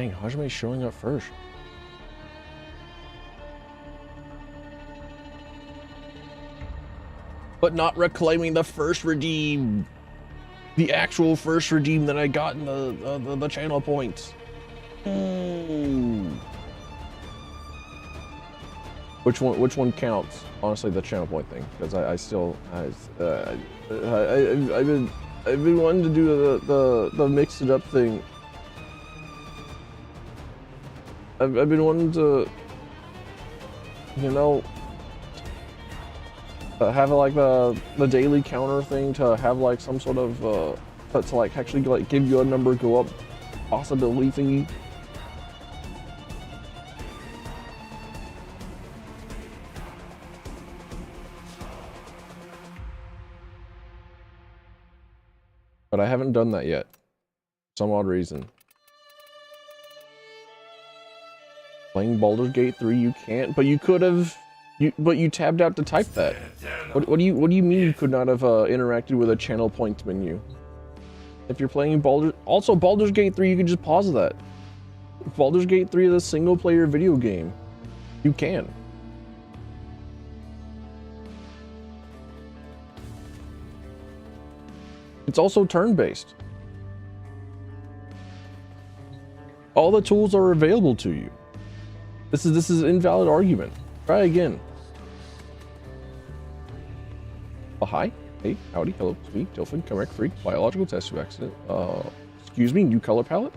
Dang, Hajime's showing up first. But not reclaiming the first redeem. The actual first redeem that I got in the channel points. Which one counts? Honestly, the channel point thing, because I've been wanting to do the mix it up thing. I've been wanting to, you know, have like the daily counter thing, to have like some sort of to like actually like give you a number go up possibility thingy. But I haven't done that yet, for some odd reason. Playing Baldur's Gate 3, you can't, but you could have. But you tabbed out to type that. What do you mean you could not have interacted with a channel points menu? If you're playing Baldur's Gate 3, you can just pause that. Baldur's Gate 3 is a single player video game. You can. It's also turn-based. All the tools are available to you. This is an invalid argument. Try again. Oh, hi. Hey, howdy, hello, it's me, Dilphin, correct freak, biological test of accident. Excuse me, new color palette?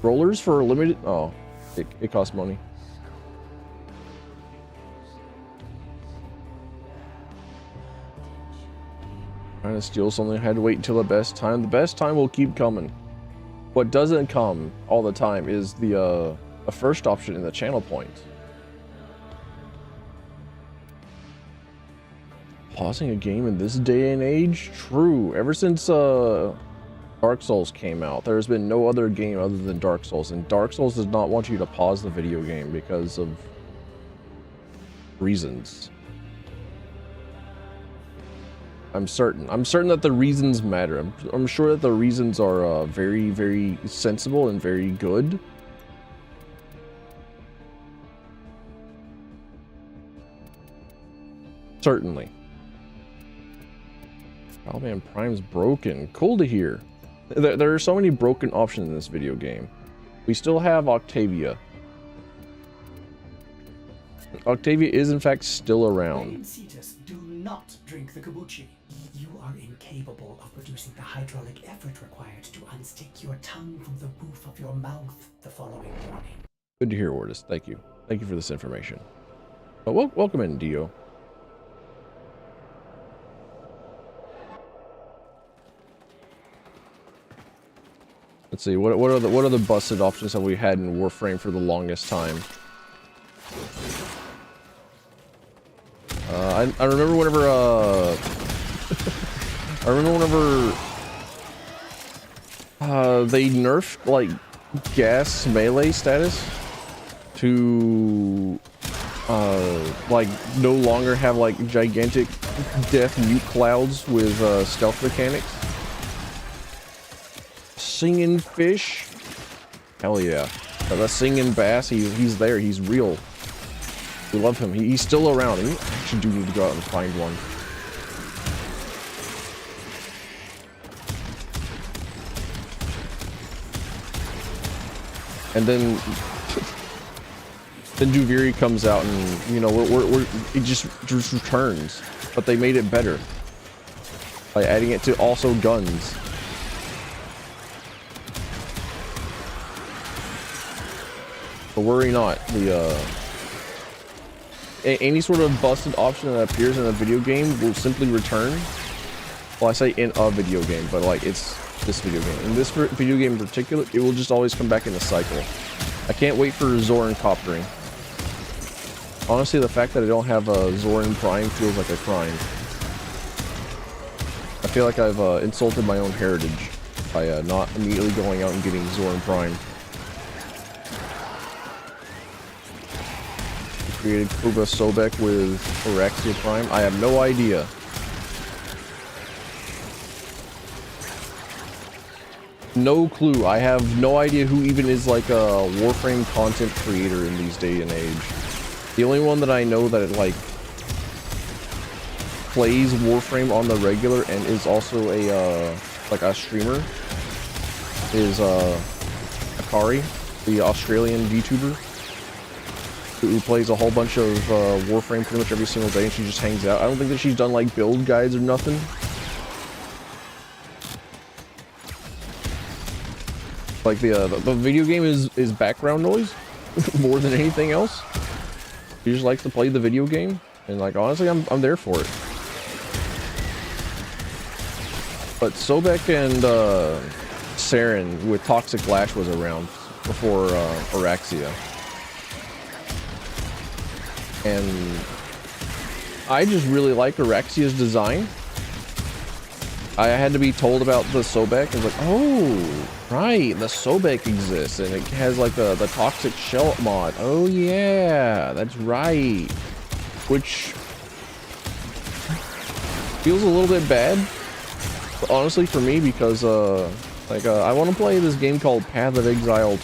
Rollers for a limited, oh, it costs money. Trying to steal something, I had to wait until the best time. The best time will keep coming. What doesn't come all the time is the first option in the channel points. Pausing a game in this day and age? True. Ever since Dark Souls came out, there's been no other game other than Dark Souls, and Dark Souls does not want you to pause the video game because of reasons. I'm certain that the reasons matter. I'm sure that the reasons are very, very sensible and very good. Certainly. Caliban Prime's broken. Cool to hear. There are so many broken options in this video game. We still have Octavia. Octavia is in fact still around. Do not drink the kombucha. You are incapable of producing the hydraulic effort required to unstick your tongue from the roof of your mouth the following morning. Good to hear, Wardus. Thank you. Thank you for this information. Oh, welcome in, Dio. Let's see, what are the busted options that we had in Warframe for the longest time? I remember whenever they nerfed like gas melee status to like no longer have like gigantic death mute clouds with stealth mechanics. Singing fish, hell yeah! The singing bass, he's there, he's real. We love him. He's still around. And we actually do need to go out and find one. And then Duviri comes out, and you know it just returns, but they made it better by adding it to also guns. But worry not, any sort of busted option that appears in a video game will simply return. Well, I say in a video game, but like it's this video game. In this video game in particular, it will just always come back in a cycle. I can't wait for Zoran coptering. Honestly, the fact that I don't have a Zoran Prime feels like a crime. I feel like I've insulted my own heritage by not immediately going out and getting Zoran Prime. Created Kuba Sobek with Oraxia Prime? I have no idea. No clue. I have no idea who even is like a Warframe content creator in these day and age. The only one that I know that like plays Warframe on the regular and is also a like a streamer is Akari, the Australian VTuber who plays a whole bunch of Warframe pretty much every single day, and she just hangs out. I don't think that she's done like build guides or nothing. Like the video game is background noise more than anything else. She just likes to play the video game, and like honestly, I'm there for it. But Sobek and Saren with Toxic Lash was around before Araxia, and I just really like Araxia's design. I had to be told about the Sobek and was like, oh, right, the Sobek exists, and it has like the Toxic Shell mod. Oh yeah, that's right. Which feels a little bit bad, honestly, for me, because I want to play this game called Path of Exile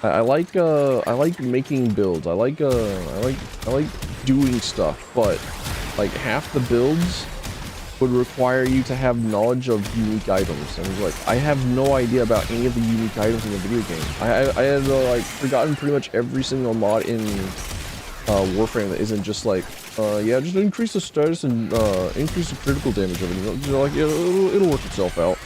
2. I like making builds. I like doing stuff, but like half the builds would require you to have knowledge of unique items, and like I have no idea about any of the unique items in the video game. I had like forgotten pretty much every single mod in Warframe that isn't just like yeah, just increase the status and increase the critical damage of it. You know, like it'll work itself out.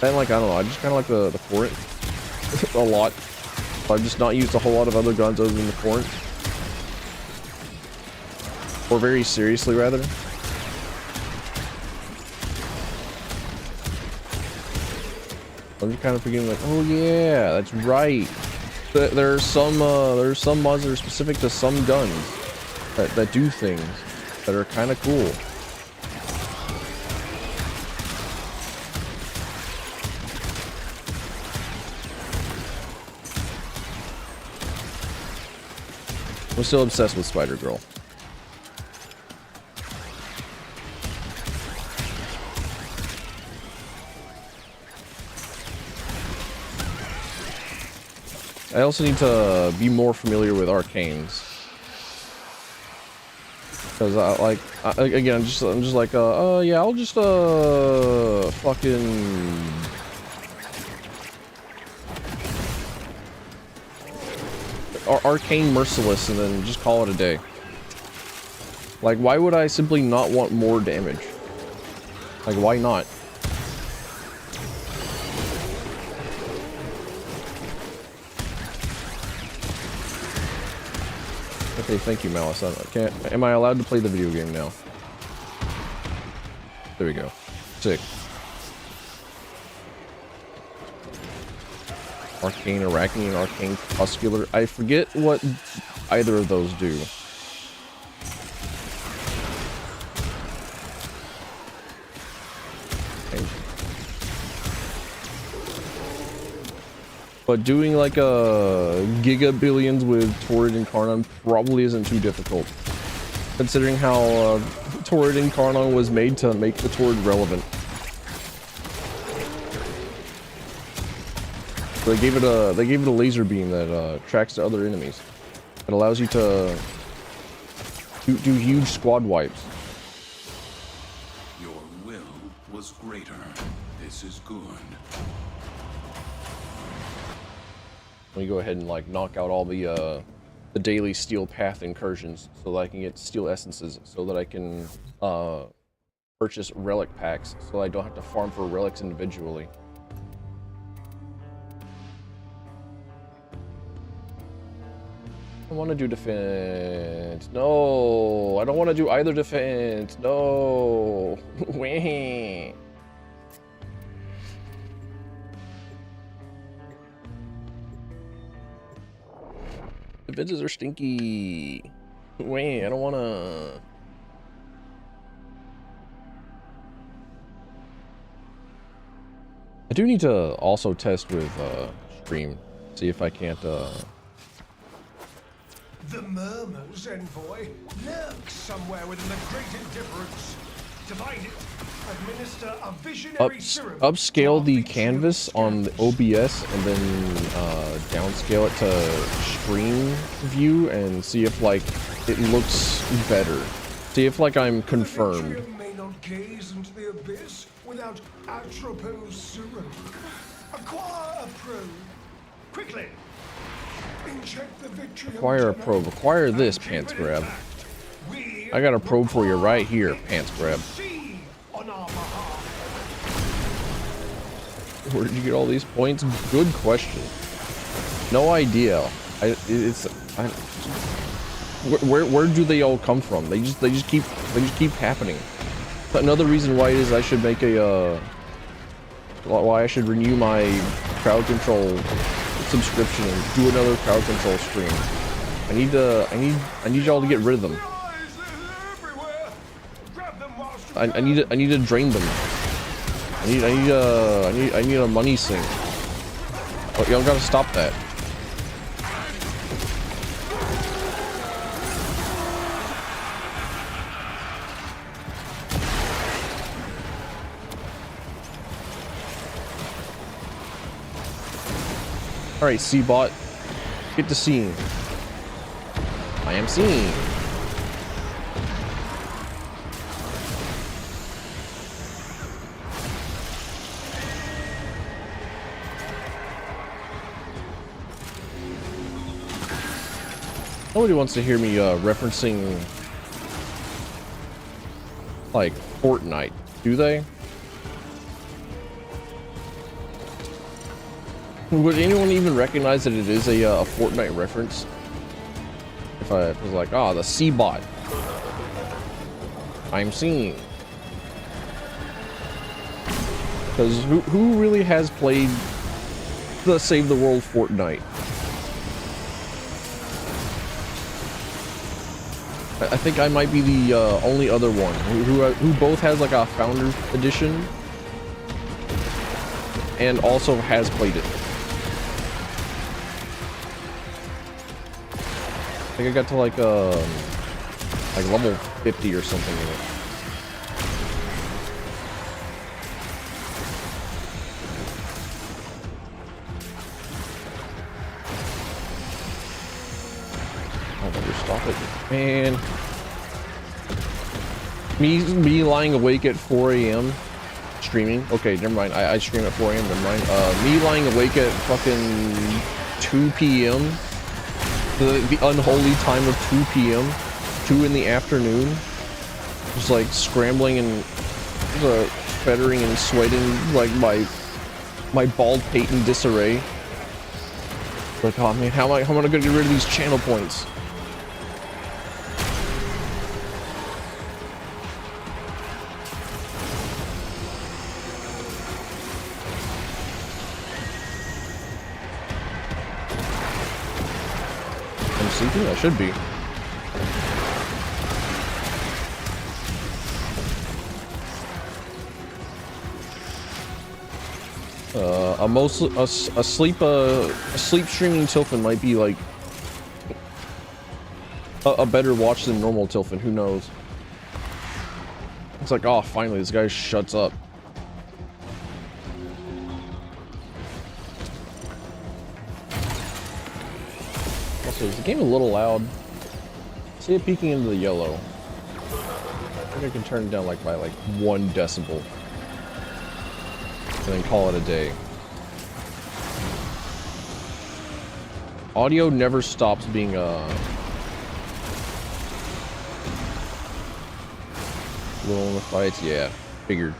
And like I don't know, I just kind of like the Corinth a lot. I've just not used a whole lot of other guns other than the Corinth. Or very seriously, rather. I'm just kind of forgetting, like, oh yeah, that's right. There's some mods that are specific to some guns that do things that are kind of cool. I'm still obsessed with Spider-Girl. I also need to be more familiar with arcanes, because again, I'm just like yeah, I'll just fucking arcane merciless and then just call it a day. Like, why would I simply not want more damage? Like, why not? Okay, thank you, Malice. Am I allowed to play the video game now? There we go. Sick. Arcane Arachne and Arcane Crepuscular. I forget what either of those do. Okay. But doing like a Giga Billions with Torrid Incarnon probably isn't too difficult, considering how Torrid Incarnon was made to make the Torrid relevant. So they gave it a laser beam that tracks to other enemies. It allows you to do huge squad wipes. Your will was greater. This is good. Let me go ahead and like knock out all the daily steel path incursions so that I can get steel essences, so that I can purchase relic packs, so I don't have to farm for relics individually. I want to do defense. No, I don't want to do either defense. No. Wah. Defenses are stinky. Wait, I don't want to. I do need to also test with Stream, see if I can't The murmurs, envoy, lurks somewhere within the great indifference. Upscale the canvas on the OBS and then downscale it to stream view and see if like it looks better. See if like I'm confirmed. May not gaze into the abyss without atropos serum. Acquire a probe. Quickly. Inject the victory. Acquire a probe. Acquire this, pants grab. I got a probe for you right here, pants grab. Where did you get all these points? Good question. No idea. Where do they all come from? They just keep happening. Another reason why it is I should make a why I should renew my crowd control subscription and do another crowd control stream. I need y'all to get rid of them. I need to drain them. I need a money sink. Oh, y'all gotta stop that. Alright, C-bot. Get to seeing. I am seeing. Nobody wants to hear me referencing like Fortnite, do they? Would anyone even recognize that it is a Fortnite reference? If I was like, ah, the C-bot. I'm seeing. Because who really has played the Save the World Fortnite? I think I might be the only other one who both has like a founder edition and also has played it. I think I got to like level 50 or something in it. I'll never stop it, man. Me lying awake at 4 a.m. streaming. Okay, never mind. I stream at 4 a.m. Never mind. Me lying awake at fucking 2 p.m. The unholy time of 2 p.m. 2 in the afternoon. Just like scrambling and fettering and sweating like my bald pate in disarray. Like, oh man, how am I gonna get rid of these channel points? I should be. A sleep streaming Tilfin might be like a better watch than normal Tilfin. Who knows? It's like, oh, finally, this guy shuts up. Also, is the game a little loud? See it peeking into the yellow. I think I can turn it down like by like 1 decibel. And then call it a day. Audio never stops being little in the fights, yeah, figured.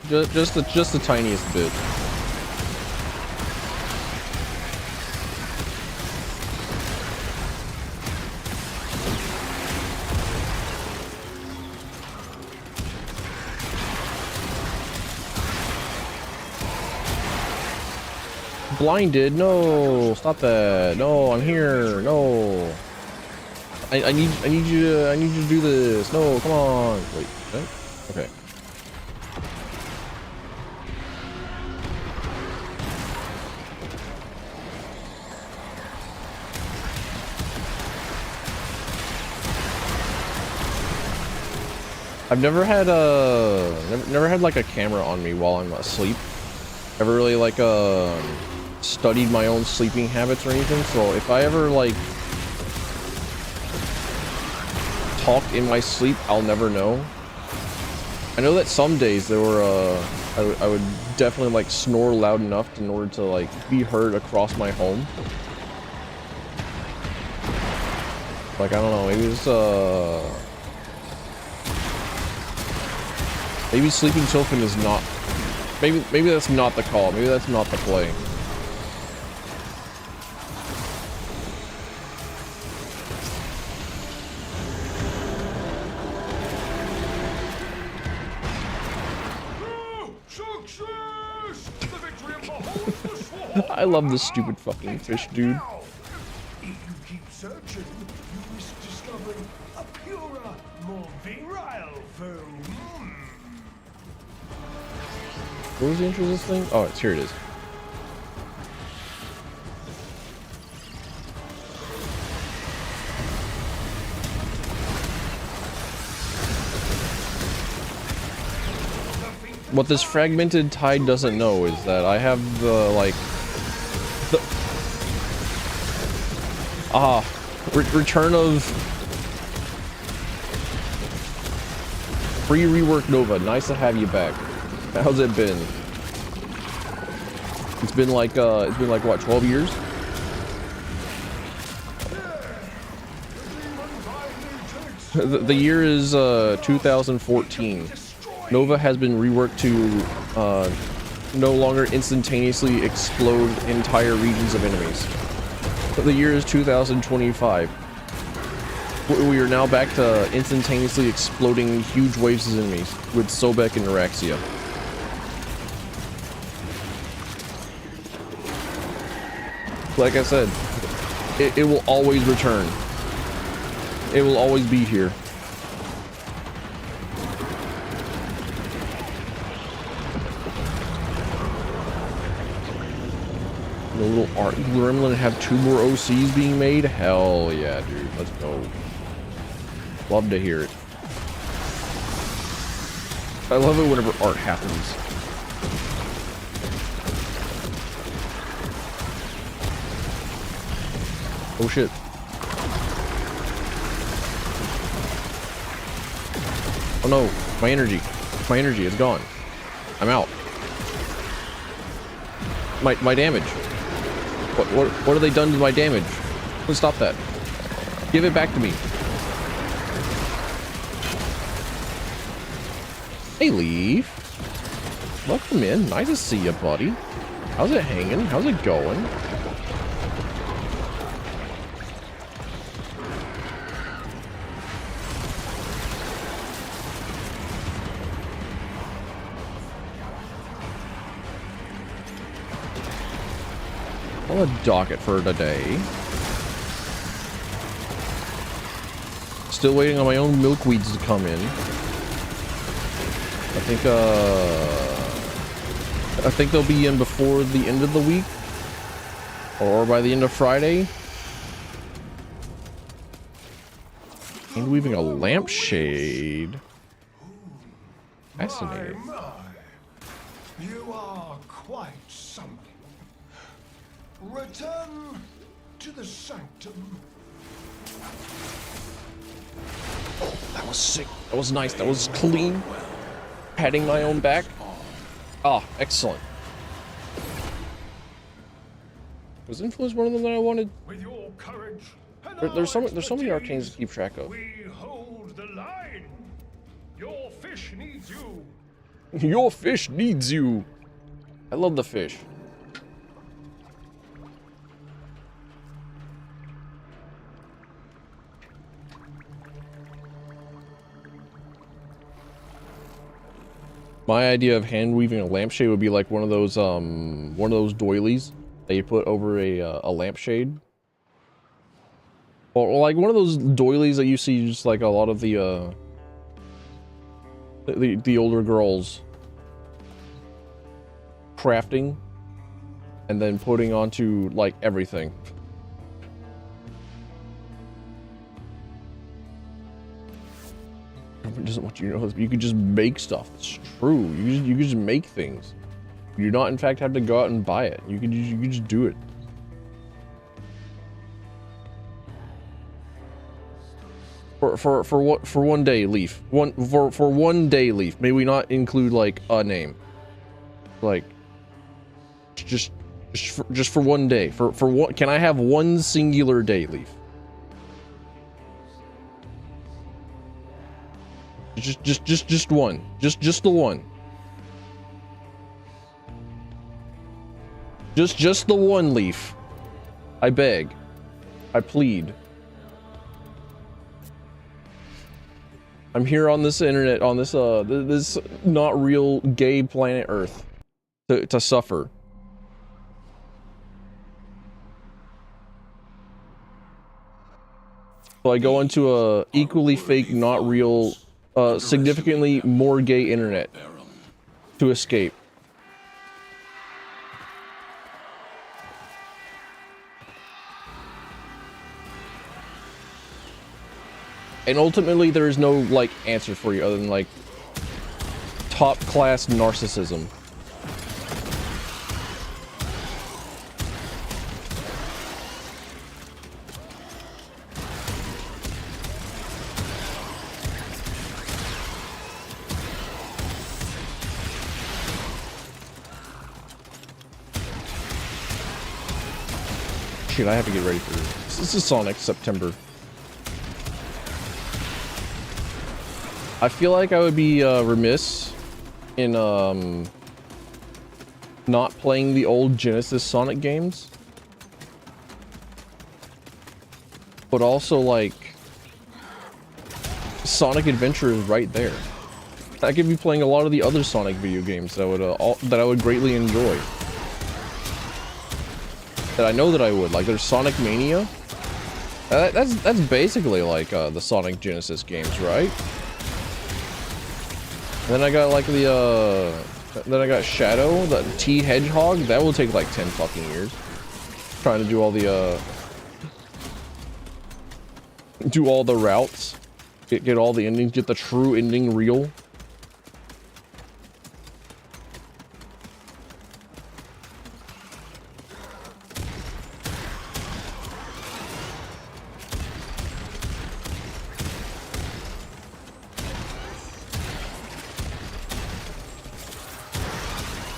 Just the tiniest bit. Blinded, no, stop that. No, I'm here. No. I need you to do this. No, come on. Wait, what? Okay. I've never had never had like a camera on me while I'm asleep. Never really like studied my own sleeping habits or anything. So if I ever like talk in my sleep, I'll never know. I know that some days there were I would definitely like snore loud enough in order to like be heard across my home. Like I don't know, maybe it's maybe sleeping Tilfin is not, maybe that's not the call, maybe that's not the play. I love this stupid fucking fish, dude. If you keep searching, you risk discovering a purer, more virile foe. What was the intro of this thing? Oh, here it is. What this fragmented tide doesn't know is that I have the, like, return of free rework Nova. Nice to have you back. How's it been? It's been like what, 12 years? The year is 2014. Nova has been reworked to no longer instantaneously explode entire regions of enemies. The year is 2025. We are now back to instantaneously exploding huge waves of enemies with Sobek and Araxia. Like I said, it will always return. It will always be here. The little art gremlin have 2 more OCs being made? Hell yeah, dude. Let's go. Love to hear it. I love it whenever art happens. Oh shit. Oh no, my energy is gone. I'm out. My damage. What have they done to my damage? Let's stop that. Give it back to me. Hey, Leaf. Welcome in. Nice to see you, buddy. How's it hanging? How's it going? On the docket for today. Still waiting on my own milkweeds to come in. I think they'll be in before the end of the week, or by the end of Friday. And weaving a lampshade. Fascinating. You are quite something. Return to the sanctum. Oh, that was sick. That was nice. That was clean. Patting my own back. Ah, excellent. Was Influence one of them that I wanted? With your courage, There's so many arcanes to keep track of. we hold the line. Your fish needs you. Your fish needs you. I love the fish. My idea of hand weaving a lampshade would be like one of those doilies that you put over a lampshade, or like one of those doilies that you see just like a lot of the older girls crafting and then putting onto like everything. government doesn't want you to know this, but you could just make stuff. It's true. You could just make things. You do not, in fact, have to go out and buy it. You could just do it. For one day, Leaf. For one day, Leaf. May we not include like a name, like just for one day. For what? Can I have one singular day, Leaf? Just one. Just the one. Just the one, Leaf. I beg. I plead. I'm here on this internet, on this this not real gay planet Earth to suffer. So I go into a equally fake, not real, significantly more gay internet to escape. And ultimately, there is no, like, answer for you other than, like, top-class narcissism. Shit, I have to get ready for this. This is Sonic September. I feel like I would be remiss in not playing the old Genesis Sonic games, but also like Sonic Adventure is right there. I could be playing a lot of the other Sonic video games that I would greatly enjoy. That I know that I would, like there's Sonic Mania. That's basically like the Sonic Genesis games, right? Then I got like the then I got Shadow, the T-Hedgehog. That will take like 10 fucking years. Trying to do all the routes, get all the endings, get the true ending real.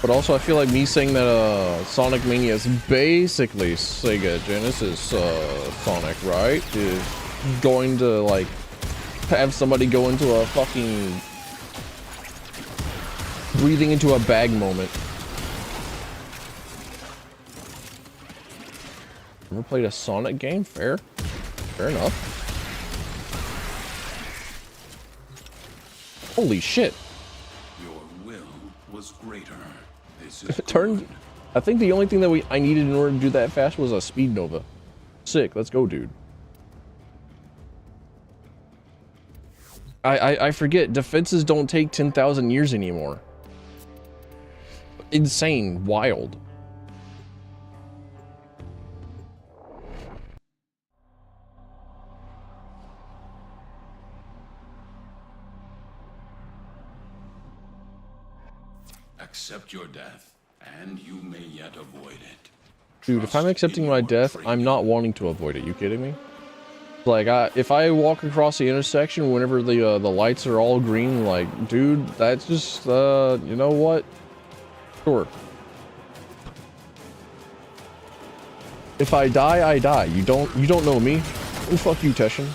But also, I feel like me saying that Sonic Mania is basically Sega Genesis Sonic, right? Is going to like have somebody go into a fucking breathing into a bag moment. Ever played a Sonic game? Fair enough. Holy shit! Your will was greater. I think the only thing that I needed in order to do that fast was a Speed Nova. Sick, let's go, dude. I forget, defenses don't take 10,000 years anymore. Insane, wild. Accept your death, and you may yet avoid it. Dude, if I'm accepting my death, I'm not wanting to avoid it. You kidding me? Like, if I walk across the intersection whenever the lights are all green, like, dude, that's just, you know what? Sure. If I die, I die. You don't know me. Oh, fuck you, Teshin.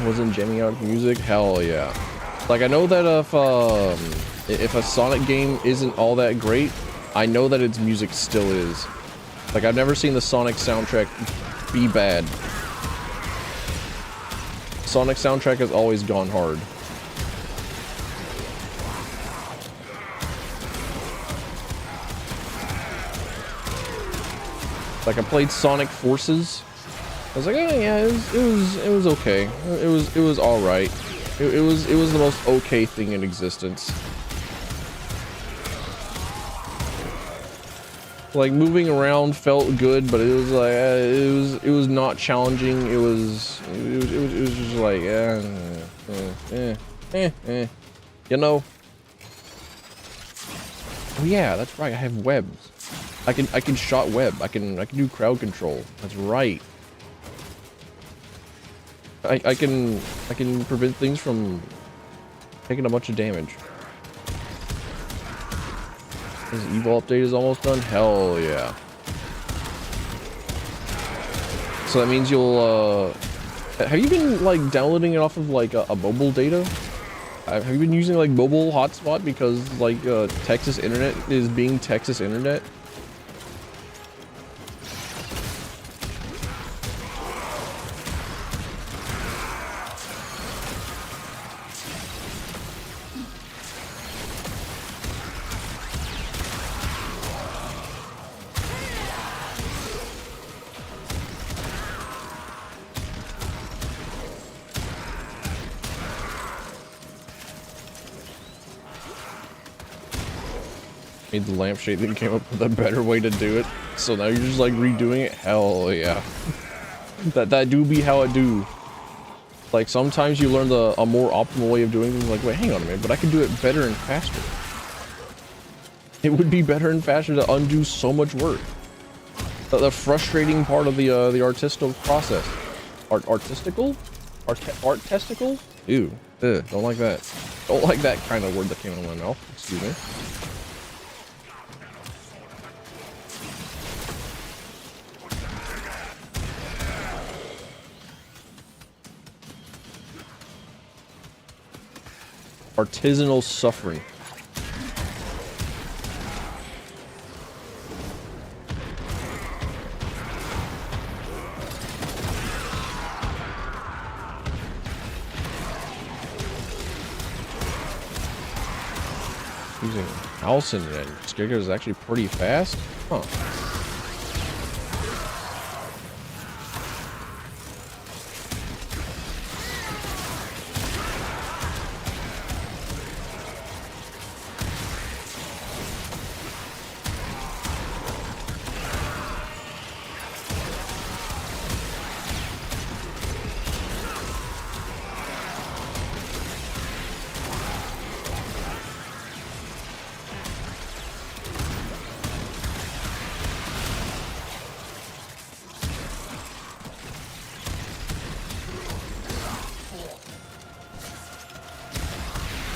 Wasn't jamming out music? Hell yeah. Like, I know that if a Sonic game isn't all that great, I know that its music still is. Like, I've never seen the Sonic soundtrack be bad. Sonic soundtrack has always gone hard. Like, I played Sonic Forces. I was like, oh yeah, it was okay. It was all right. It was the most okay thing in existence. Like moving around felt good, but it was like it was not challenging. It was just like you know. Oh yeah, that's right. I have webs. I can shot web. I can do crowd control. That's right. I can prevent things from taking a bunch of damage. This evil update is almost done. Hell yeah. So that means you'll have you been like downloading it off of like a mobile data? Have you been using like mobile hotspot because like Texas internet is being Texas internet? Made the lampshade that came up with a better way to do it. So now you're just like redoing it? Hell yeah. that do be how it do. Like sometimes you learn a more optimal way of doing things, like, wait, hang on a minute, but I can do it better and faster. It would be better and faster to undo so much work. The frustrating part of the artistical process. Artistical? Art testicle? Ew. Ugh, don't like that. Don't like that kind of word that came out of my mouth. Excuse me. Artisanal suffering. Using house internet. Skigger is actually pretty fast. Huh.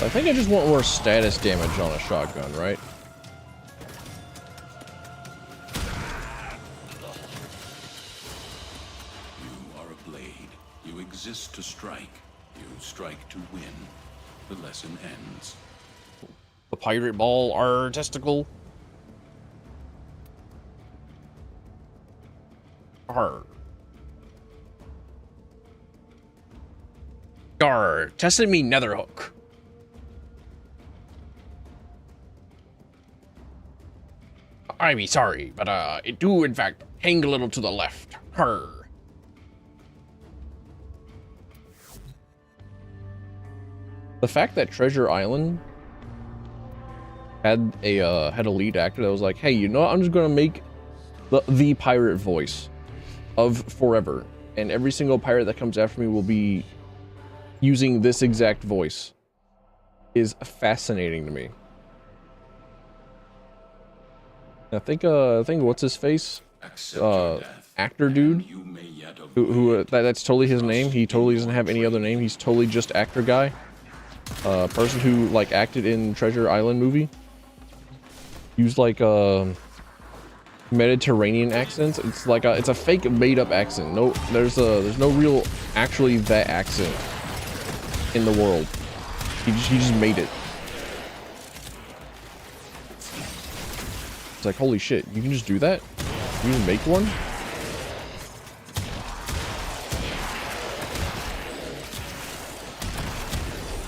I think I just want more status damage on a shotgun, right? You are a blade. You exist to strike. You strike to win. The lesson ends. The pirate ball, our testicle. Arr. Gar, tested me netherhook. I be sorry, but it do in fact hang a little to the left. Her. The fact that Treasure Island had a lead actor that was like, hey, you know what? I'm just gonna make the pirate voice of forever, and every single pirate that comes after me will be using this exact voice, is fascinating to me. I think what's his face? Actor dude who that's totally his name. He totally doesn't have any other name. He's totally just actor guy. Person who like acted in Treasure Island movie. Used like Mediterranean accents. It's like it's a fake made up accent. No, there's no real actually that accent in the world. He just made it. It's like, holy shit, you can just do that? You can make one?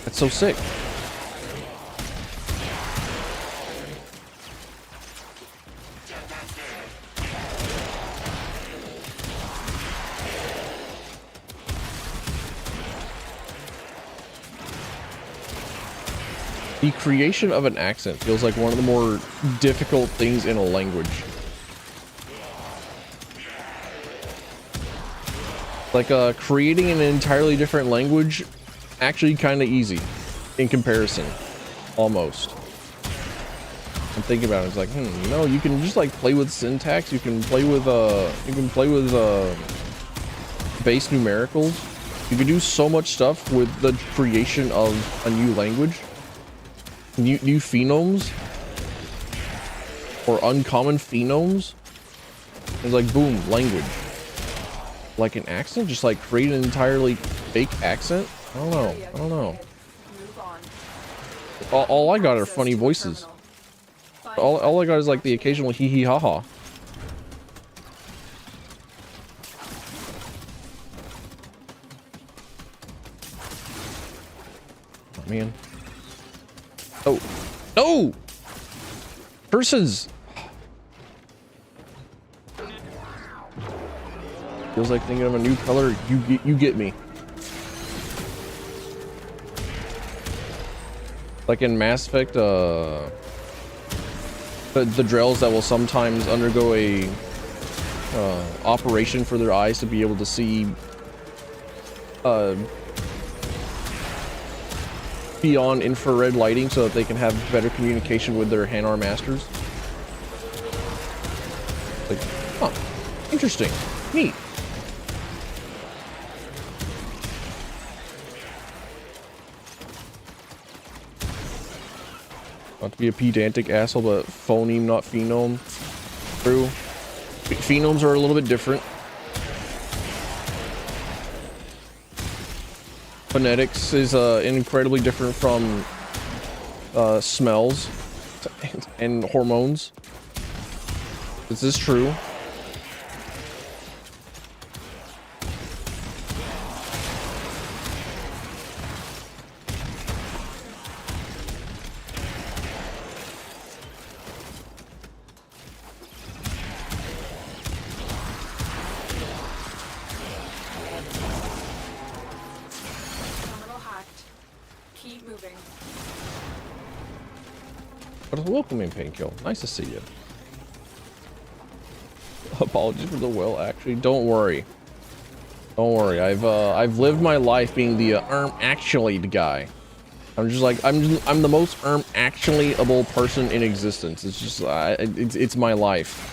That's so sick. The creation of an accent feels like one of the more difficult things in a language. Like creating an entirely different language, actually kind of easy in comparison, almost. I'm thinking about it. It's like, you know, you can just like play with syntax. You can play with base numericals. You can do so much stuff with the creation of a new language, new phonemes or uncommon phonemes. It's like boom, language. Like an accent, just like create an entirely fake accent. I don't know. All I got are funny voices. All I got is like the occasional hee hee ha ha. Oh man. Oh no! Curses! Feels like thinking of a new color. You get me. Like in Mass Effect, the Drells that will sometimes undergo a operation for their eyes to be able to see beyond infrared lighting so that they can have better communication with their Hanar masters. Like, huh, interesting, neat. Not to be a pedantic asshole, but phoneme, not phenome. True. Phenomes are a little bit different. Phonetics is incredibly different from smells and hormones. This is true. Welcome in, Painkill. Nice to see you. Apologies for the well, actually. Don't worry. Don't worry. I've lived my life being the actually the guy. I'm just like I'm the most actually-able person in existence. It's just it's my life.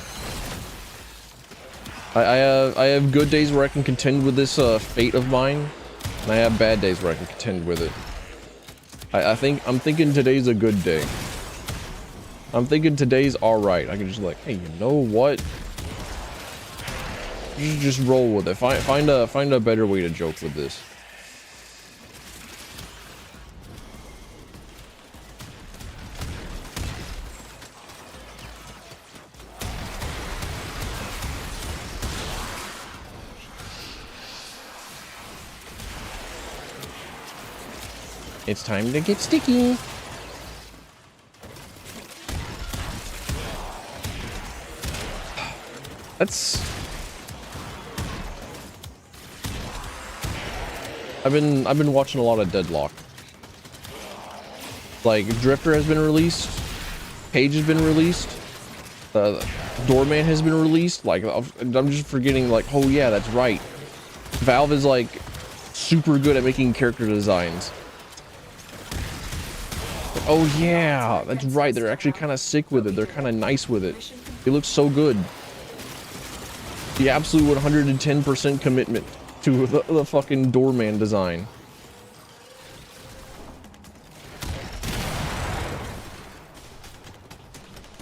I have good days where I can contend with this fate of mine, and I have bad days where I can contend with it. I'm thinking today's a good day. I'm thinking today's alright. I can just like, hey, you know what? Just roll with it. Find a better way to joke with this. It's time to get sticky. I've been watching a lot of Deadlock. Like Drifter has been released, Page has been released, Doorman has been released. Like I'm just forgetting. Like, oh yeah, that's right. Valve is like super good at making character designs. Oh yeah, that's right. They're actually kind of sick with it. They're kind of nice with it. It looks so good. The absolute 110% commitment to the fucking Doorman design.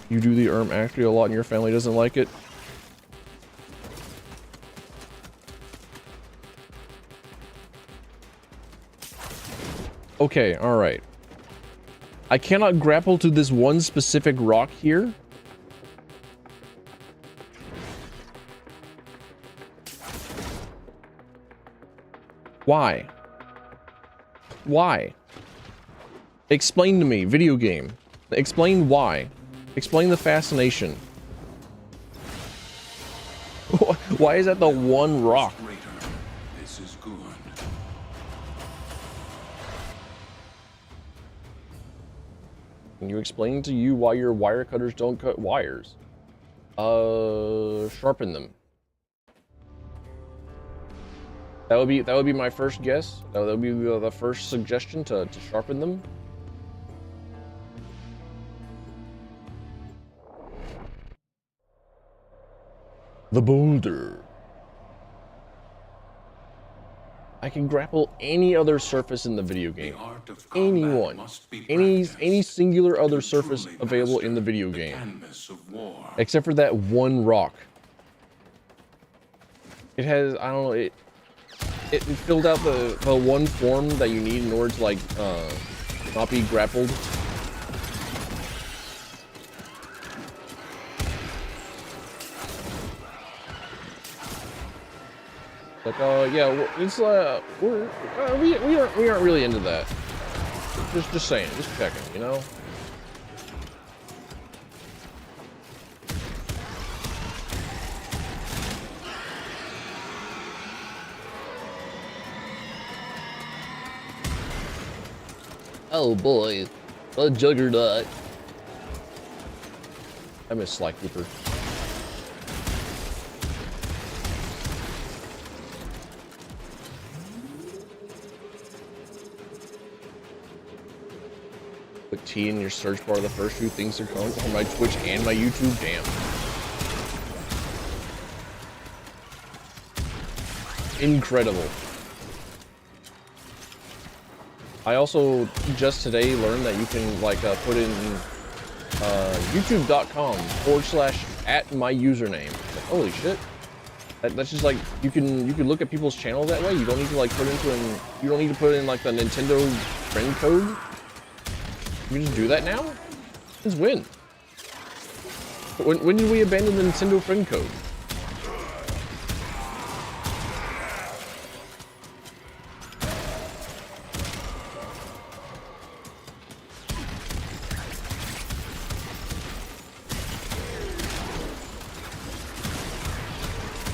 You do the actually a lot and your family doesn't like it? Okay, alright. I cannot grapple to this one specific rock here. Why? Why? Explain to me, video game. Explain why. Explain the fascination. Why is that the one rock? This is good. Can you explain to you why your wire cutters don't cut wires? Sharpen them. That would be my first guess. That would be the first suggestion to sharpen them. The boulder. I can grapple any other surface in the video game. Anyone. Any singular other surface available in the video game. Except for that one rock. It has, I don't know, it filled out the one form that you need in order to like not be grappled. Like, yeah, it's we aren't really into that. Just saying, just checking, you know. Oh boy, a juggernaut. I miss Sly Cooper. Put T in your search bar. The first few things that come on my Twitch and my YouTube. Damn. Incredible. I also just today learned that you can like put in youtube.com/@myusername. Like, holy shit. That's just like you can look at people's channels that way. You don't need to like put in like the Nintendo friend code. You can just do that now? Since when? When did we abandon the Nintendo friend code?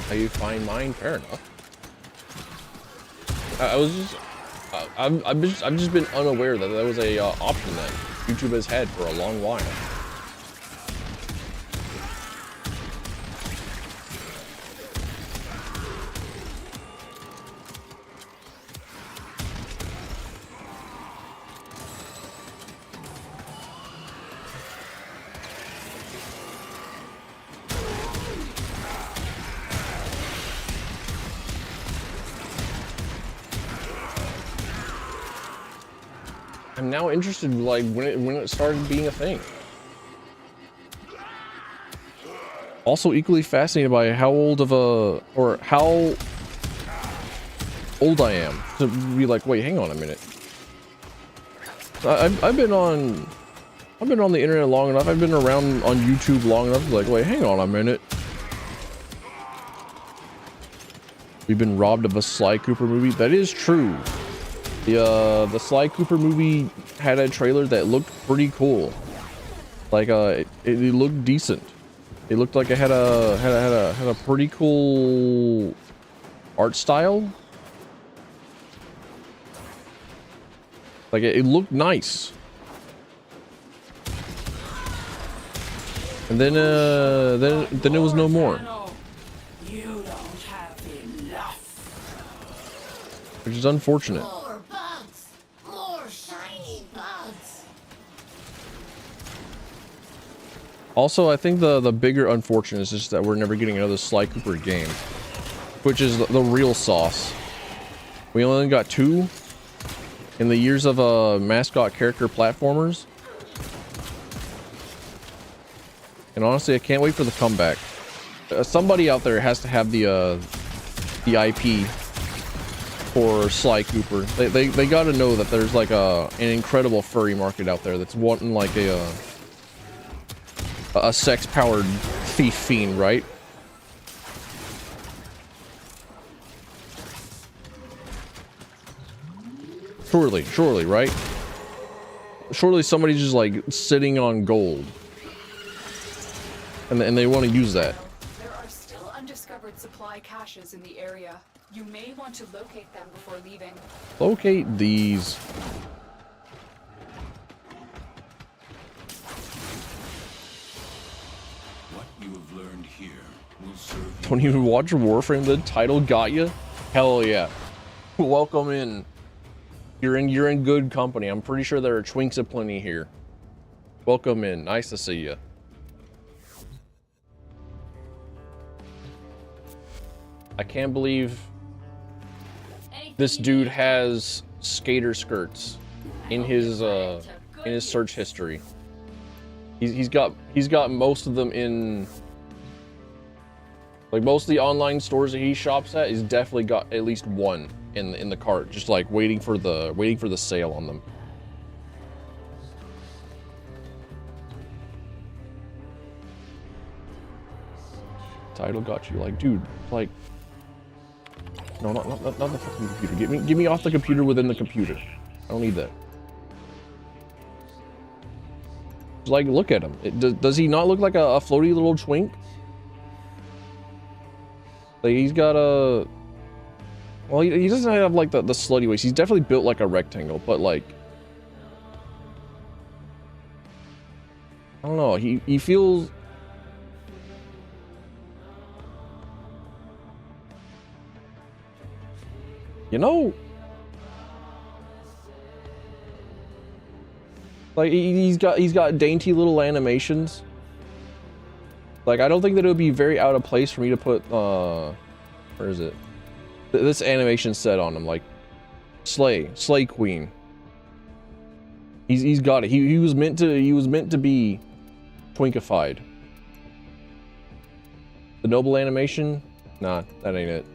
How you find mine? Fair enough. I've just been unaware that that was a option that YouTube has had for a long while. I'm now interested, like when it started being a thing. Also equally fascinated by how old I am to be like, wait, hang on a minute. I've been on the internet long enough. I've been around on YouTube long enough to be like, wait, hang on a minute. We've been robbed of a Sly Cooper movie. That is true. The Sly Cooper movie had a trailer that looked pretty cool. Like it looked decent. It looked like it had a pretty cool art style. Like it looked nice. And then it was no more. You don't have enough. Which is unfortunate. Also, I think the bigger unfortunate is just that we're never getting another Sly Cooper game, which is the real sauce. We only got 2 in the years of mascot character platformers, and honestly, I can't wait for the comeback. Somebody out there has to have the IP for Sly Cooper. They got to know that there's like an incredible furry market out there that's wanting like a sex-powered thief fiend, right? Surely, right? Surely somebody's just like sitting on gold, and they want to use that. There are still undiscovered supply caches in the area. You may want to locate them before leaving. Locate these. Don't even watch Warframe, the title got you? Hell yeah. Welcome in. You're in good company. I'm pretty sure there are twinks aplenty here. Welcome in. Nice to see you. I can't believe this dude has skater skirts in his search history. He's got most of them in, like, most of the online stores that he shops at. He's definitely got at least one in the cart, just like waiting for the sale on them. Title got you, like, dude, like, no, not the fucking computer. Get me off the computer within the computer. I don't need that. Like, look at him. Does he not look like a floaty little twink? Like, he's got a... Well, he doesn't have, like, the slutty waist. He's definitely built like a rectangle, but, like... I don't know. He feels... You know... Like, he's got dainty little animations. Like, I don't think that it would be very out of place for me to put, where is it? This animation set on him, like, Slay Queen. He's got it. He was meant to be twinkified. The noble animation? Nah, that ain't it.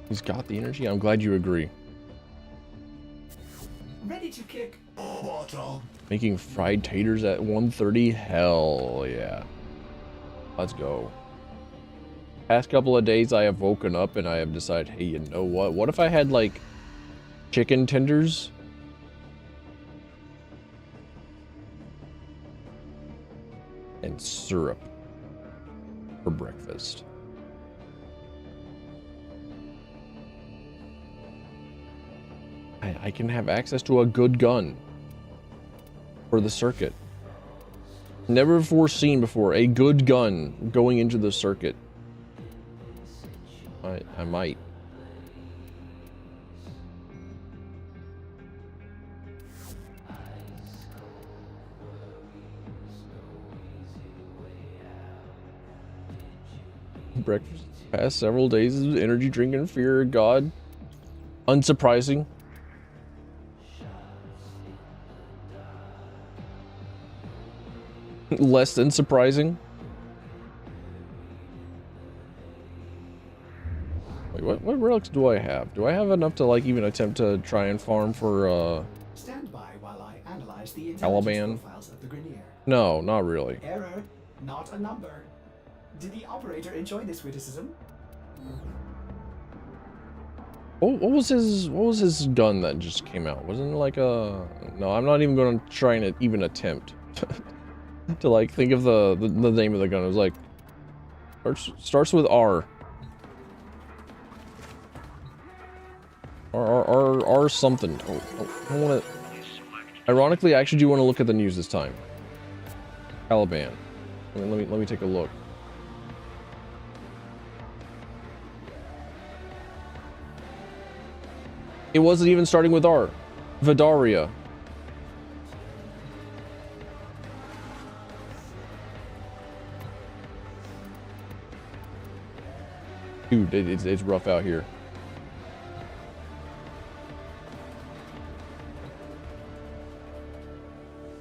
He's got the energy. I'm glad you agree. Ready to kick. Making fried taters at 1:30? Hell yeah. Let's go. Past couple of days I have woken up and I have decided, hey, you know what? What if I had, like, chicken tenders? And syrup for breakfast. I can have access to a good gun for the circuit. Never before seen before a good gun going into the circuit. I might. Breakfast past several days of energy drink and fear of God. Unsurprising. Less than surprising. Wait, what relics do I have? Do I have enough to, like, even attempt to try and farm for Stand by while I analyze the Caliban? profiles of the Grenier. No, not really. Error, not a number. Did the operator enjoy this witticism? What was his gun that just came out? Wasn't it like a... No, I'm not even going to try and even attempt to, like, think of the name of the gun. It was like starts with R. R something. I want to. Ironically, I actually do want to look at the news this time. Caliban. Let me take a look. It wasn't even starting with R. Vidaria. Dude, it's rough out here.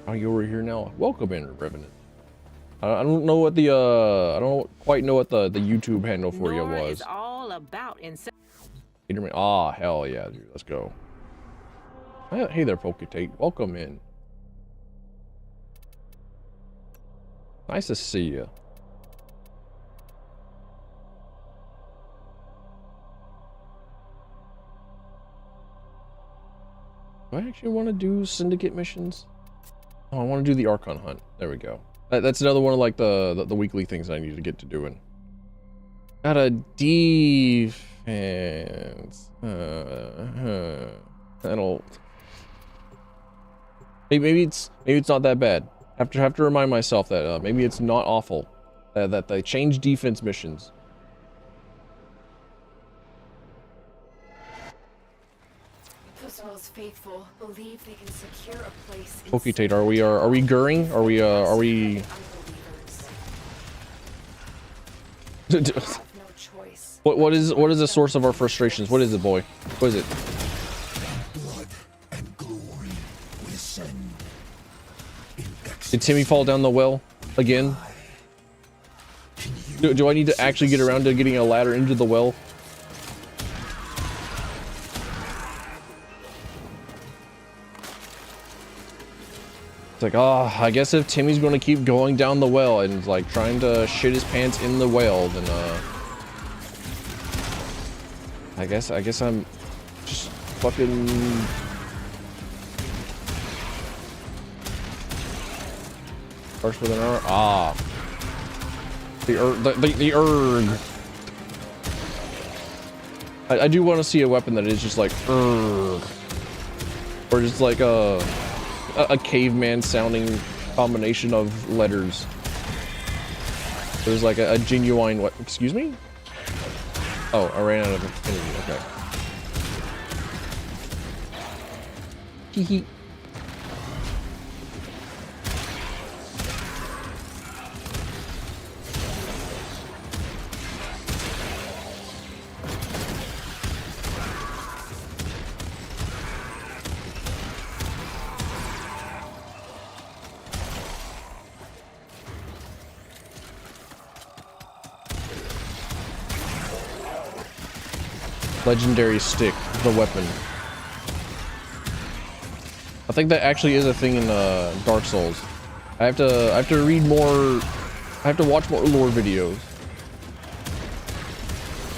Oh, you're over here now. Welcome in, Revenant. I don't know what the I don't quite know what the YouTube handle for you was. It's all about Ah, hell yeah, dude. Let's go. Hey there, Poketate. Welcome in. Nice to see you. Do I actually want to do syndicate missions? Oh, I want to do the Archon hunt. There we go. That's another one of, like, the weekly things I need to get to doing. Got a defense. That'll. Maybe it's not that bad. Have to remind myself that maybe it's not awful. That they change defense missions. faithful believe they can secure a place. Okay, Tate, are we gurring? Are we No choice. what is the source of our frustrations? What is it, boy? What is it? Blood and glory will ascend. Did Timmy fall down the well again? Do I need to actually get around to getting a ladder into the well? It's like, oh, I guess if Timmy's going to keep going down the well and like trying to shit his pants in the well, then I guess I'm just fucking first with an R. Ah, the erg. I do want to see a weapon that is just like erg, or just like a caveman sounding combination of letters. There's like a genuine what? Excuse me? Oh, I ran out of energy. Okay. Hee. Legendary stick, the weapon. I think that actually is a thing in Dark Souls. I have to read more. I have to watch more lore videos.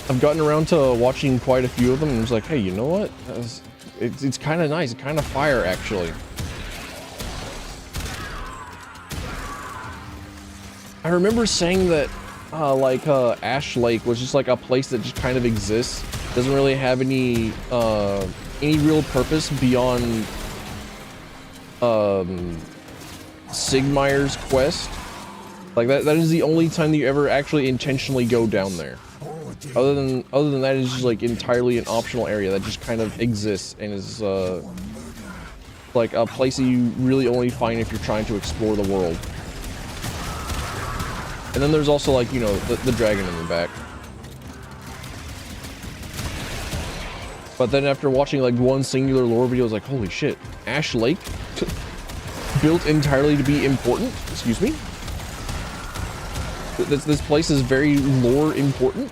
I've gotten around to watching quite a few of them, and it's like, hey, you know what? It's kind of nice, kind of fire actually. I remember saying that Ash Lake was just like a place that just kind of exists. Doesn't really have any real purpose beyond Sigmire's quest. Like that is the only time that you ever actually intentionally go down there. Other than that, it's just like entirely an optional area that just kind of exists and is like a place that you really only find if you're trying to explore the world. And then there's also like, you know, the dragon in the back. But then after watching like one singular lore video, I was like, holy shit, Ash Lake? Built entirely to be important? Excuse me? This place is very lore important?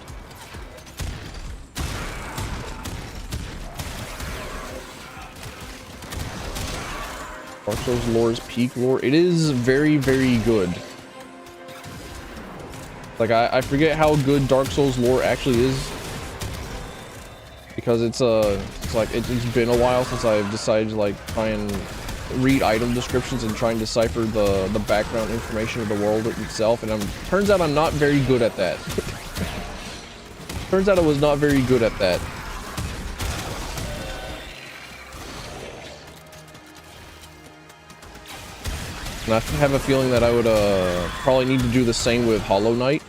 Dark Souls lore is peak lore. It is very, very good. Like, I forget how good Dark Souls lore actually is. Because it's been a while since I've decided to like try and read item descriptions and try and decipher the background information of the world itself, and turns out I'm not very good at that. Turns out I was not very good at that. And I have a feeling that I would probably need to do the same with Hollow Knight.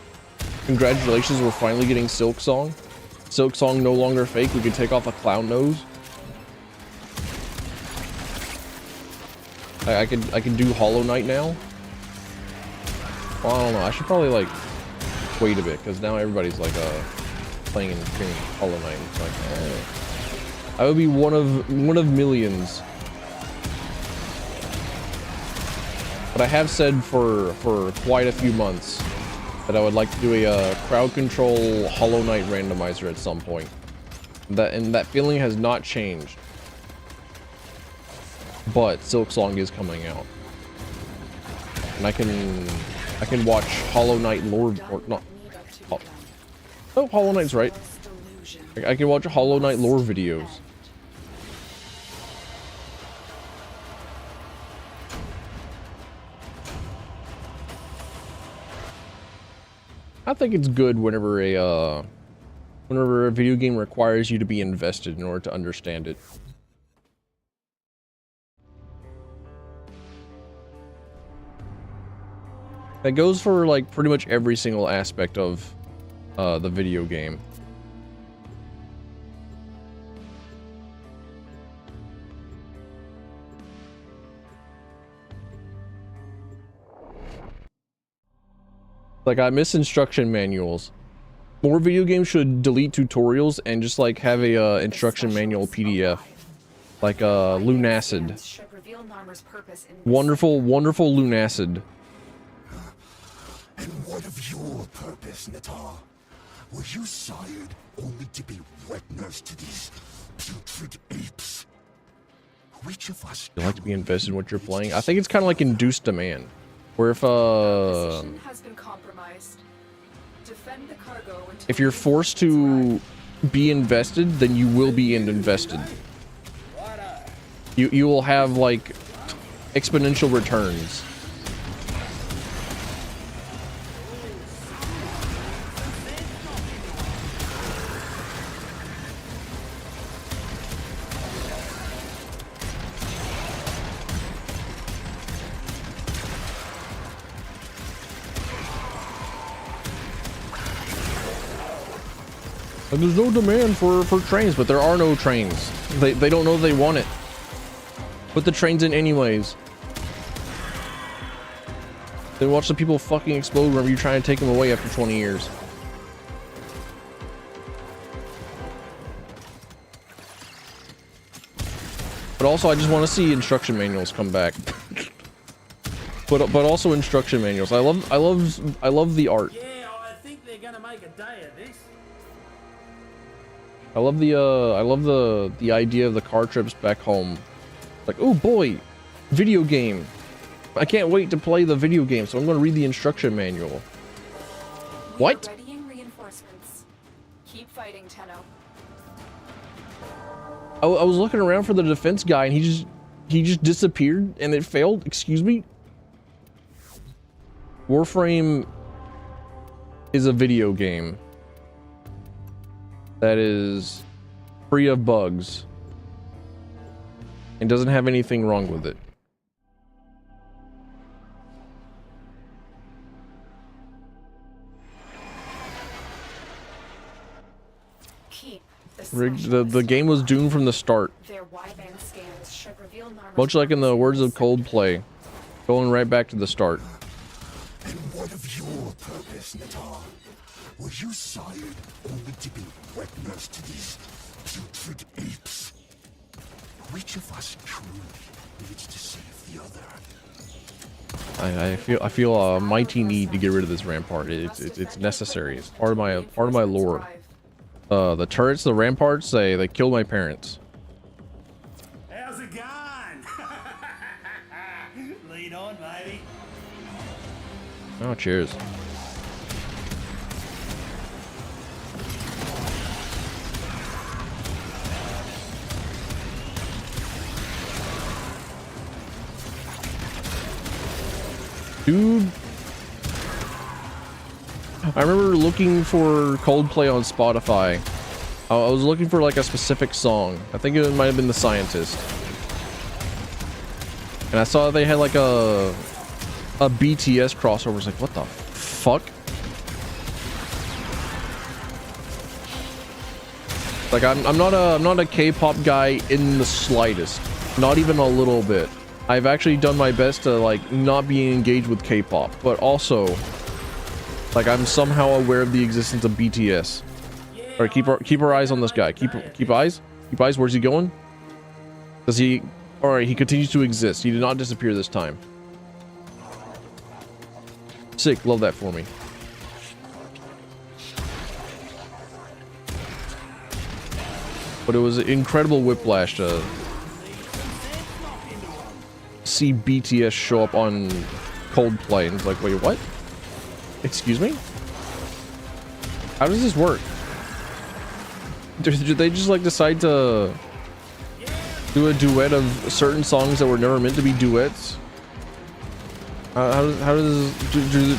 Congratulations, we're finally getting Silksong. Silksong no longer fake. We can take off a clown nose. I can do Hollow Knight now. Well, I don't know. I should probably like wait a bit because now everybody's like playing and streaming Hollow Knight. It's like I would be one of millions. But I have said for quite a few months that I would like to do a crowd control Hollow Knight randomizer at some point. That feeling has not changed. But Silksong is coming out. And I can watch Hollow Knight lore or not. Oh, Hollow Knight's right. I can watch Hollow Knight lore videos. I think it's good whenever a video game requires you to be invested in order to understand it. That goes for like pretty much every single aspect of the video game. Like, I miss instruction manuals. More video games should delete tutorials and just like have a instruction manual PDF. Like Lunacid. Should reveal Narmer's purpose in this Wonderful, wonderful Lunacid. And what of your purpose, Natar? Were you sired only to be wet nurse to these putrid apes? Which of us You like to be invested in what you're playing? I think it's kind of like induced demand. Where if position has been compromised. Defend the cargo until if you're forced to be invested, then you will be invested. You will have like exponential returns. And there's no demand for trains, but there are no trains. They don't know they want it. Put the trains in anyways. Then watch the people fucking explode whenever you try to take them away after 20 years. But also, I just want to see instruction manuals come back. but also instruction manuals. I love the art. Yeah, I think they're gonna make a day of this. I love the idea of the car trips back home. Like, oh boy, video game. I can't wait to play the video game, so I'm going to read the instruction manual. What? readying reinforcements. Keep fighting, Tenno. I was looking around for the defense guy, and he just disappeared, and it failed. Excuse me. Warframe is a video game that is free of bugs and doesn't have anything wrong with it. Keep The game was doomed from the start. Their wideband scans should reveal Narmer's Much like in the words of purpose. Coldplay, going right back to the start. And what of your purpose, Natar? Were you sired only to be wet nurse to these putrid apes? Which of us truly needs to save the other? I feel a mighty need to get rid of this rampart. It's necessary. It's part of my lore. The turrets, the ramparts, they killed my parents. How's it going? Lead on, baby. Oh, cheers. Dude, I remember looking for Coldplay on Spotify. I was looking for like a specific song. I think it might have been The Scientist. And I saw they had like a BTS crossover. I was like, what the fuck? Like I'm not a K-pop guy in the slightest. Not even a little bit. I've actually done my best to like not be engaged with K-pop, but also like I'm somehow aware of the existence of BTS. All right, keep our eyes on this guy. Keep eyes. Keep eyes. Where's he going? Does he? All right, he continues to exist. He did not disappear this time. Sick. Love that for me. But it was an incredible whiplash to see BTS show up on Coldplay, and it's like, wait, what? Excuse me? How does this work? Did they just like decide to do a duet of certain songs that were never meant to be duets? How does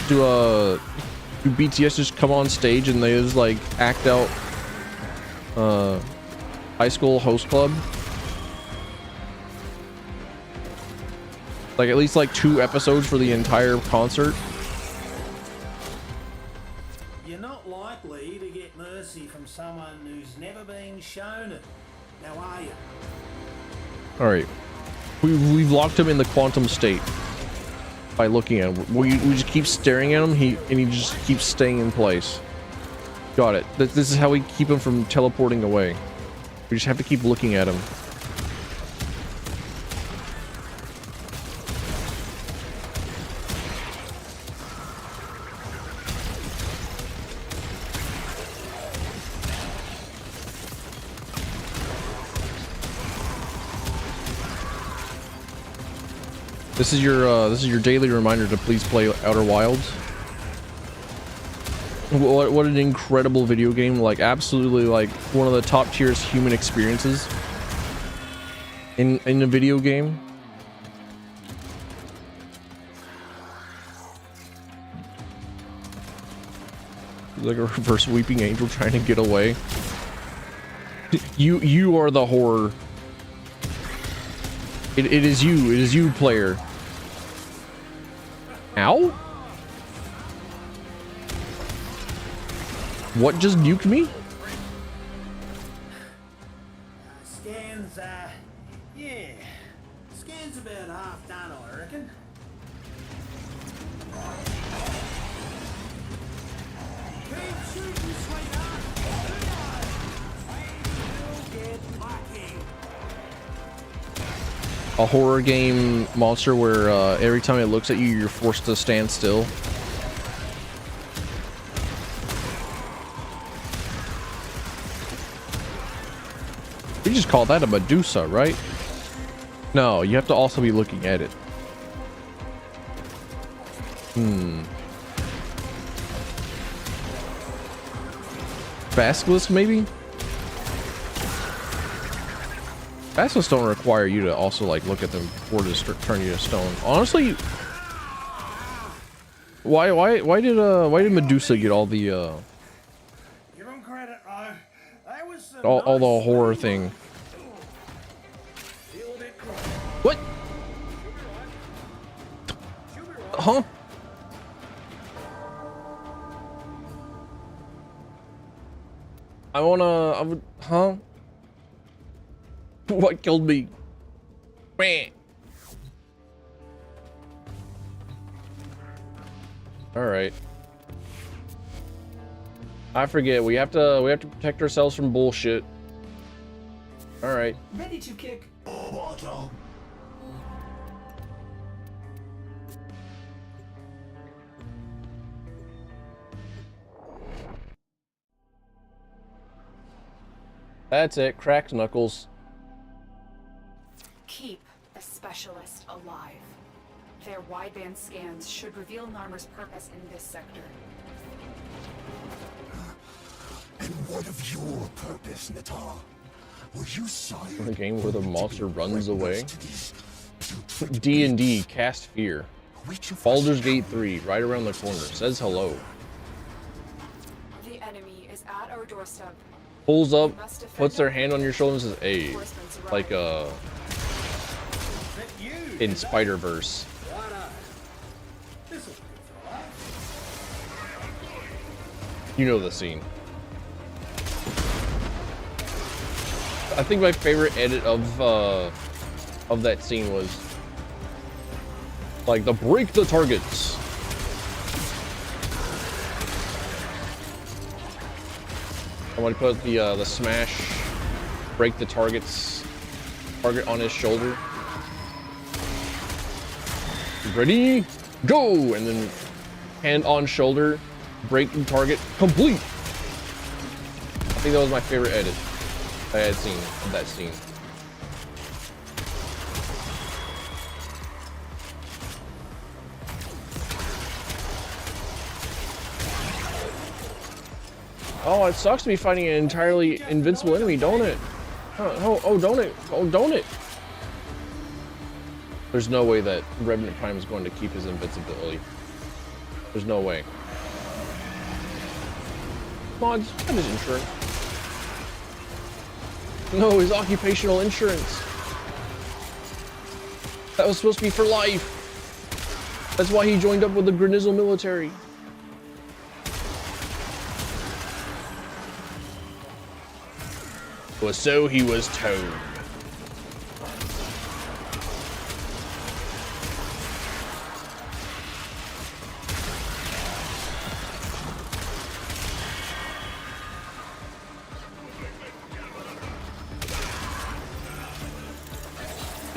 do BTS just come on stage and they just like act out High School Host Club? Like at least like 2 episodes for the entire concert. You're not likely to get mercy from someone who's never been shown it. Now are you? All right, we've locked him in the quantum state. By looking at him. We just keep staring at him, and he just keeps staying in place. Got it. This is how we keep him from teleporting away. We just have to keep looking at him. This is your daily reminder to please play Outer Wilds. What an incredible video game! Like absolutely, like one of the top tier human experiences in a video game. Like a reverse weeping angel trying to get away. You are the horror. It is you, player. Ow? What just nuked me? Scans, yeah. Scans about half done, I reckon. Keep shooting, sweetheart. You'll get lucky. A horror game monster where every time it looks at you, you're forced to stand still. We just call that a Medusa, right? No, you have to also be looking at it. Basilisk, maybe? Basilisks don't require you to also like look at them before they turn you to stone. Honestly, why did Medusa get all the Give them credit, though. They was some all the nice horror food. thing? Feel a bit cross. What? Huh? I would, huh? What killed me? Meh. All right. I forget. We have to protect ourselves from bullshit. All right. Ready to kick. That's it. Cracked knuckles. Keep the specialist alive. Their wideband scans should reveal Narmer's purpose in this sector. And what of your purpose, Natar? Were you sired? The game where the monster runs away. to these putrid D&D, apes? cast fear. Which of us Baldur's shall Gate 3, right around the corner. Says hello. The enemy is at our doorstep. Pulls up, puts their hand on your shoulder and says, "Hey," Reinforcements arrive. like That you, in Spider-Verse. Righto. This'll be all right. You know the scene. I think my favorite edit of that scene was like the break the targets. I want to put the smash break the target on his shoulder. Ready, go, and then hand on shoulder, break the target, complete. I think that was my favorite edit I had seen of that scene. Oh, it sucks to be fighting an entirely invincible enemy, don't it? Oh, don't it? Oh, don't it? There's no way that Revenant Prime is going to keep his invincibility. There's no way. Mods, got his insurance. No, his occupational insurance. That was supposed to be for life. That's why he joined up with the Grenizzle military. Well, so he was told.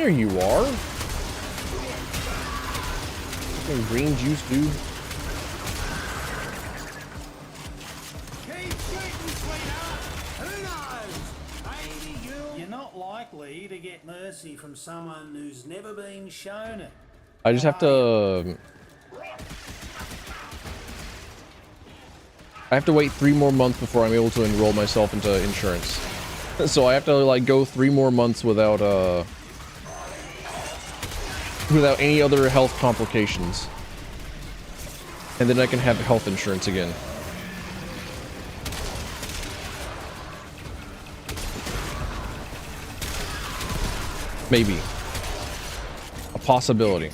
There you are. Fucking green juice, dude. You're not likely to get mercy from someone who's never been shown it. I just have to... I have to wait 3 more months before I'm able to enroll myself into insurance. So I have to like go 3 more months without without any other health complications. And then I can have health insurance again. Maybe. A possibility.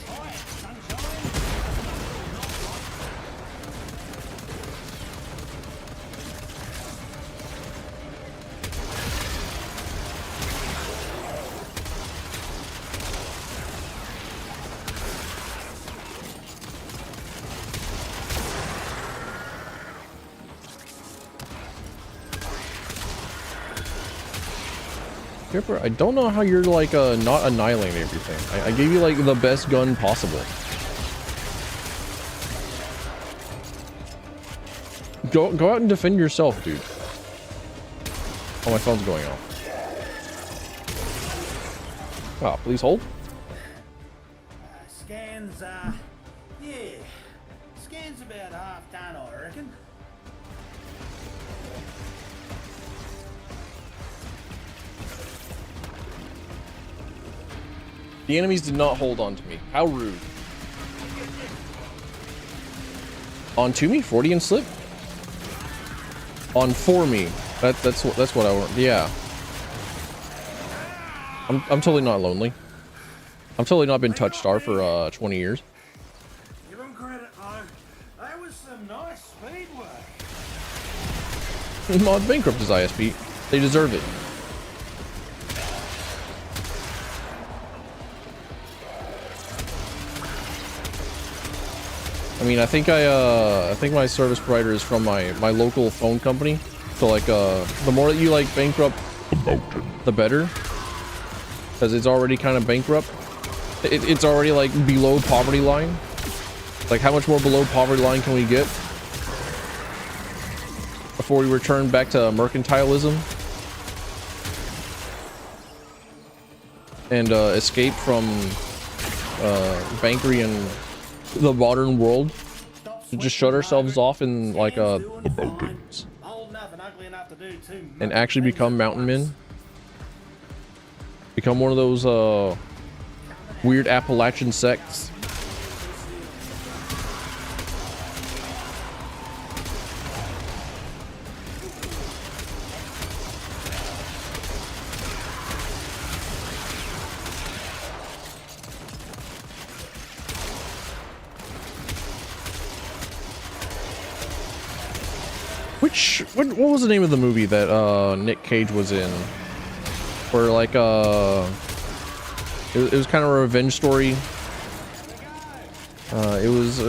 Ripper, I don't know how you're like not annihilating everything. I gave you like the best gun possible. Go out and defend yourself, dude. Oh, my phone's going off. Ah, please hold. Scans, yeah. Scans about half done, I reckon. The enemies did not hold on to me. How rude. On to me, 40 and slip. On for me. That's what I want. Yeah. I'm totally not lonely. I'm totally not been touched star for 20 years. Give them credit, though. That was some nice speed work. Mod bankrupt as ISP. They deserve it. I mean, I think my service provider is from my local phone company. So like, the more that you like bankrupt, the better. Because it's already kind of bankrupt. It's already like below poverty line. Like, how much more below poverty line can we get before we return back to mercantilism and escape from bankery and the modern world? To just shut ourselves off in like the mountains and actually become mountain men. Become one of those weird Appalachian sects. What was the name of the movie that Nick Cage was in? Where like it was kind of a revenge story. It was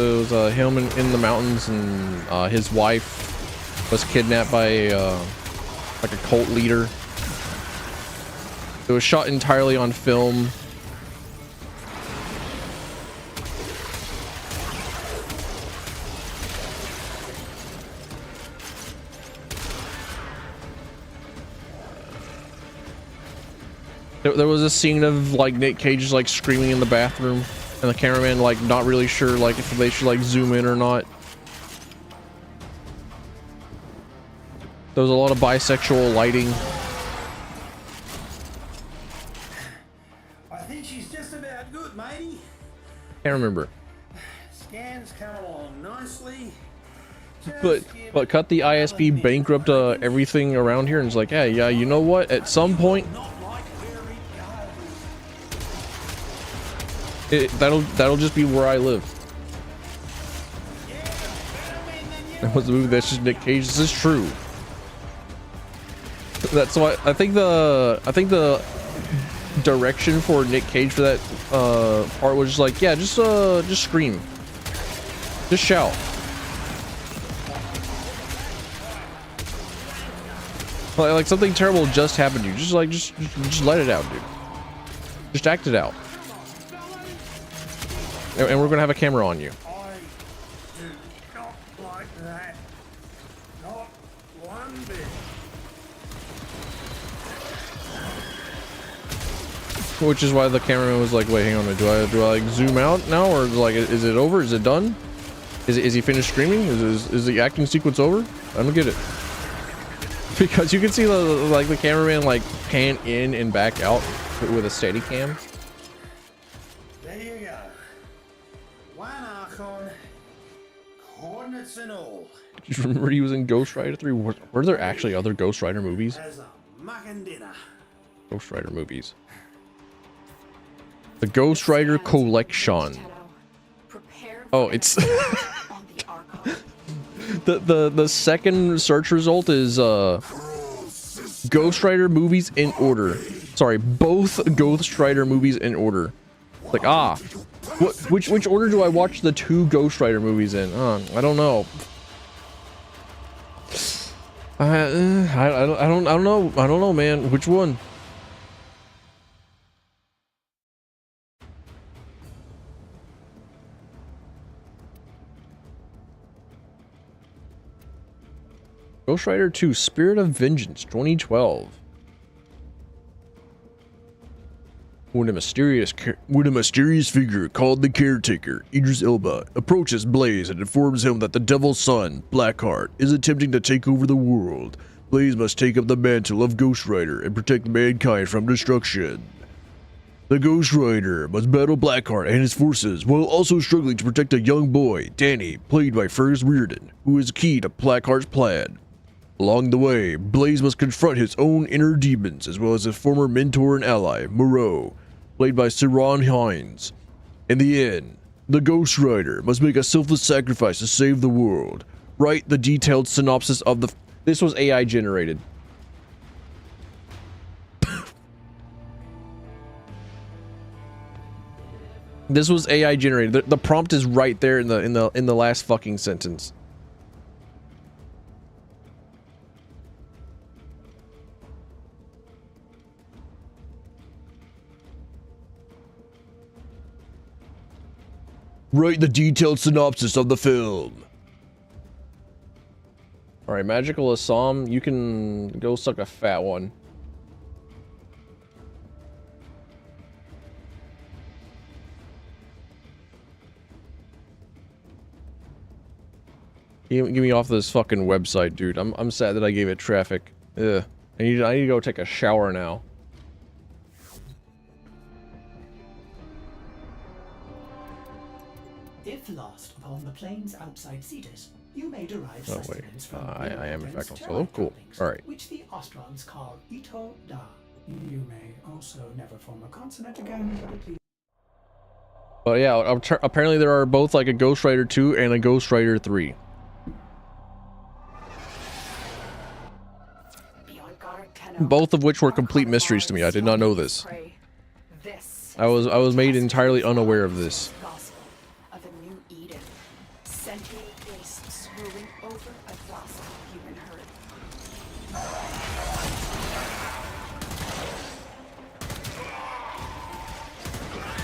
him in the mountains, and his wife was kidnapped by like a cult leader. It was shot entirely on film. There was a scene of like Nick Cage just like screaming in the bathroom, and the cameraman like not really sure like if they should like zoom in or not. There was a lot of bisexual lighting. I think she's just about good, matey. Can't remember. Scans come along nicely. But cut the ISP bankrupt everything around here, and it's like, hey, yeah, you know what? At some point, that'll just be where I live. That was the movie that's just Nick Cage. This is true. That's why I think the direction for Nick Cage for that part was just like, yeah, just scream, just shout. Like something terrible just happened to you. Just let it out, dude. Just act it out. And we're gonna have a camera on you. I do not like that. Not one bit. Which is why the cameraman was like, wait, hang on, do I like zoom out now, or like is it over? Is it done? Is he finished screaming? Is the acting sequence over? I don't get it. Because you can see the cameraman like pan in and back out with a steady cam. There you go. One Archon, coordinates and all. Do you remember he was in Ghost Rider 3? Were there actually other Ghost Rider movies? As a mucking dinner. Ghost Rider movies. The Ghost Rider Collection. Oh, it's the second search result is Ghost Rider movies in order. Sorry, both Ghost Rider movies in order. Like, which order do I watch the 2 Ghost Rider movies in? I don't know. I don't know, man. Which one? Ghost Rider 2 Spirit of Vengeance 2012. When a mysterious figure called the Caretaker, Idris Elba, approaches Blaze and informs him that the Devil's Son, Blackheart, is attempting to take over the world, Blaze must take up the mantle of Ghost Rider and protect mankind from destruction. The Ghost Rider must battle Blackheart and his forces while also struggling to protect a young boy, Danny, played by Fergus Reardon, who is key to Blackheart's plan. Along the way, Blaze must confront his own inner demons as well as his former mentor and ally, Moreau, played by Ciarán Hinds. In the end, the Ghost Rider must make a selfless sacrifice to save the world. Write the detailed synopsis of the... This was AI generated. This was AI generated. The prompt is right there in the last fucking sentence. Write the detailed synopsis of the film. Alright, Magical Assam, you can go suck a fat one. Get me off this fucking website, dude. I'm sad that I gave it traffic. Ugh. I need to go take a shower now. If lost upon the plains outside Cetus, you may derive Oh wait, sustenance from I am in fact on solo. termite Cool. droppings, All right. which the Ostrogs call Ito Da. You may also never form a consonant again, but at least. But yeah, apparently there are both like a Ghost Rider 2 and a Ghost Rider 3. Both of which were complete mysteries to me. I did not know this. I was made entirely unaware of this.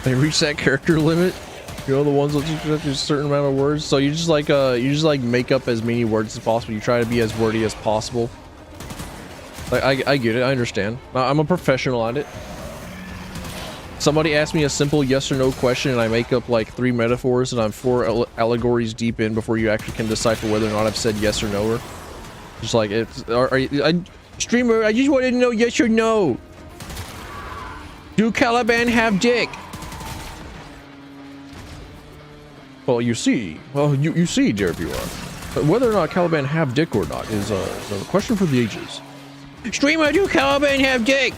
They reach that character limit, you know, the ones that have a certain amount of words. So you just like make up as many words as possible. You try to be as wordy as possible. Like I get it, I understand. I'm a professional at it. Somebody asked me a simple yes or no question and I make up like 3 metaphors and I'm 4 allegories deep in before you actually can decipher whether or not I've said yes or no. Or just like it's streamer, I just wanted to know yes or no. Do Caliban have dick? Well, you see, dear viewer, whether or not Caliban have dick or not is a question for the ages. Streamer, do Caliban have dick?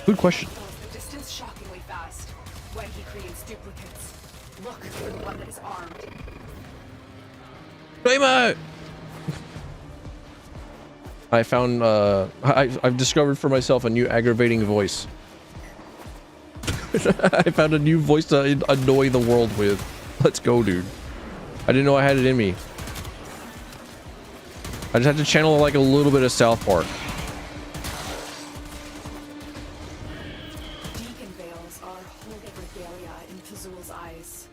Good question. The distance shockingly fast when he creates duplicates. Look for the one that is armed. Streamer! I found I've discovered for myself a new aggravating voice. I found a new voice to annoy the world with. Let's go, dude. I didn't know I had it in me. I just had to channel like a little bit of South Park. paraphernalia in Fazul's eyes.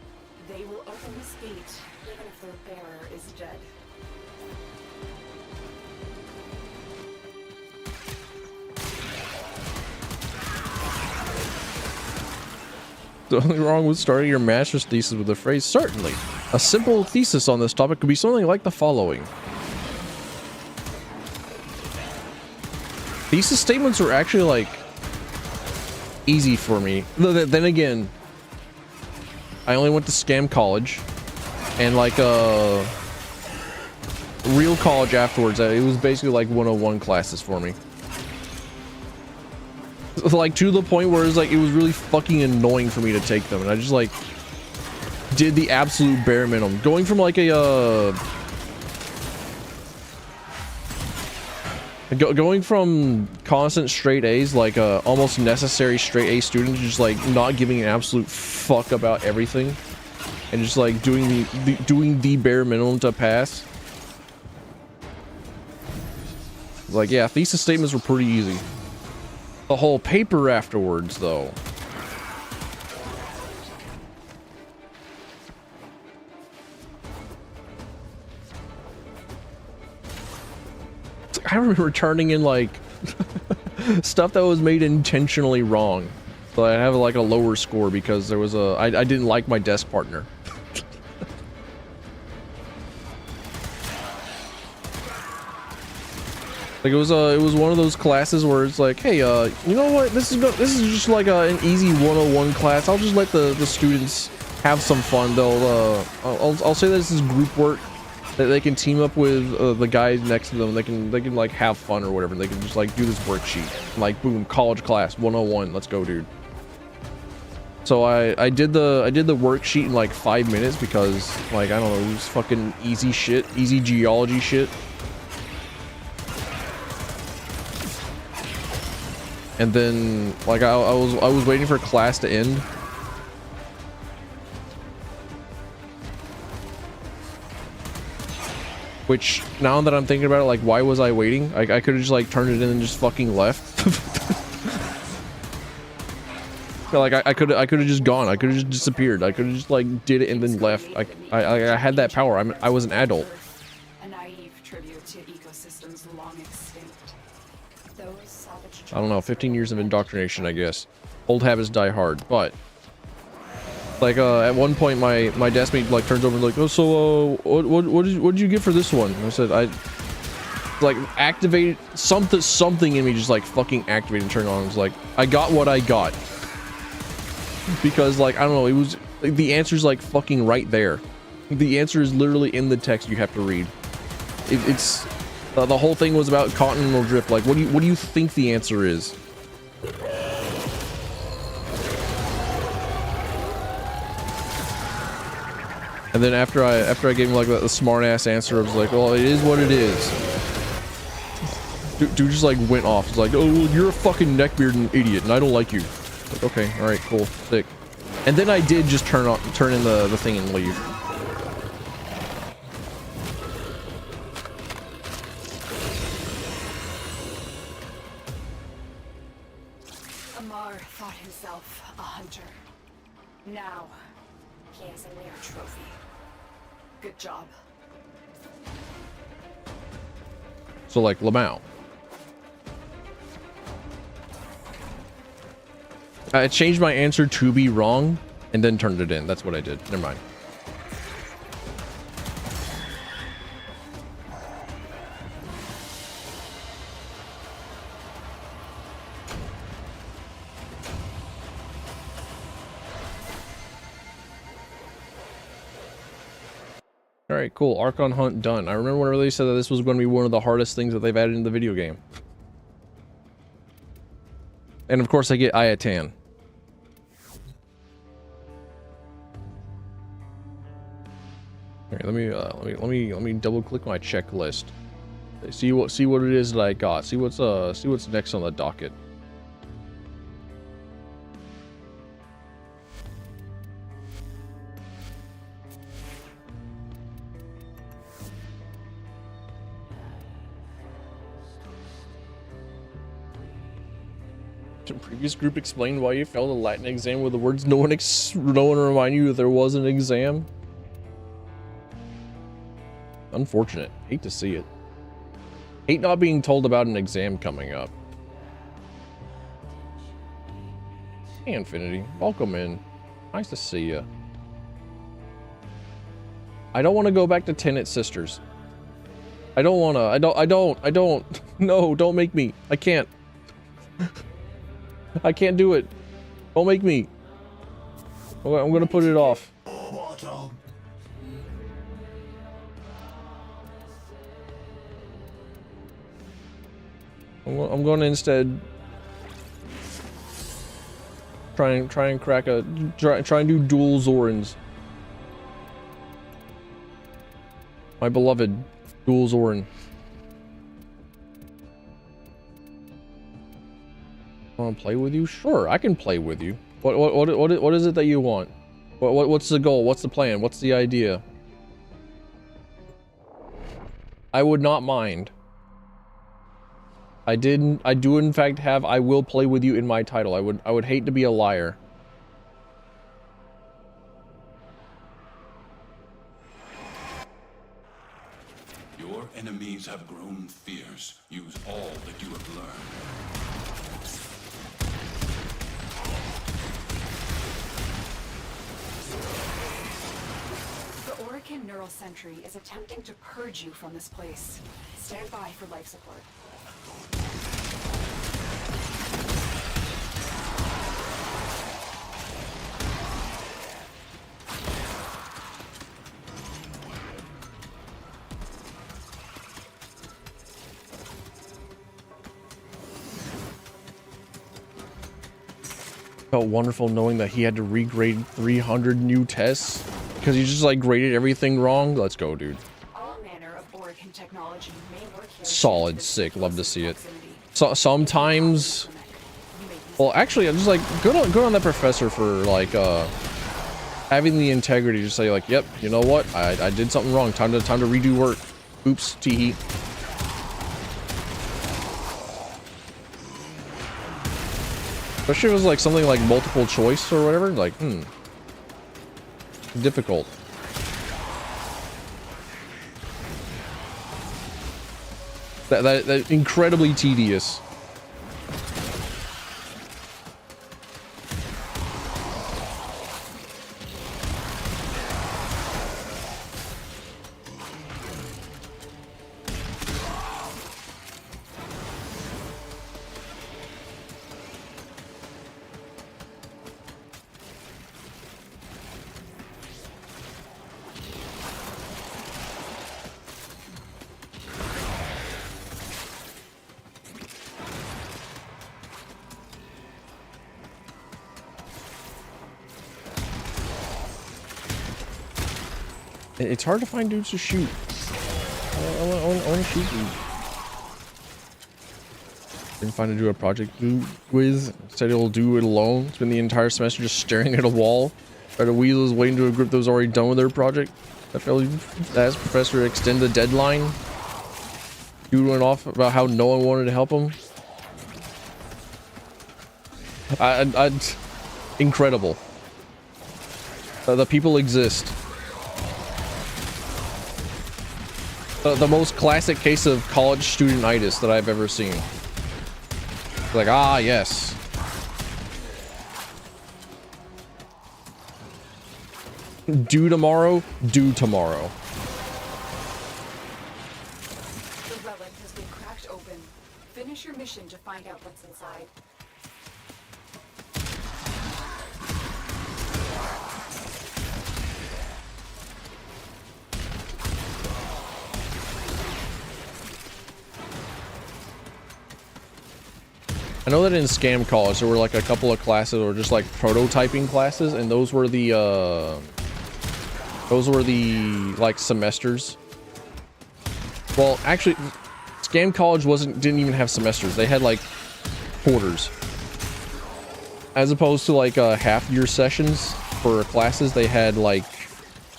They will open this gate, even if their bearer is dead. Something wrong with starting your master's thesis with a phrase? Certainly. A simple thesis on this topic could be something like the following. Thesis statements were actually, like, easy for me. Then again, I only went to scam college and, like, real college afterwards. It was basically like 101 classes for me. Like, to the point where it was really fucking annoying for me to take them, and I just, like, did the absolute bare minimum. Going from, like, going from constant straight A's, like, almost necessary straight A student, to just, like, not giving an absolute fuck about everything, and just, like, doing the bare minimum to pass. Like, yeah, thesis statements were pretty easy. The whole paper afterwards, though. I remember turning in, like, stuff that was made intentionally wrong. So I have, like, a lower score because there was I didn't like my desk partner. Like, it was one of those classes where it's like, hey, you know what? This is just like an easy 101 class. I'll just let the students have some fun. They'll I'll say that this is group work, that they can team up with the guys next to them. They can like have fun or whatever. They can just like do this worksheet. Like, boom, college class 101. Let's go, dude. So I did the worksheet in like 5 minutes because, like, I don't know, it was fucking easy shit, easy geology shit. And then, like, I was waiting for class to end. Which, now that I'm thinking about it, like, why was I waiting? I could have just, like, turned it in and just fucking left. Like, I could have just gone. I could have just disappeared. I could have just, like, did it and then left. I had that power. I was an adult. A naive tribute to ecosystems long extinct. Those savage I don't know, 15 years of indoctrination, I guess. Old habits die hard, but like, at one point my deskmate, like, turns over and like, oh, so what did you get for this one? And I said, I, like, activated something in me, just like fucking activated and turned on. I was like, I got what I got. Because, like, I don't know, it was like, the answer's like fucking right there. The answer is literally in the text you have to read. It's the whole thing was about continental drift. Like, what do you think the answer is? And then after I gave him like the smart ass answer, I was like, well, it is what it is. Dude just like went off. It's like, oh, well, you're a fucking neckbeard and idiot, and I don't like you. Like, okay, all right, cool, sick. And then I did just turn in the thing and leave. Amar thought himself a hunter. Now, he is a mere trophy. Good job. So, like, Lamau. I changed my answer to be wrong and then turned it in. That's what I did. Never mind. All right, cool. Archon Hunt done. I remember when they said that this was going to be one of the hardest things that they've added in the video game. And of course, I get Ayatan. All right, let me double click my checklist. See what it is that I got. See what's next on the docket. The previous group explained why you failed a Latin exam with the words no one remind you that there was an exam. Unfortunate. Hate to see it. Hate not being told about an exam coming up. Hey Infinity, welcome in. Nice to see you. I don't want to go back to Tenet Sisters. I don't want to. I don't. No, don't make me. I can't. I can't do it. Don't make me. I'm gonna put it off. I'm going to instead try and crack a try and do dual Zorans. My beloved dual Zoran. Want to play with you? Sure, I can play with you. What is it that you want? What's the goal? What's the plan? What's the idea? I would not mind. I do in fact have I will play with you in my title. I would hate to be a liar. Your enemies have grown fierce. Use all that you have learned. The Orican Neural Sentry is attempting to purge you from this place. Stand by for life support. Felt wonderful knowing that he had to regrade 300 new tests because he just like graded everything wrong. Let's go, dude. All manner of Orican technology may work here. Solid, sick. Love to see it. So sometimes, well, actually, I'm just like good on that professor for like having the integrity to say like, yep, you know what, I did something wrong. Time to redo work. Oops, tee. Especially if it was like something like multiple choice or whatever, like, difficult. That incredibly tedious. It's hard to find dudes to shoot. I want to shoot dudes. Didn't find to do a project with. Said he'll do it alone. Spend the entire semester just staring at a wall. Try to wheel his way into a group that was already done with their project. I felt asked professor to extend the deadline. Dude went off about how no one wanted to help him. Incredible. The people exist. The most classic case of college student-itis that I've ever seen. Like, ah, yes. Do tomorrow, do tomorrow. The relic has been cracked open. Finish your mission to find out what's inside. I know that in Scam College there were like a couple of classes or just like prototyping classes, and those were the like semesters. Well, actually, Scam College didn't even have semesters. They had like quarters. As opposed to like half-year sessions for classes, they had like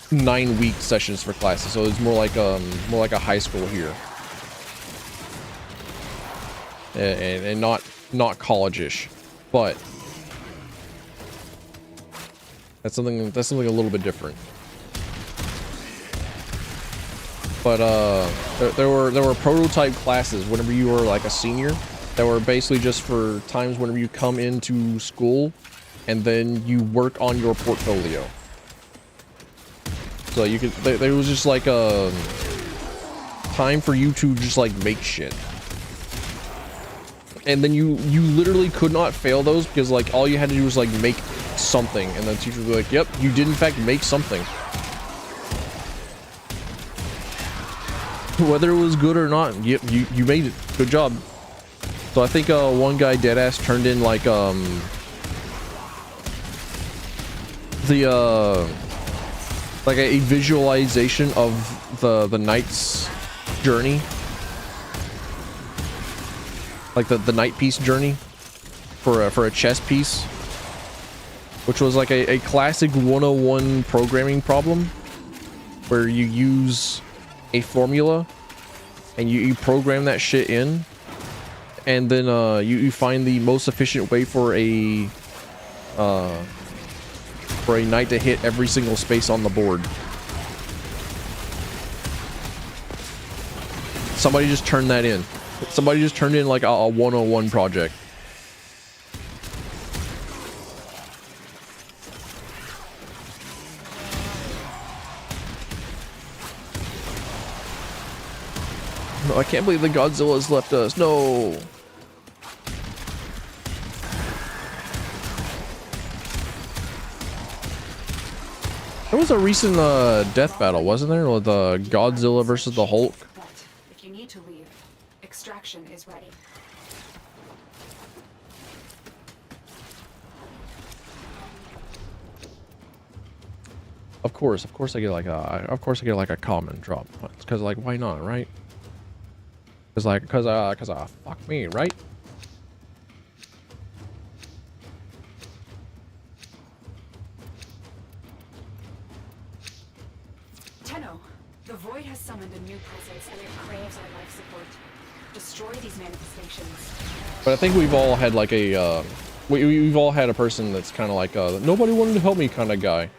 9-week sessions for classes. So it was more like a high school here, and not college-ish. but that's something a little bit different. But there were prototype classes whenever you were like a senior that were basically just for times whenever you come into school and then you work on your portfolio. So you could, there was just like a time for you to just like make shit. And then you literally could not fail those because like all you had to do was like make something, and the teacher would be like, yep, you did in fact make something. Whether it was good or not, yep, you made it. Good job. So I think one guy deadass turned in like like a visualization of the knight's journey, like the knight piece journey for a chess piece, which was like a classic 101 programming problem where you use a formula and you program that shit in, and then you find the most efficient way for a knight to hit every single space on the board. Somebody just turned that in. Somebody just turned in like a 101 project. No, I can't believe the Godzilla's left us. No. There was a recent death battle, wasn't there? With Godzilla versus the Hulk. But if you need to leave, extraction is ready. Of course I get like a common drop points, cause like why not, right? Cause fuck me, right? Tenno, the Void has summoned a new presence and it craves our life support. Destroy these manifestations. But I think we've all had like a we've all had a person that's kind of like nobody wanted to help me kind of guy,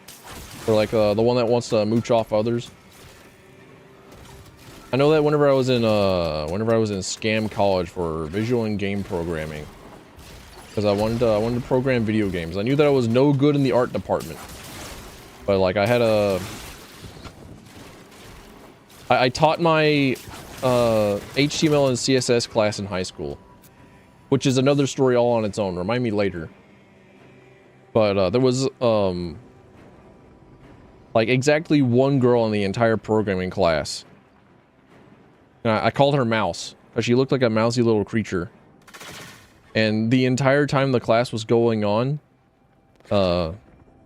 or like the one that wants to mooch off others. I know that whenever I was in Scam College for visual and game programming, because I wanted to program video games. I knew that I was no good in the art department, but like I had I taught my HTML and CSS class in high school, which is another story all on its own. Remind me later. But there was like exactly one girl in the entire programming class. I called her Mouse because she looked like a mousy little creature. And the entire time the class was going on,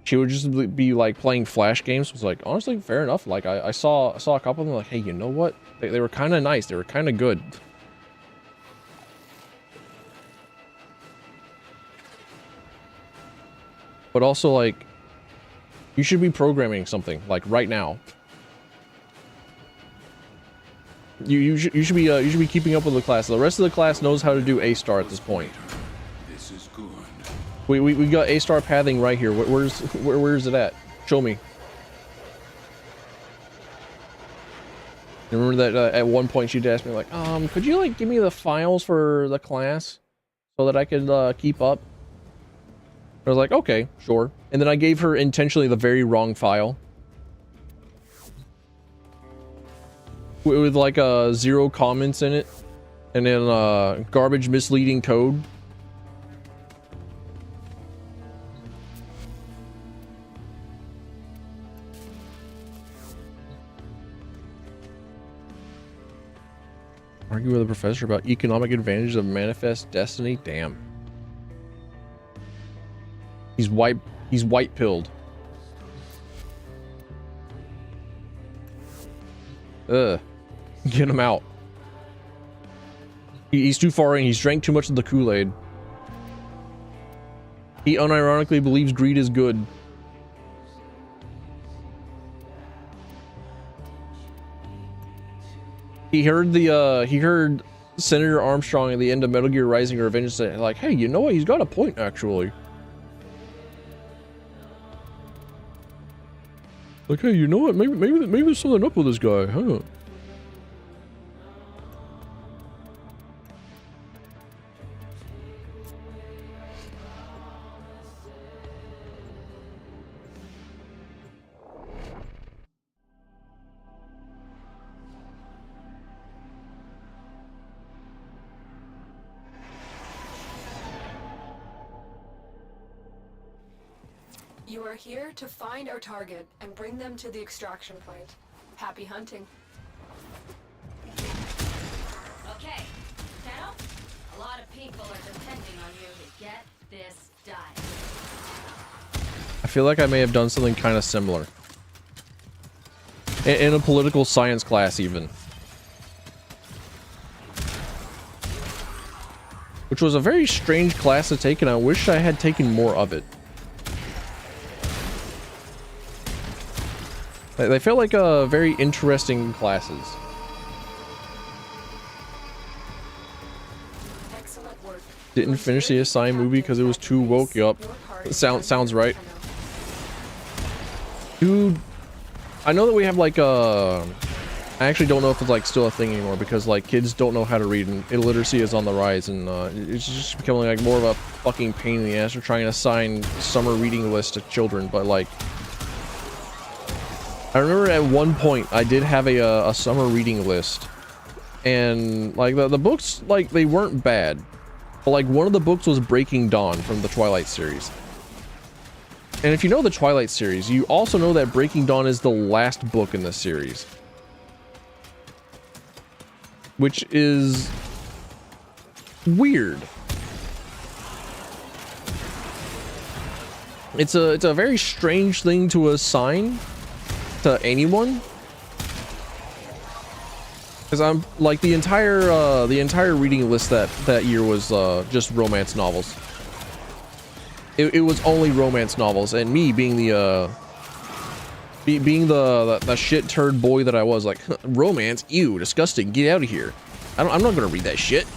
she would just be like playing Flash games. It was like, honestly, fair enough. Like I saw a couple of them, like, hey, you know what? They were kind of nice. They were kind of good. But also, like, you should be programming something like right now. You should be keeping up with the class. The rest of the class knows how to do A-star at this point. This is good. We got A-star pathing right here. Where is it at? Show me. Remember that at one point she'd ask me like, could you like give me the files for the class so that I could keep up? I was like, okay, sure. And then I gave her intentionally the very wrong file. With like 0 comments in it, and then garbage misleading code. Argue with a professor about economic advantages of manifest destiny. Damn. He's white pilled. Ugh. Get him out. He's too far in. He's drank too much of the Kool-Aid. He unironically believes greed is good. He heard Senator Armstrong at the end of Metal Gear Rising Revenge said, like, hey, you know what? He's got a point, actually. Like, hey, you know what? Maybe there's something up with this guy, huh? You are here to find our target and bring them to the extraction point. Happy hunting. Okay, now, a lot of people are depending on you to get this done. I feel like I may have done something kind of similar. In a political science class, even. Which was a very strange class to take, and I wish I had taken more of it. They felt like very interesting classes. Excellent work. Didn't finish the assigned movie because it was too woke. Yup. Sounds right. Dude, I know that we have like I actually don't know if it's like still a thing anymore because like kids don't know how to read and illiteracy is on the rise, and it's just becoming like more of a fucking pain in the ass for trying to assign summer reading lists to children. But like, I remember at one point I did have a summer reading list, and like the books, like they weren't bad, but like one of the books was Breaking Dawn from the Twilight series. And if you know the Twilight series, you also know that Breaking Dawn is the last book in the series, which is weird. It's a very strange thing to assign to anyone, because I'm like the entire reading list that year was just romance novels. It was only romance novels, and me being the shit turd boy that I was, like, romance, ew, disgusting, get out of here. I'm not gonna read that shit.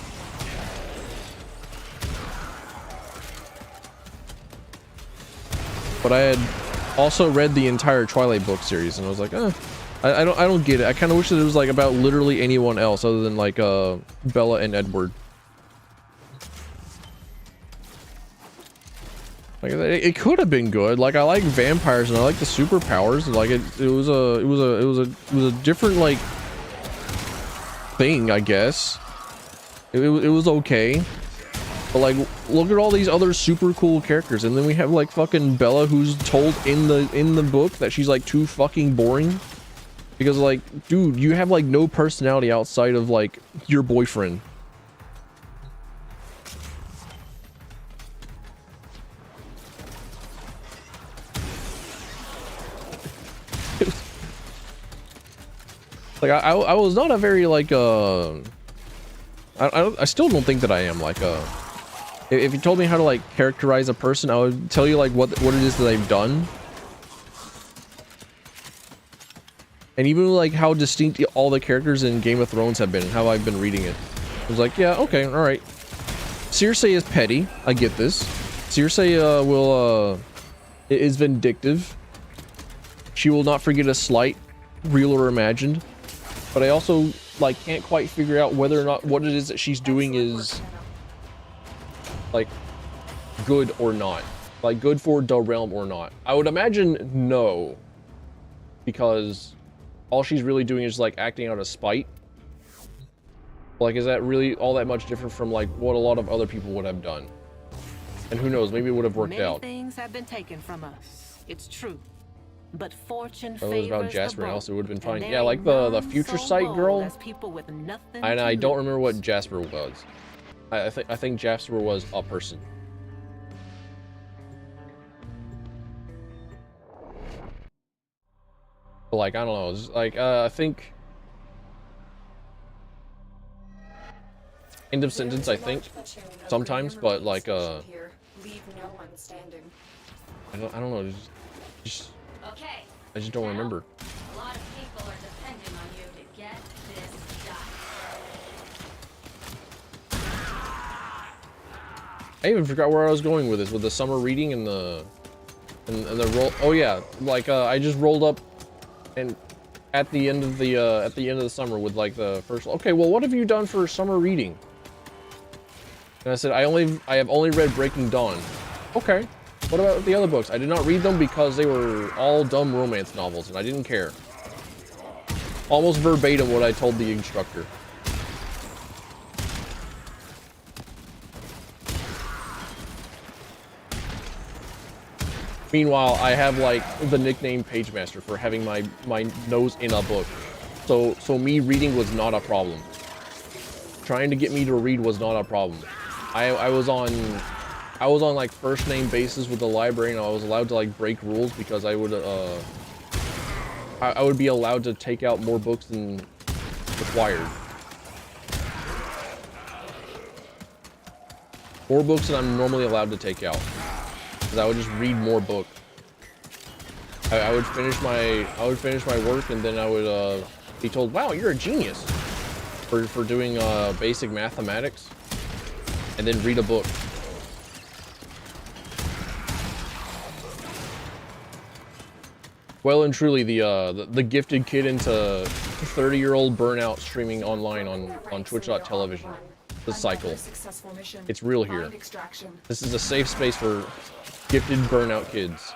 But I had also read the entire Twilight book series, and I was like, I don't get it. I kind of wish that it was like about literally anyone else other than like Bella and Edward. Like it could have been good. Like I like vampires and I like the superpowers. Like it was a different like thing, I guess. It was okay. But like, look at all these other super cool characters, and then we have like fucking Bella, who's told in the book that she's like too fucking boring, because like, dude, you have like no personality outside of like your boyfriend. Like I was not a very like I still don't think that I am like if you told me how to like characterize a person, I would tell you like what it is that they've done, and even like how distinct all the characters in Game of Thrones have been and how I've been reading it. I was like, yeah, okay, all right. Circe is petty. I get this. Circe is vindictive. She will not forget a slight, real or imagined. But I also like can't quite figure out whether or not what it is that she's doing is like good or not, like good for the realm or not. I would imagine no, because all she's really doing is like acting out of spite. Like, is that really all that much different from like what a lot of other people would have done? And who knows, maybe it would have worked out. Many things have been taken from us, it's true, but fortune if it was about Jasper and else, it would have been fine. Yeah, like the the future sight girl. And I don't remember what Jasper was. I think Jasper was a person. But like, I don't know, it's like I think end of sentence, I think sometimes, but like Leave no one standing. I don't know, just I just don't remember. A lot of people are depending on you to get this done. I even forgot where I was going with this, with the summer reading and the roll. Oh yeah, like I just rolled up, and at the end of the summer with like the first. Okay, well, what have you done for summer reading? And I said I have only read Breaking Dawn. Okay, what about the other books? I did not read them because they were all dumb romance novels, and I didn't care. Almost verbatim what I told the instructor. Meanwhile, I have like the nickname Page Master for having my nose in a book. So me reading was not a problem. Trying to get me to read was not a problem. I was on like first name basis with the library, and I was allowed to like break rules because I would be allowed to take out more books than required. More books than I'm normally allowed to take out. Because I would just read more book. I would finish my work, and then I would be told, "Wow, you're a genius for doing basic mathematics," and then read a book. Well and truly the gifted kid into 30-year-old burnout streaming online on Twitch.television. The cycle. It's real here. This is a safe space for gifted burnout kids.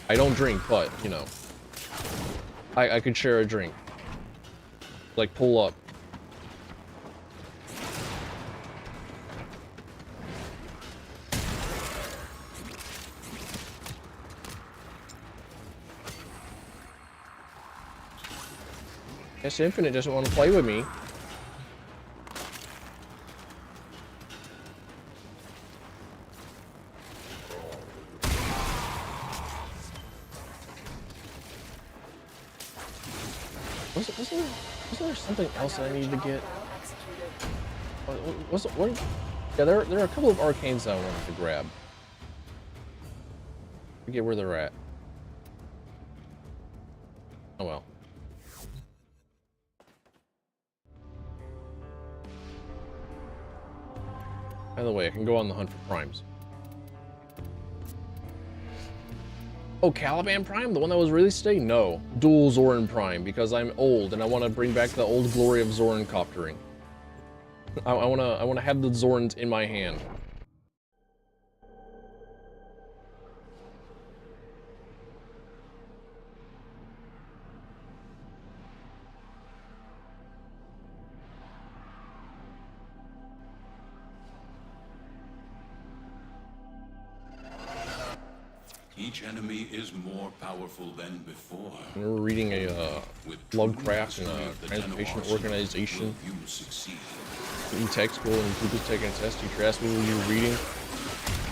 I don't drink, but, you know, I could share a drink. Like, pull up. Guess Infinite doesn't want to play with me. Was there something else that I needed to get? What? Yeah, there are a couple of arcanes that I wanted to grab. Forget where they're at. Oh well. By the way, I can go on the hunt for primes. Oh, Caliban Prime? The one that was released today? No. Dual Zoran Prime, because I'm old and I want to bring back the old glory of Zoran coptering. I want to have the Zorans in my hand. Each enemy is more powerful than before. We were reading a Lovecraft and a Transportation Organization in tech school, and Luke was taking a test. Teacher asked me what you were reading.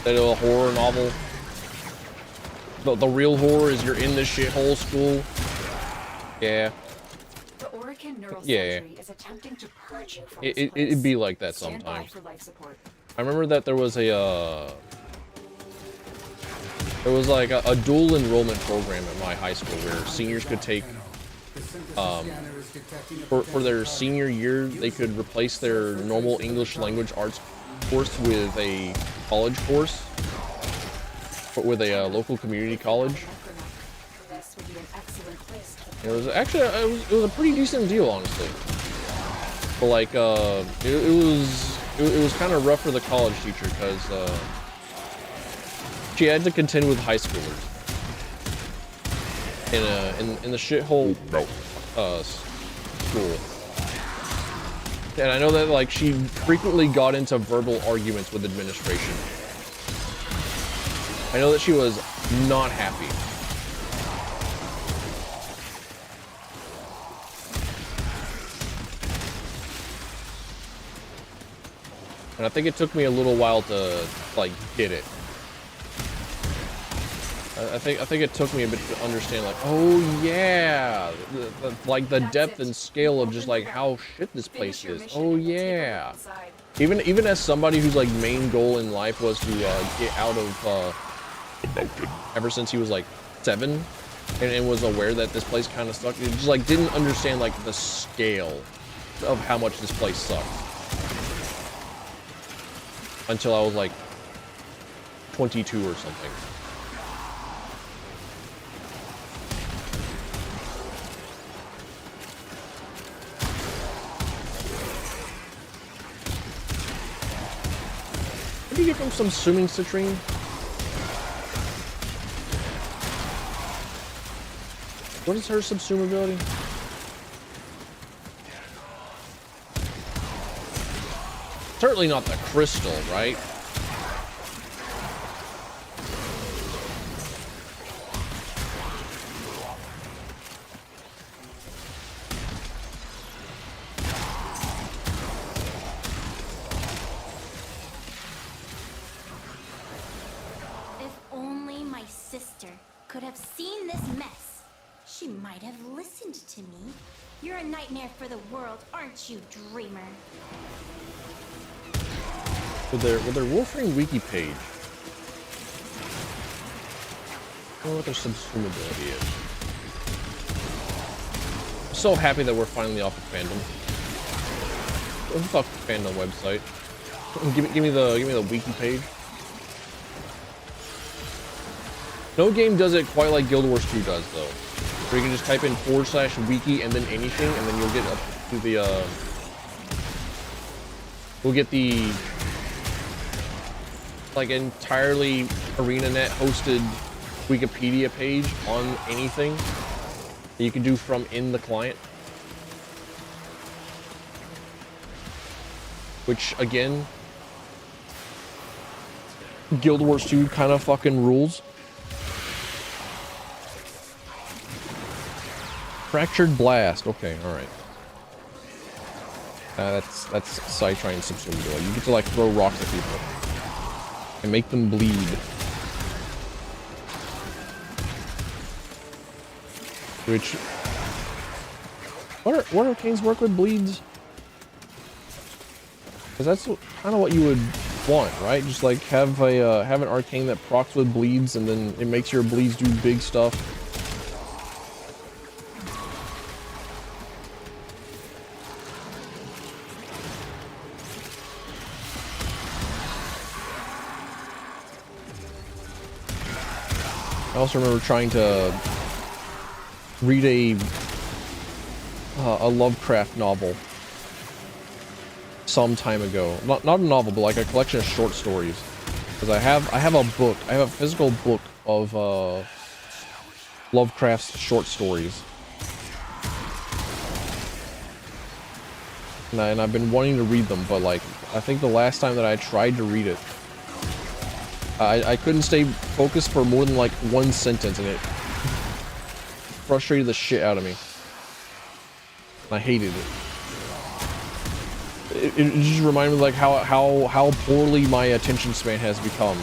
That a horror novel. The real horror is you're in this shithole school. Yeah. The Orican neural Yeah. surgery is attempting to purge you from It'd be like that Stand by sometimes. for life support. I remember that there was a there was like a dual enrollment program at my high school where seniors could take for their senior year, they could replace their normal English language arts course with a college course, but with a local community college. This would be an excellent place to It was actually it was a pretty decent deal, honestly. But like it was kind of rough for the college teacher because she had to contend with high schoolers in the shithole school. And I know that like she frequently got into verbal arguments with administration. I know that she was not happy. And I think it took me a little while to like get it. I think it took me a bit to understand, like, oh yeah, like the depth and scale of just like how shit this place is. Oh yeah. Even as somebody whose like main goal in life was to get out of ever since he was like 7, and was aware that this place kind of sucked. It just like didn't understand like the scale of how much this place sucked. until I was like 22 or something. What do you get from some swimming citrine? What is her subsume ability? Certainly not the crystal, right? If only my sister could have seen this mess, she might have listened to me. You're a nightmare for the world, aren't you, dreamer? With their Warframe wiki page. I don't know what their subsume ability is. I'm so happy that we're finally off of fandom. Let's off the fandom website. Give me the wiki page. No game does it quite like Guild Wars 2 does though. Where you can just type in /wiki and then anything, and then you'll get up to the we'll get the like entirely ArenaNet hosted Wikipedia page on anything that you can do from in the client. Which again, Guild Wars 2 kind of fucking rules. Fractured Blast. Okay, all right. That's Cytrine subsume ability. You get to like throw rocks at people and make them bleed. Which what arcanes work with bleeds? Because that's kind of what you would want, right? Just like have an arcane that procs with bleeds, and then it makes your bleeds do big stuff. I also remember trying to read a Lovecraft novel some time ago. Not a novel, but like a collection of short stories. Because I have a book. I have a physical book of Lovecraft's short stories. And I've been wanting to read them, but like I think the last time that I tried to read it, I couldn't stay focused for more than like one sentence, and it frustrated the shit out of me. I hated it. It just reminded me like how poorly my attention span has become.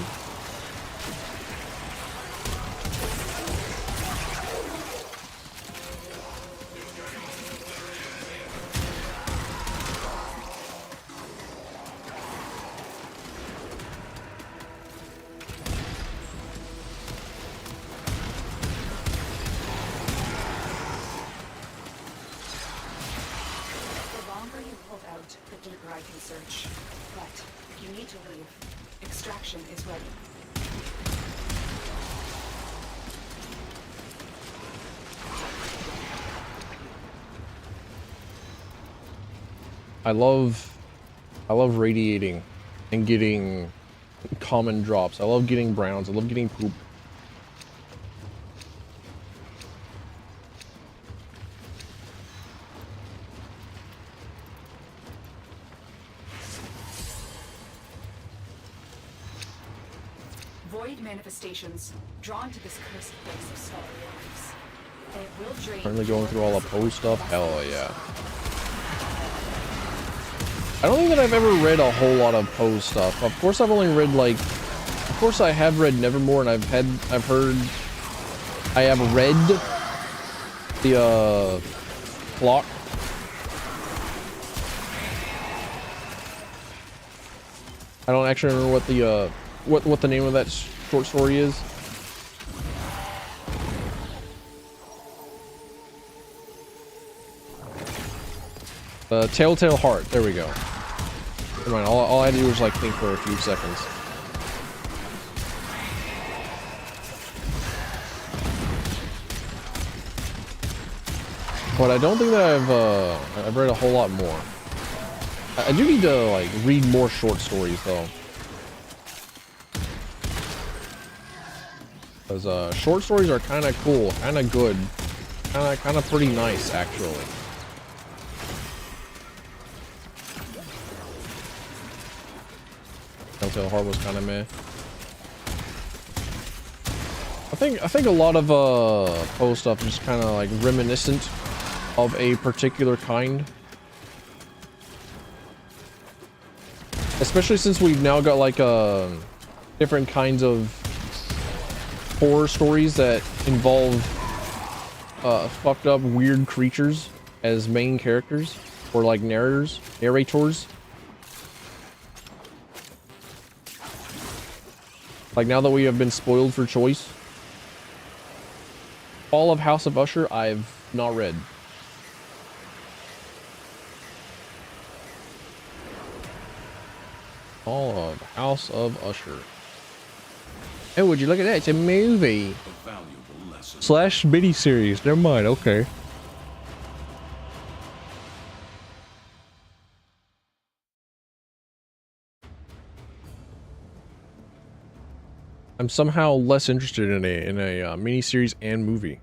I love radiating and getting common drops. I love getting browns. I love getting poop. Void manifestations drawn to this cursed place of solid lives. And it will drain. Currently going through all the Poe stuff. Hell yeah. I don't think that I've ever read a whole lot of Poe stuff. Of course, I've only read like. Of course, I have read Nevermore, and I have read the clock. I don't actually remember what the name of that short story is. Telltale Heart. There we go. Never mind, all I had to do was like think for a few seconds. But I don't think that I've read a whole lot more. I do need to like read more short stories though. Because short stories are kind of cool, kind of good, kind of pretty nice actually. Telltale Heart was kind of meh. I think a lot of post stuff is kind of like reminiscent of a particular kind. Especially since we've now got like different kinds of horror stories that involve fucked up weird creatures as main characters or like narrators. Like now that we have been spoiled for choice. All of House of Usher I've not read. All of House of Usher. Oh, would you look at that? It's a movie. Slash miniseries. Never mind. Okay. I'm somehow less interested in a miniseries and movie.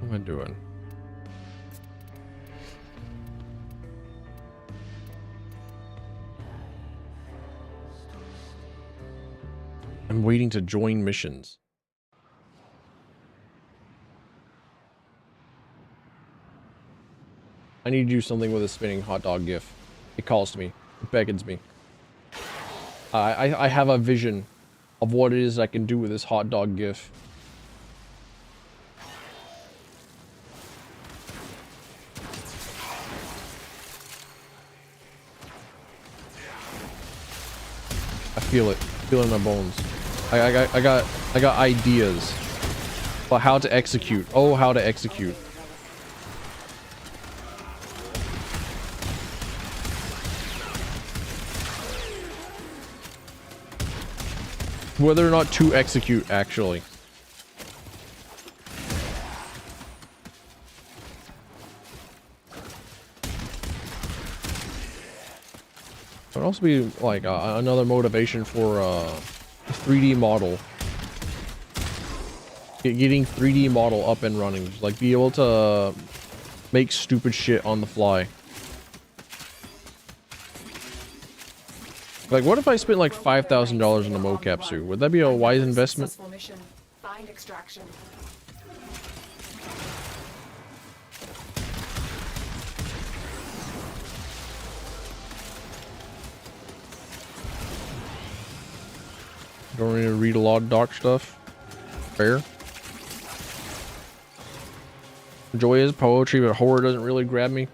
What am I doing? I'm waiting to join missions. I need to do something with a spinning hot dog gif. It calls to me. It beckons me. I have a vision of what it is I can do with this hot dog gif. I feel it. Feel it in my bones. I got ideas about how to execute. Oh, how to execute. Whether or not to execute, actually. It would also be like another motivation for a 3D model. Getting 3D model up and running. Just, like be able to make stupid shit on the fly. Like what if I spent like $5,000 on a mocap suit? Would that be a wise investment? Find extraction. Don't need to read a lot of dark stuff. Fair. Enjoy his poetry, but horror doesn't really grab me.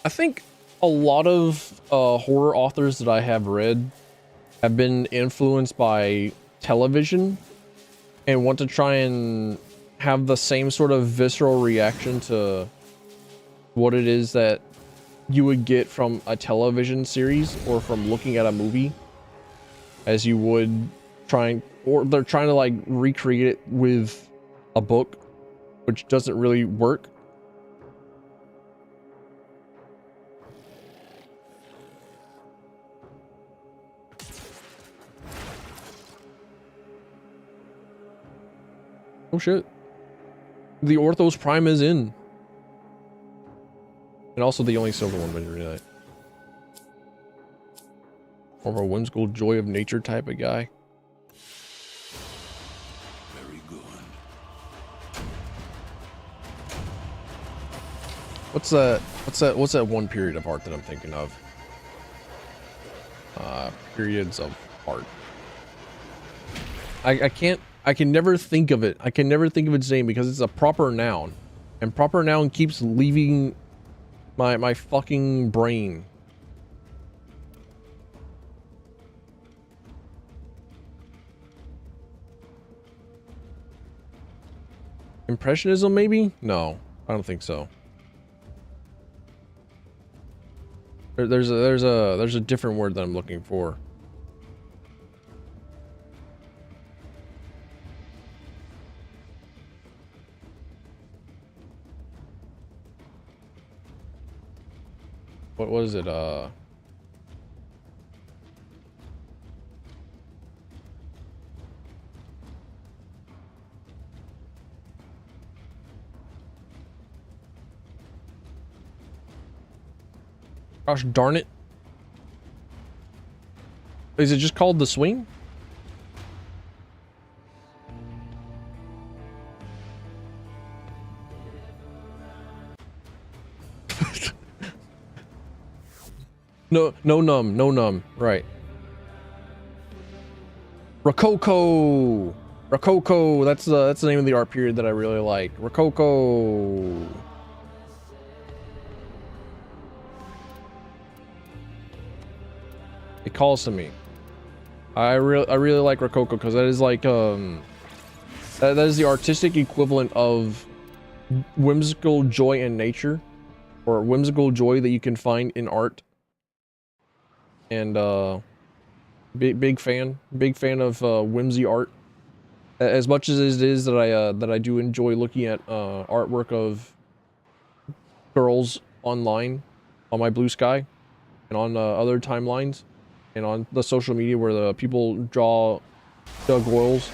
I think a lot of horror authors that I have read have been influenced by television and want to try and have the same sort of visceral reaction to what it is that you would get from a television series or from looking at a movie as you would or they're trying to like recreate it with a book, which doesn't really work. Oh shit. The Orthos Prime is in. And also the only silver one, but really more of a whimsical joy of nature type of guy. Very good. What's that one period of art that I'm thinking of? Periods of art. I can't I can never think of it. I can never think of its name because it's a proper noun. And proper noun keeps leaving my fucking brain. Impressionism, maybe? No, I don't think so. There's a different word that I'm looking for. What was it? Gosh darn it. Is it just called the swing? No num, right. Rococo! Rococo, that's the name of the art period that I really like. Rococo! It calls to me. I really like Rococo because that is like that is the artistic equivalent of whimsical joy in nature, or whimsical joy that you can find in art. And big fan of whimsy art. As much as it is that I do enjoy looking at artwork of girls online on my Blue Sky and on other timelines and on the social media where the people draw gargoyles.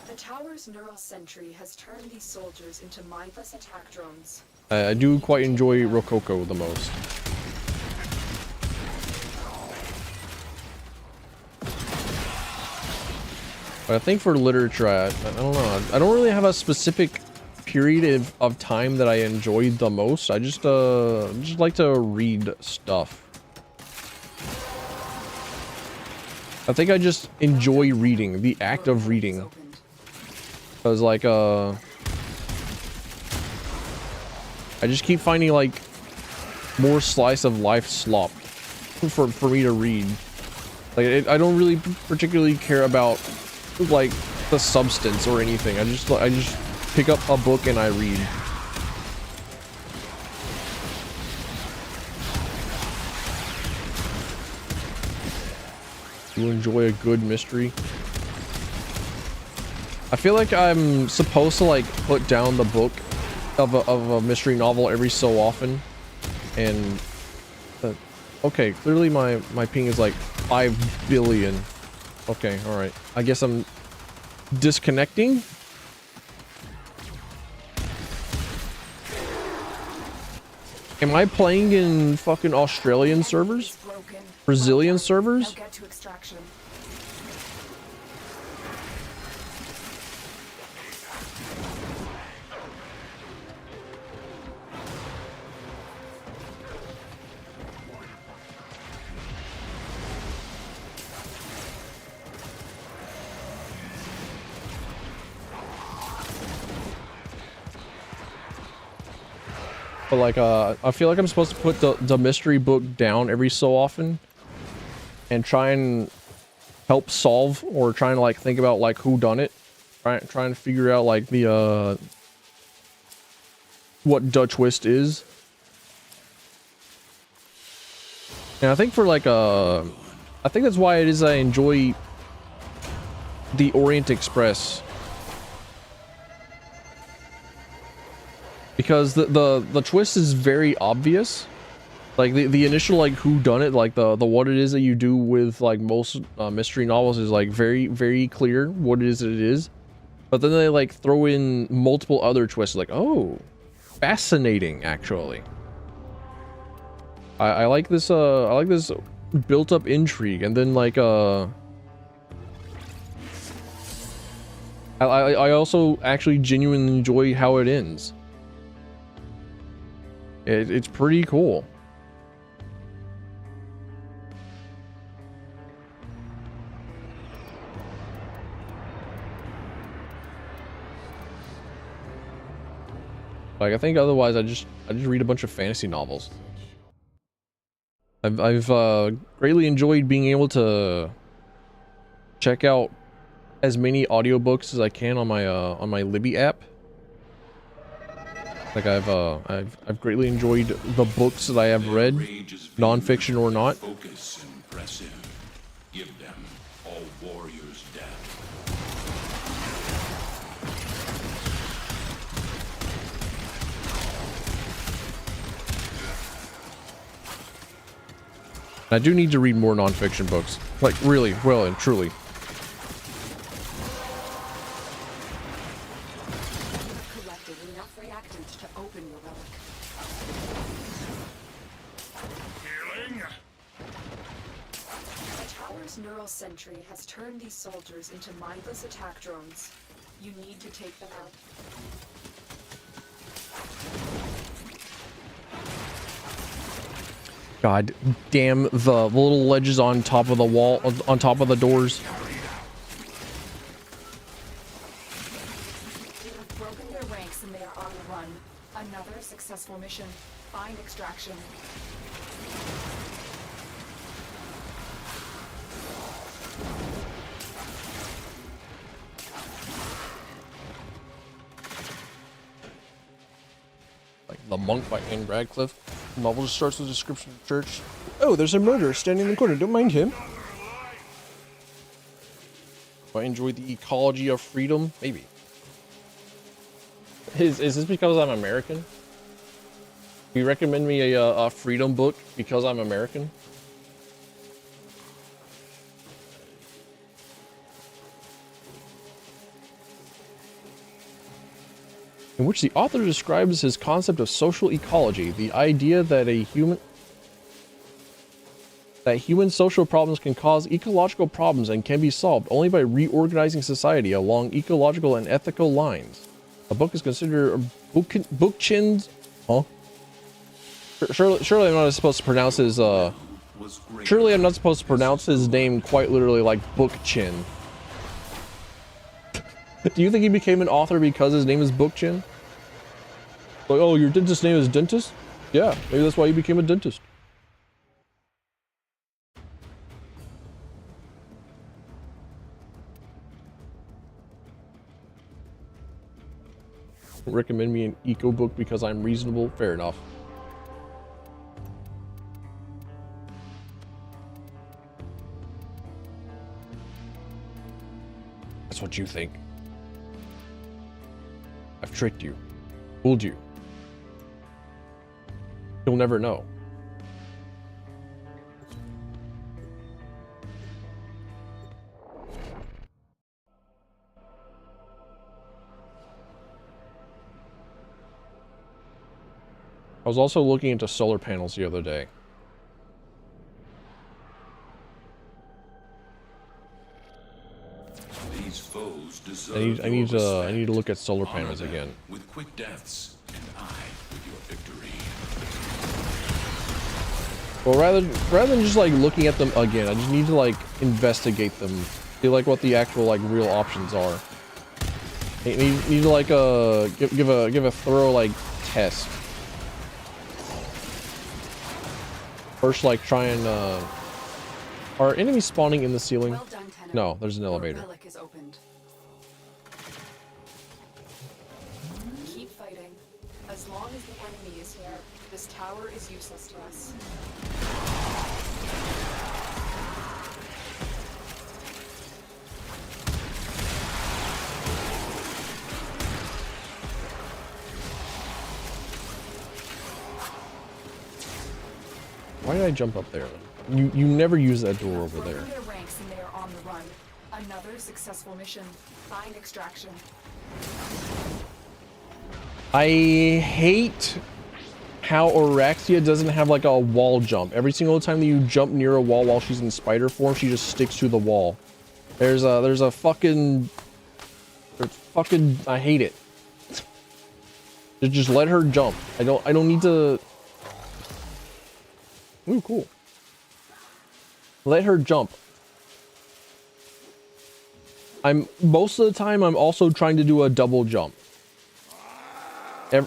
The tower's neural sentry has turned these soldiers into mindless attack drones. I do quite enjoy Rococo the most. But I think for literature, I don't know. I don't really have a specific period of time that I enjoyed the most. I just like to read stuff. I think I just enjoy reading, the act of reading. Cause like I just keep finding like more slice of life slop for me to read. Like I don't really particularly care about like the substance or anything. I just pick up a book and I read. You enjoy a good mystery. I feel like I'm supposed to like put down the book of a mystery novel every so often, and okay, clearly my ping is like 5 billion. Okay, all right. I guess I'm disconnecting. Am I playing in fucking Australian servers? Brazilian servers? Get to extraction. But like I feel like I'm supposed to put the mystery book down every so often and try and help solve, or try and like think about like who done it, try and figure out like the what the twist is. And I think for like I think that's why it is I enjoy the Orient Express, because the twist is very obvious. Like the initial like who done it, like the what it is that you do with like most mystery novels is like very clear what it is, but then they like throw in multiple other twists like, oh, fascinating. Actually, I like this built up intrigue, and then like I also actually genuinely enjoy how it ends. It's pretty cool. Like, I think otherwise I just read a bunch of fantasy novels. I've greatly enjoyed being able to check out as many audiobooks as I can on my Libby app. Like I've greatly enjoyed the books that I have read, non-fiction or not. Focus impressive. Give them all warriors death. I do need to read more non-fiction books, like really, well and truly. Collected enough reactant to open your relic. Healing. The tower's neural sentry has turned these soldiers into mindless attack drones. You need to take them out. God damn the little ledges on top of the wall, on top of the doors. They have broken their ranks and they are on the run. Another successful mission. Find extraction. Like The Monk by Anne Radcliffe. The novel just starts with a description of the church. Oh, there's a murderer standing in the corner. Don't mind him. Do I enjoy the ecology of freedom? Maybe. Is this because I'm American? Do you recommend me a freedom book because I'm American? In which the author describes his concept of social ecology, the idea that human social problems can cause ecological problems and can be solved only by reorganizing society along ecological and ethical lines. The book is considered Bookchin's. Huh? Surely I'm not supposed to pronounce his. Surely I'm not supposed to pronounce his name quite literally like Bookchin. Do you think he became an author because his name is Bookchin? Like, oh, your dentist's name is Dentist? Yeah, maybe that's why you became a dentist. Recommend me an eco book because I'm reasonable? Fair enough. That's what you think. I've tricked you. Fooled you. You'll never know. I was also looking into solar panels the other day. These foes deserve I need to look at solar panels again. With quick deaths, and I with your victory. Well, rather than just like looking at them again, I just need to like investigate them, see like what the actual like real options are. I need to like give a thorough like test. First, like try and are enemies spawning in the ceiling? Well done, Tenno. No, there's an Your elevator. relic is opened. Keep fighting. As long as the enemy is here, this tower is useless to us. Why did I jump up there? You never use that door over there. Their ranks and they are on the run. Another successful mission. Find extraction. I hate how Auraxia doesn't have like a wall jump. Every single time that you jump near a wall while she's in spider form, she just sticks to the wall. There's a fucking I hate it. Just let her jump. I don't need to. Ooh, cool. Let her jump. Most of the time I'm also trying to do a double jump.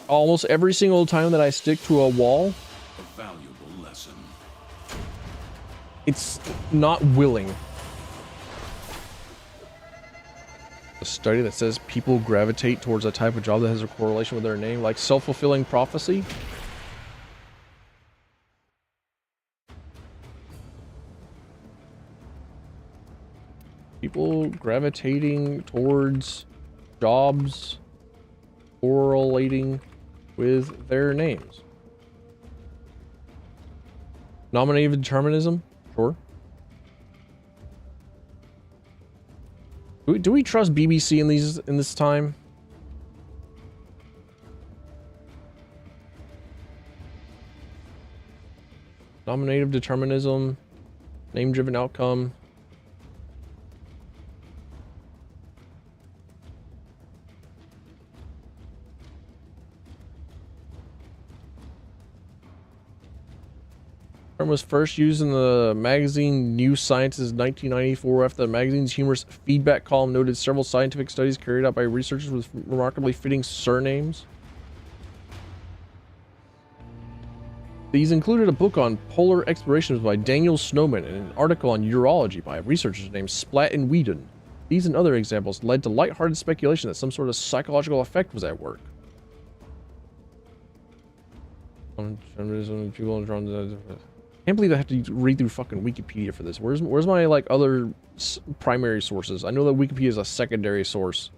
almost every single time that I stick to a wall, A valuable lesson. it's not willing. A study that says people gravitate towards a type of job that has a correlation with their name, like self-fulfilling prophecy. People gravitating towards jobs correlating with their names. Nominative determinism? Sure. Do we trust BBC in this time? Nominative determinism, name-driven outcome. Term was first used in the magazine New Sciences in 1994 after the magazine's humorous feedback column noted several scientific studies carried out by researchers with remarkably fitting surnames. These included a book on polar explorations by Daniel Snowman and an article on urology by researchers named Splatt and Whedon. These and other examples led to lighthearted speculation that some sort of psychological effect was at work. Can't believe I have to read through fucking Wikipedia for this. Where's my like other primary sources? I know that Wikipedia is a secondary source.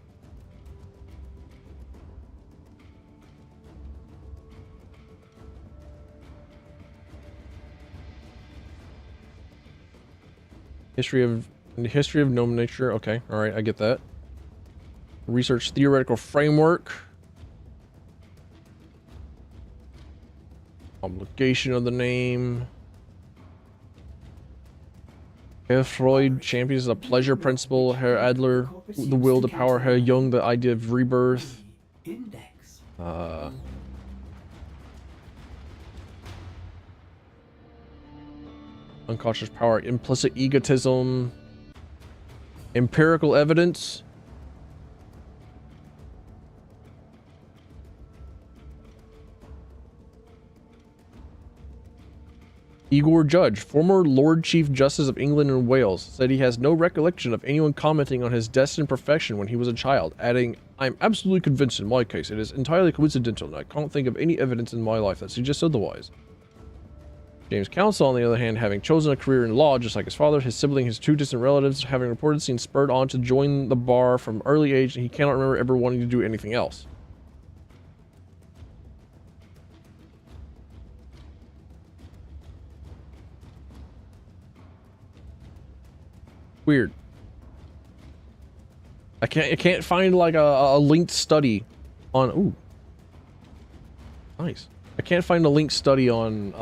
History of nomenclature. Okay, all right, I get that. Research theoretical framework. Obligation of the name. Herr Freud champions the pleasure principle. Herr Adler, the will to power. Herr Jung, the idea of rebirth. Unconscious power, implicit egotism, empirical evidence. Igor Judge, former Lord Chief Justice of England and Wales, said he has no recollection of anyone commenting on his destined perfection when he was a child, adding, "I'm absolutely convinced in my case it is entirely coincidental and I can't think of any evidence in my life that suggests otherwise." James Council, on the other hand, having chosen a career in law just like his father, his sibling, his two distant relatives, having reported seen spurred on to join the bar from early age, and he cannot remember ever wanting to do anything else. Weird. I can't find like a linked study on. Ooh, nice. I can't find a linked study on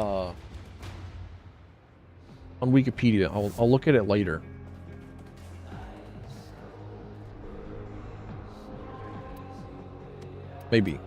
Wikipedia. I'll look at it later. Maybe.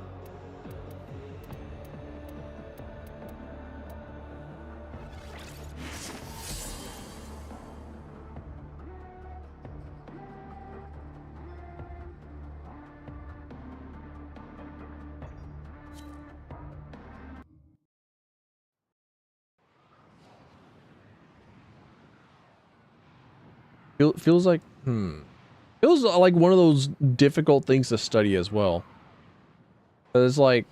Feels like feels like one of those difficult things to study as well. It's like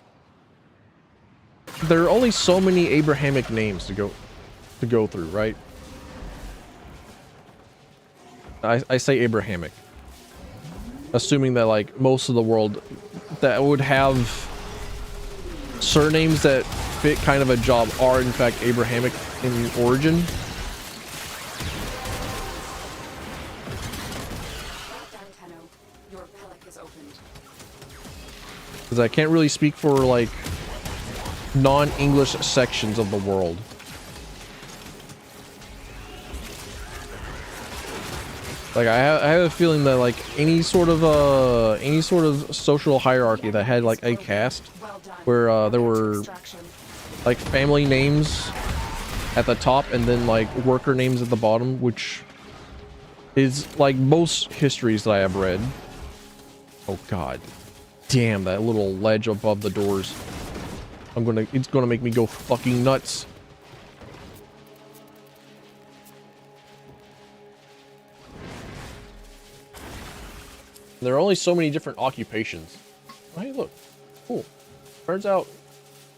there are only so many Abrahamic names to go through, right? I say Abrahamic, assuming that like most of the world that would have surnames that fit kind of a job are in fact Abrahamic in origin. Because I can't really speak for like non-English sections of the world. Like I have a feeling that like any sort of social hierarchy that had like a caste where there were like family names at the top and then like worker names at the bottom, which is like most histories that I have read. Oh god. damn, that little ledge above the doors. It's gonna make me go fucking nuts. There are only so many different occupations. Hey, look, cool. Turns out,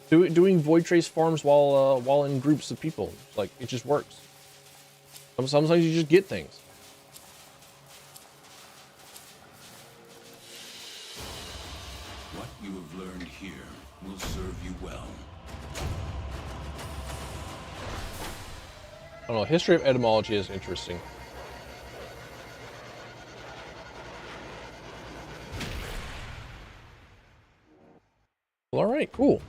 doing void trace farms while in groups of people, like, it just works. Sometimes you just get things. What you have learned here will serve you well. I don't know. History of etymology is interesting. Well, all right, cool.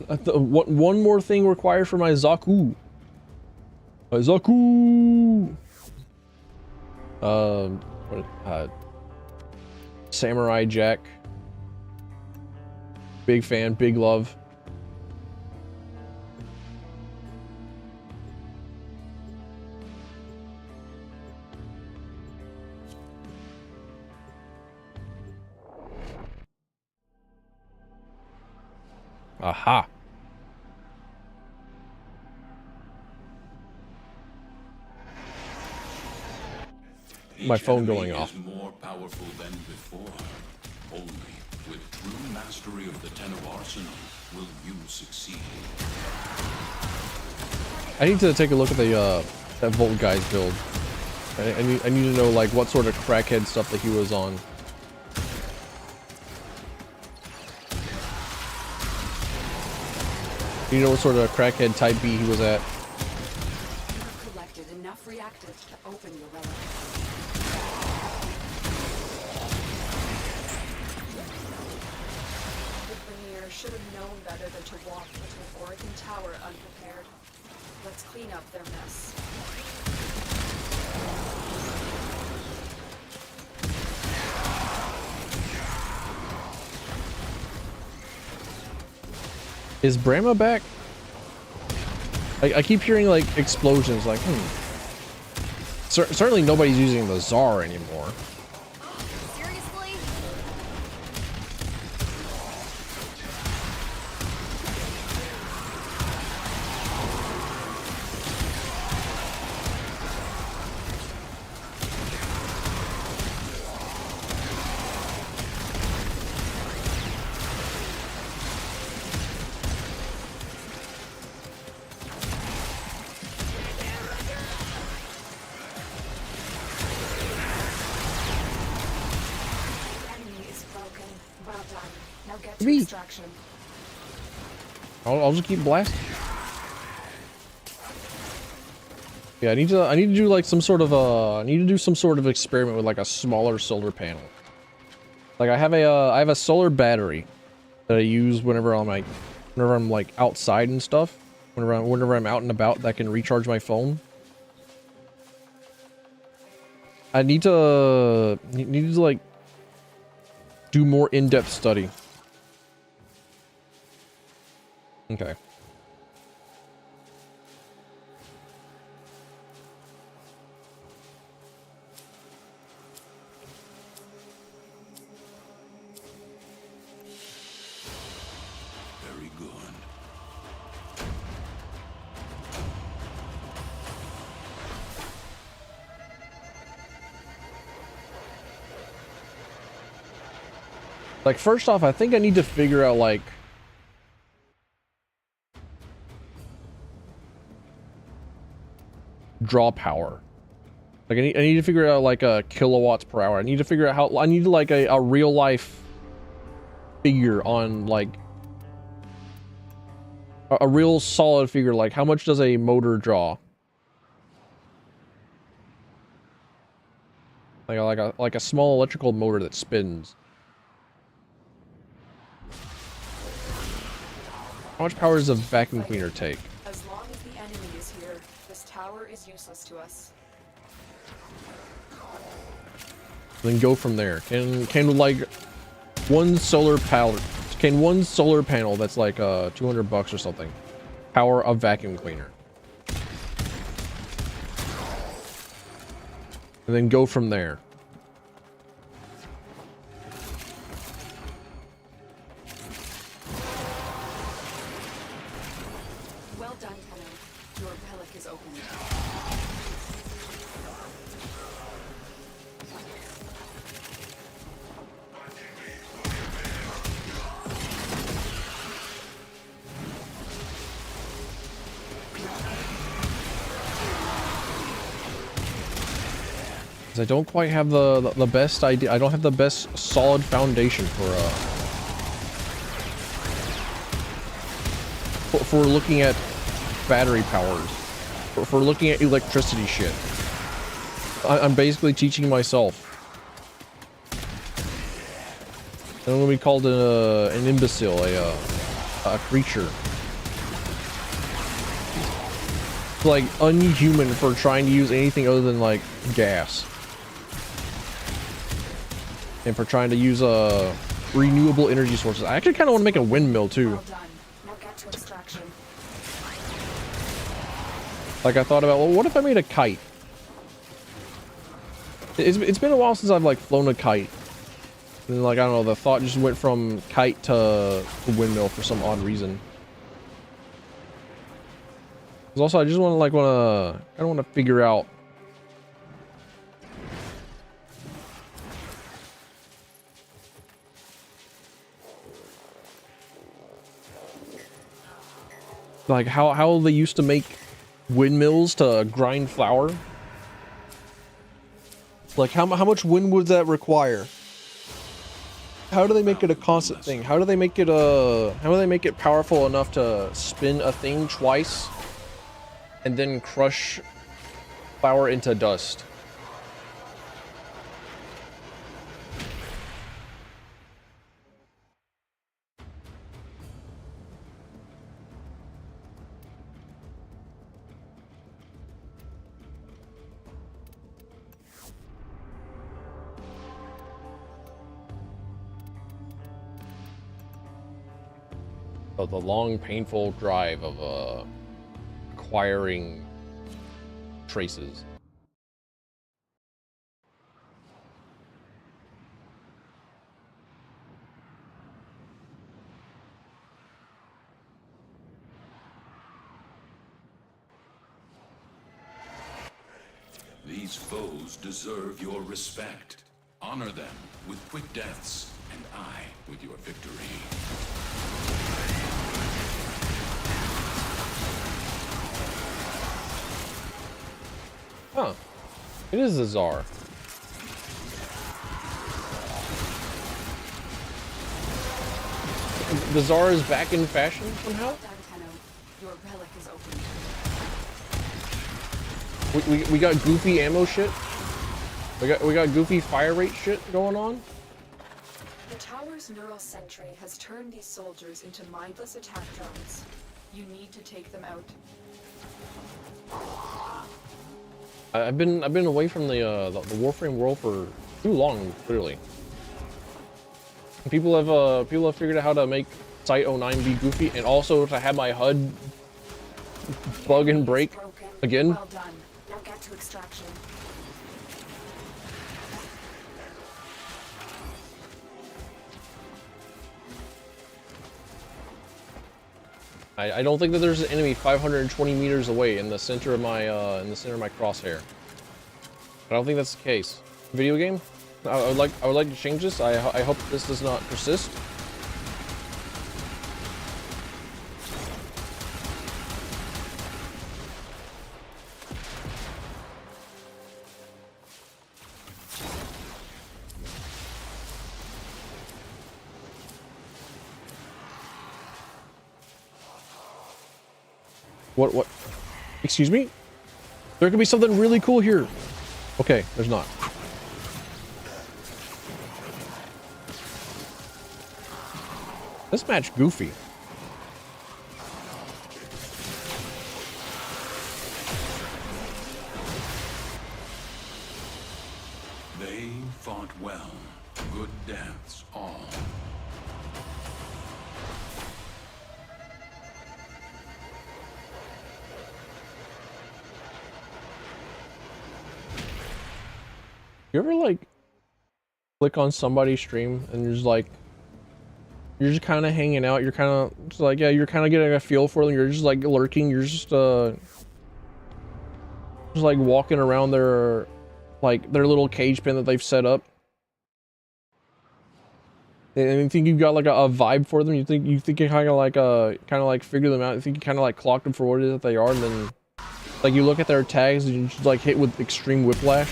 One more thing required for my Zaku. My Zaku. Samurai Jack. Big fan, big love. Aha. My phone going off. Is more powerful than before. Only with true mastery of the Ten of Arsenal will you succeed. I need to take a look at the that Volt guy's build. I need to know like what sort of crackhead stuff that he was on. You know what sort of crackhead type B he was at. You've collected enough reactants to open your relic. The Premier should have known better than to walk into an Oregon Tower unprepared. Let's clean up their mess. Is Brahma back? I keep hearing like explosions, like, certainly nobody's using the Tsar anymore. Seriously? Extraction. I'll just keep blasting. Yeah, I need to do like some sort of I need to do some sort of experiment with like a smaller solar panel. Like I have a solar battery that I use whenever I'm like outside and stuff. Whenever I'm out and about, that can recharge my phone. I need to like do more in-depth study. Okay. Very good. Like, first off, I think I need to figure out, like, draw power. Like, I need to figure out, like, kilowatts per hour. I need to figure out how, I need, like, a real life figure on, like, a real solid figure. Like, how much does a motor draw? Like a small electrical motor that spins. How much power does a vacuum cleaner take? As long as the enemy is here, this tower is useless to us. Then go from there. Can like one solar panel? Can one solar panel that's like $200 or something power a vacuum cleaner? And then go from there. done, Tenno. Your relic is open. I don't quite have the best idea. I don't have the best solid foundation for looking at battery powers, for looking at electricity shit. I'm basically teaching myself. I'm gonna be called an imbecile, a creature. Like unhuman for trying to use anything other than like gas. And for trying to use renewable energy sources. I actually kind of want to make a windmill too. Well done. Now get to extraction. Like I thought about, well, what if I made a kite? It's been a while since I've like flown a kite. And like, I don't know, the thought just went from kite to windmill for some odd reason. Because also I just want to I don't want to figure out like how they used to make windmills to grind flour. Like how much wind would that require? How do they make it a constant thing? How do they make it powerful enough to spin a thing twice and then crush flour into dust? The long, painful drive of acquiring traces. These foes deserve your respect. Honor them with quick deaths, and I with your victory. Huh. It is the Tsar. The Tsar is back in fashion somehow? Your relic is open. We got goofy ammo shit. We got goofy fire rate shit going on. The tower's neural sentry has turned these soldiers into mindless attack drones. You need to take them out. I've been away from the Warframe world for too long, clearly. People have figured out how to make Site 09 be goofy, and also to have my HUD bug and break again. Well done. Now get to extraction. I don't think that there's an enemy 520 meters away in the center of my crosshair. I don't think that's the case. Video game? I would like to change this. I hope this does not persist. What? Excuse me? There could be something really cool here. Okay, there's not. This match goofy. They fought well. Good deaths all. You ever like click on somebody's stream and there's like You're just kind of hanging out. You're kind of like, yeah, you're kind of getting a feel for them. You're just like lurking. You're just like walking around their little cage pen that they've set up. And you think you've got like a vibe for them. You think you kind of like figure them out. You think you kind of like clock them for what it is that they are, and then like you look at their tags and you just like hit with extreme whiplash.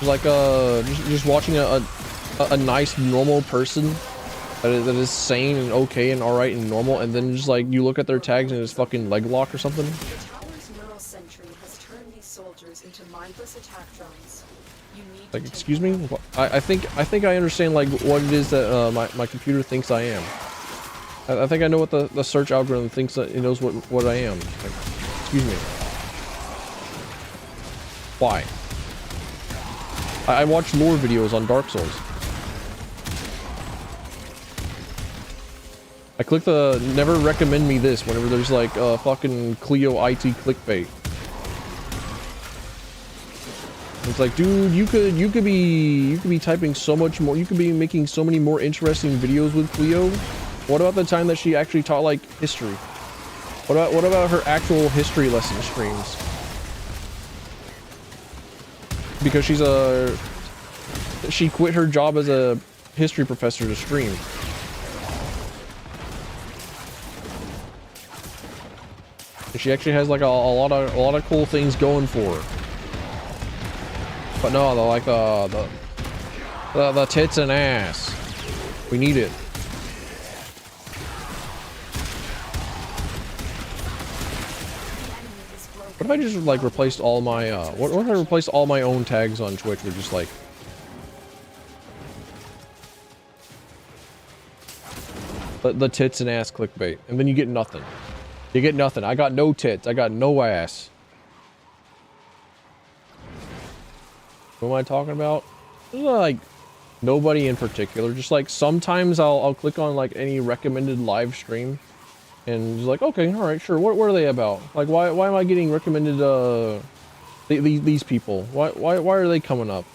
Like just watching a nice normal person that is sane and okay and all right and normal, and then just like you look at their tags and it's fucking leg lock or something. The tower's neural sentry has turned these soldiers into mindless attack drones. You need Like, to excuse me? I think I understand like what it is that my computer thinks I am. I think I know what the search algorithm thinks that it knows what I am. Like, excuse me. Why? I watch lore videos on Dark Souls. I click the never recommend me this whenever there's like fucking Cleo IT clickbait. It's like, dude, you could be typing so much more. You could be making so many more interesting videos with Cleo. What about the time that she actually taught like history? What about her actual history lesson streams? Because she quit her job as a history professor to stream. And she actually has like a lot of cool things going for her. But no, like the tits and ass. We need it. What if I just like replaced all my what if I replaced all my own tags on Twitch with just like the tits and ass clickbait, and then you get nothing. You get nothing. I got no tits. I got no ass. What am I talking about? Like nobody in particular. Just like sometimes I'll click on like any recommended live stream, and just like, okay, all right, sure. What are they about? Like, why am I getting recommended these people? Why are they coming up?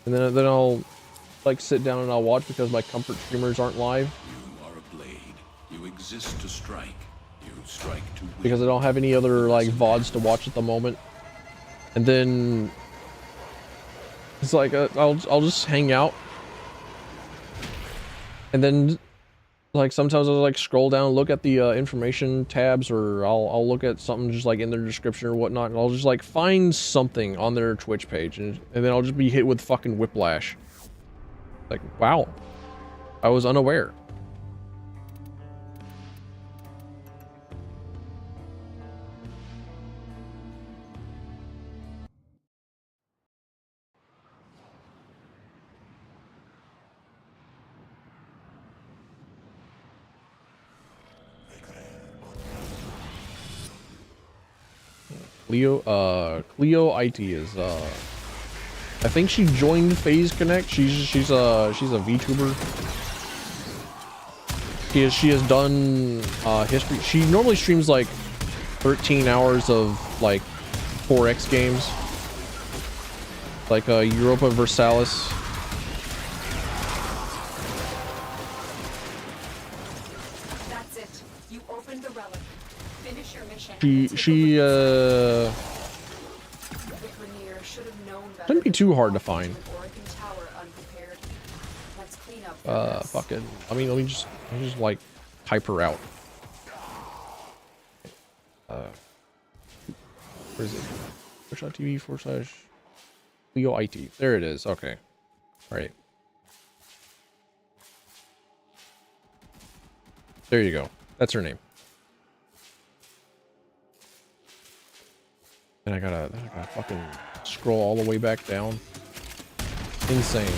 And then I'll like sit down and I'll watch because my comfort streamers aren't live. You are a blade. You exist to strike. You strike to win. Because I don't have any other like VODs to watch at the moment. And then it's like I'll just hang out. And then like sometimes I'll like scroll down, look at the information tabs, or I'll look at something just like in their description or whatnot, and I'll just like find something on their Twitch page, and then I'll just be hit with fucking whiplash. Like, wow, I was unaware. Cleo IT is I think she joined Phase Connect. She's a VTuber. She has done history. She normally streams like 13 hours of like 4X games, like Europa Versalis. That's it. You opened the relic. Finish your mission. She shouldn't be too hard to find. Fucking. I mean, let me just like type her out. Where is it? Twitch.tv/ Leo IT. There it is. Okay. All right. There you go. That's her name. And I gotta fucking scroll all the way back down. Insane.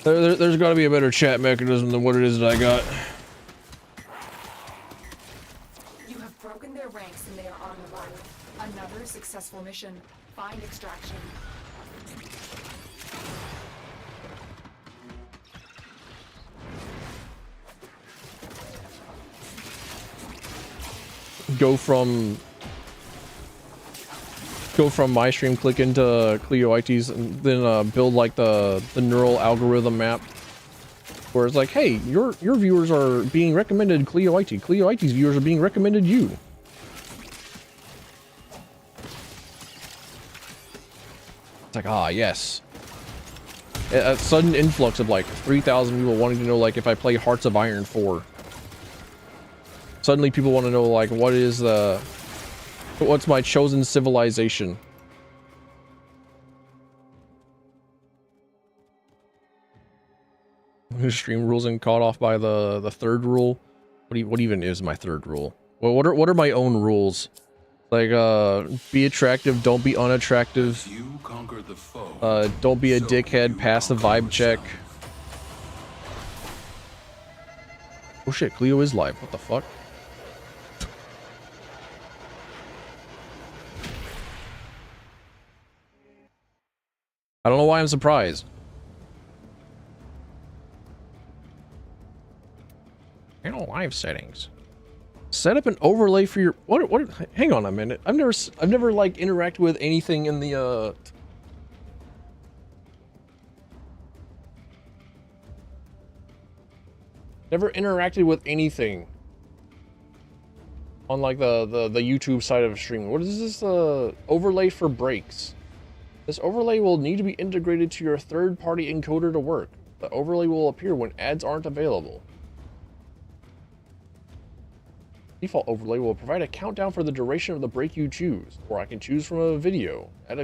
There's got to be a better chat mechanism than what it is that I got. You have broken their ranks and they are on the run. Another successful mission. Find extraction. Go from go from my stream, click into Cleo-IT's, and then build like the neural algorithm map where it's like, hey, your viewers are being recommended Cleo-IT. Cleo-IT's viewers are being recommended you. It's like, ah, yes. A sudden influx of like 3,000 people wanting to know like if I play Hearts of Iron 4. Suddenly people want to know like what's my chosen civilization. Stream rules and caught off by the third rule. What even is my third rule? Well, what are my own rules? Like be attractive, don't be unattractive. You conquer the foe. Don't be a dickhead, pass the vibe check. Oh shit, Cleo is live. What the fuck? I don't know why I'm surprised. Channel live settings. Set up an overlay for your what hang on a minute. I've never like interacted with anything in the never interacted with anything on like the YouTube side of streaming. What is this overlay for breaks? This overlay will need to be integrated to your third-party encoder to work. The overlay will appear when ads aren't available. Default overlay will provide a countdown for the duration of the break you choose, or I can choose from a video. Add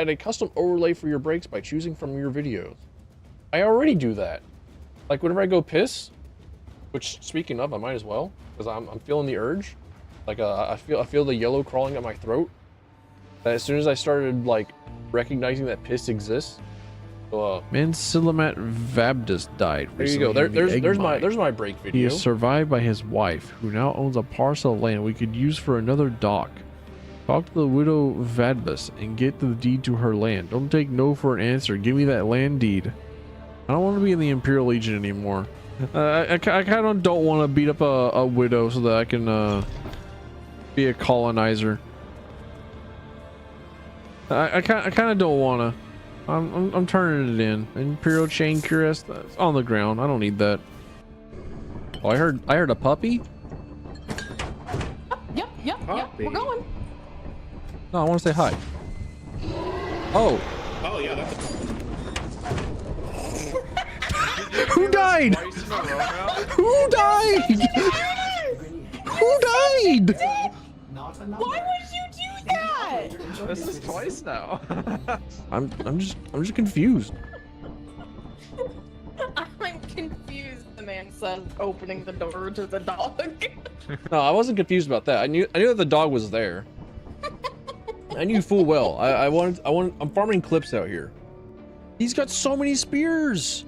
a custom overlay for your breaks by choosing from your videos. I already do that. Like whenever I go piss, which speaking of, I might as well, because I'm feeling the urge. Like I feel the yellow crawling at my throat. As soon as I started like recognizing that piss exists, Mansilamat Vabdus died. There you go. There's my break video. He is survived by his wife, who now owns a parcel of land we could use for another dock. Talk to the widow Vadbus and get the deed to her land. Don't take no for an answer. Give me that land deed. I don't want to be in the Imperial Legion anymore. I kind of don't want to beat up a widow so that I can be a colonizer. I kind of don't want to. I'm turning it in. Imperial chain cuirass, that's on the ground. I don't need that. Oh, I heard a puppy. Yep. We're going. No, I want to say hi. Oh. Oh yeah. That's Who died? Who died? Who died? Why would you do that? This is twice now. I'm just confused. I'm confused. The man says, opening the door to the dog. No, I wasn't confused about that. I knew that the dog was there. I knew full well. I'm farming clips out here. He's got so many spears.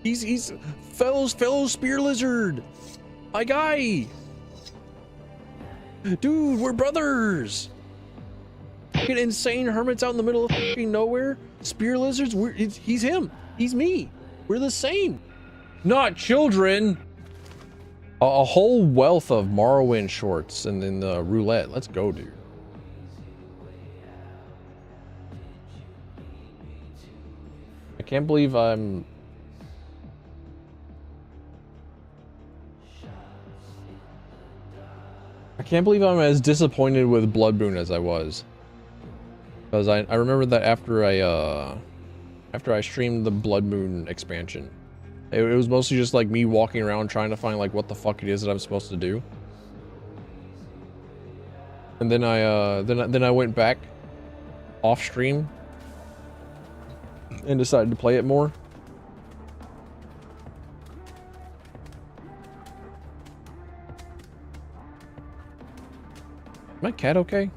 He's fellow spear lizard. My guy. Dude, we're brothers. Fucking insane hermits out in the middle of fucking nowhere. Spear lizards. He's him. He's me. We're the same. Not children. A whole wealth of Morrowind shorts and then the roulette. Let's go, dude. I can't believe I'm as disappointed with Blood Moon as I was. Because I remember that after I streamed the Blood Moon expansion, it was mostly just like me walking around trying to find like what the fuck it is that I'm supposed to do. And then I went back off stream and decided to play it more. Is my cat okay?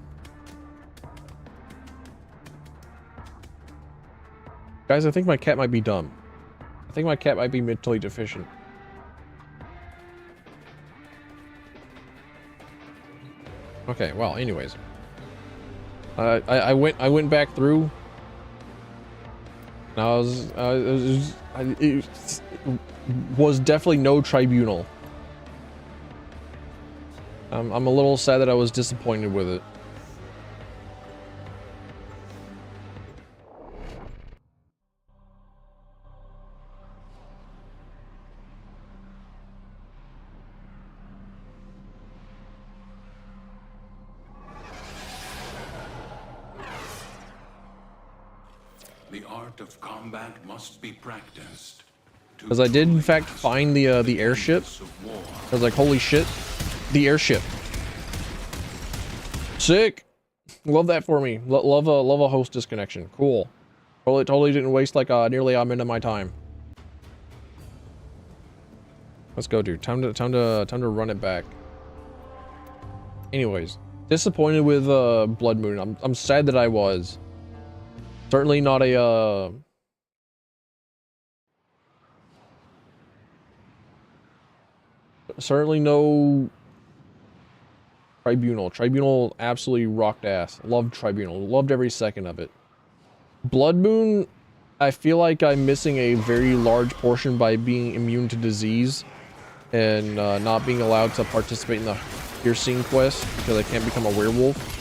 Guys, I think my cat might be dumb. I think my cat might be mentally deficient. Okay, well, anyways. I went back through. And it was definitely no tribunal. I'm a little sad that I was disappointed with it. The art of combat must be practiced. Because I did in fact find the airship. I was like, holy shit, the airship. Sick. Love that for me. Love a host disconnection. Cool. Totally didn't waste like nearly a minute of my time. Let's go, dude. Time to run it back. Anyways, disappointed with Blood Moon. I'm sad that I was. Certainly not a certainly no Tribunal. Tribunal absolutely rocked ass. Loved Tribunal. Loved every second of it. Blood Moon, I feel like I'm missing a very large portion by being immune to disease and not being allowed to participate in the piercing quest because I can't become a werewolf.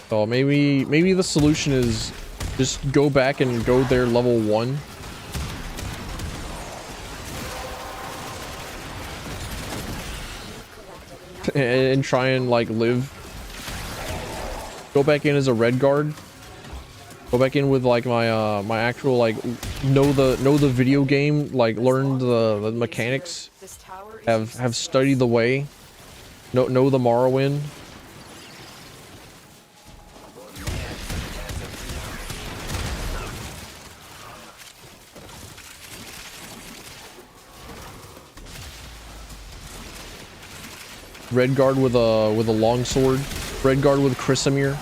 So maybe the solution is just go back and go there level 1. And try and like live. Go back in as a red guard. Go back in with like my my actual like know the video game, like learn the mechanics. Have studied the way. Know the Morrowind. Red guard with a long sword. Red guard with Chrysamir.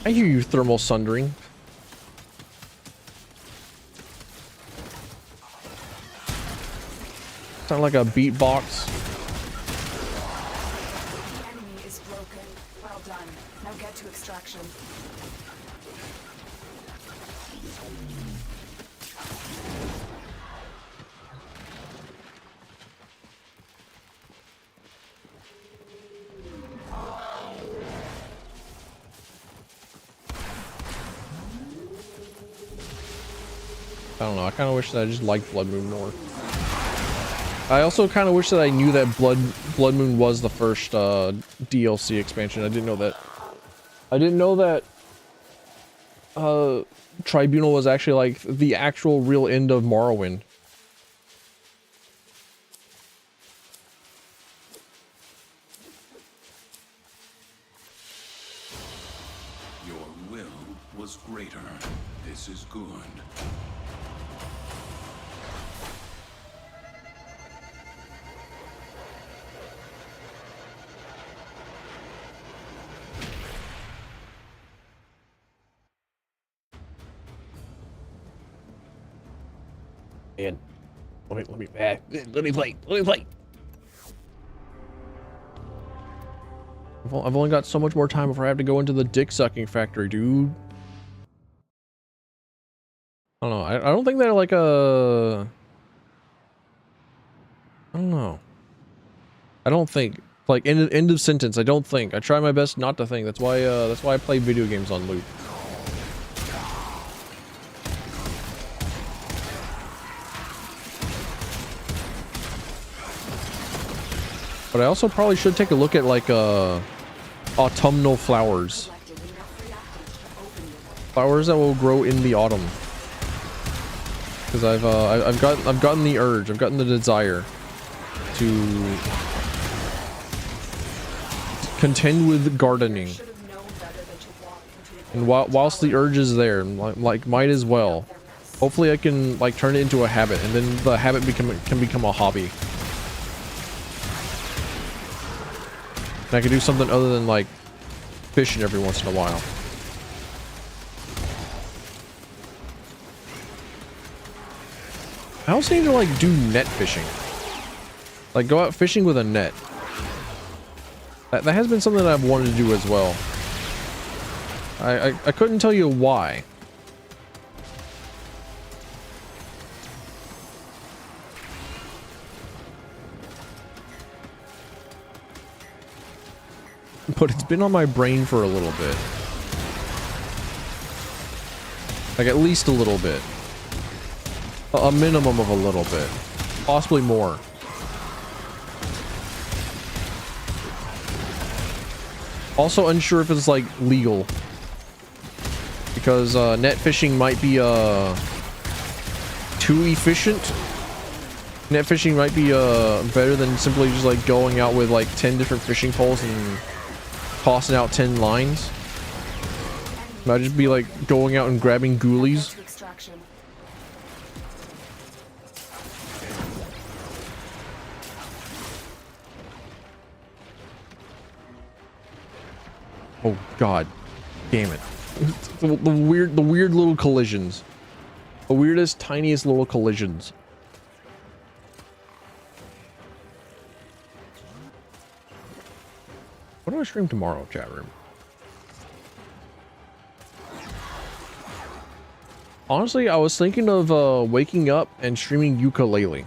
I hear you, thermal sundering. Sound like a beatbox. The enemy is broken. Well done. Now get to extraction. I don't know. I kind of wish that I just liked Blood Moon more. I also kind of wish that I knew that Blood Moon was the first DLC expansion. I didn't know that. I didn't know that Tribunal was actually like the actual real end of Morrowind. Your will was greater. This is good. And let me play. I've only got so much more time before I have to go into the dick sucking factory, dude. I don't know. I don't think they're like a. I don't know. I don't think like end of sentence. I don't think. I try my best not to think. That's why I play video games on loop. But I also probably should take a look at like autumnal flowers. Flowers that will grow in the autumn. Because I've gotten the urge, I've gotten the desire to contend with gardening. And whilst the urge is there, like might as well. Hopefully I can like turn it into a habit, and then the habit can become a hobby. And I can do something other than like fishing every once in a while. I also need to like do net fishing. Like go out fishing with a net. That has been something that I've wanted to do as well. I couldn't tell you why. but it's been on my brain for a little bit. Like at least a little bit. A minimum of a little bit. Possibly more. Also unsure if it's like legal. Because net fishing might be too efficient. Net fishing might be better than simply just like going out with like 10 different fishing poles and tossing out 10 lines. Might just be like going out and grabbing ghoulies. Oh god, damn it! The weird little collisions, the weirdest, tiniest little collisions. What do I stream tomorrow, chat room? Honestly, I was thinking of waking up and streaming ukulele.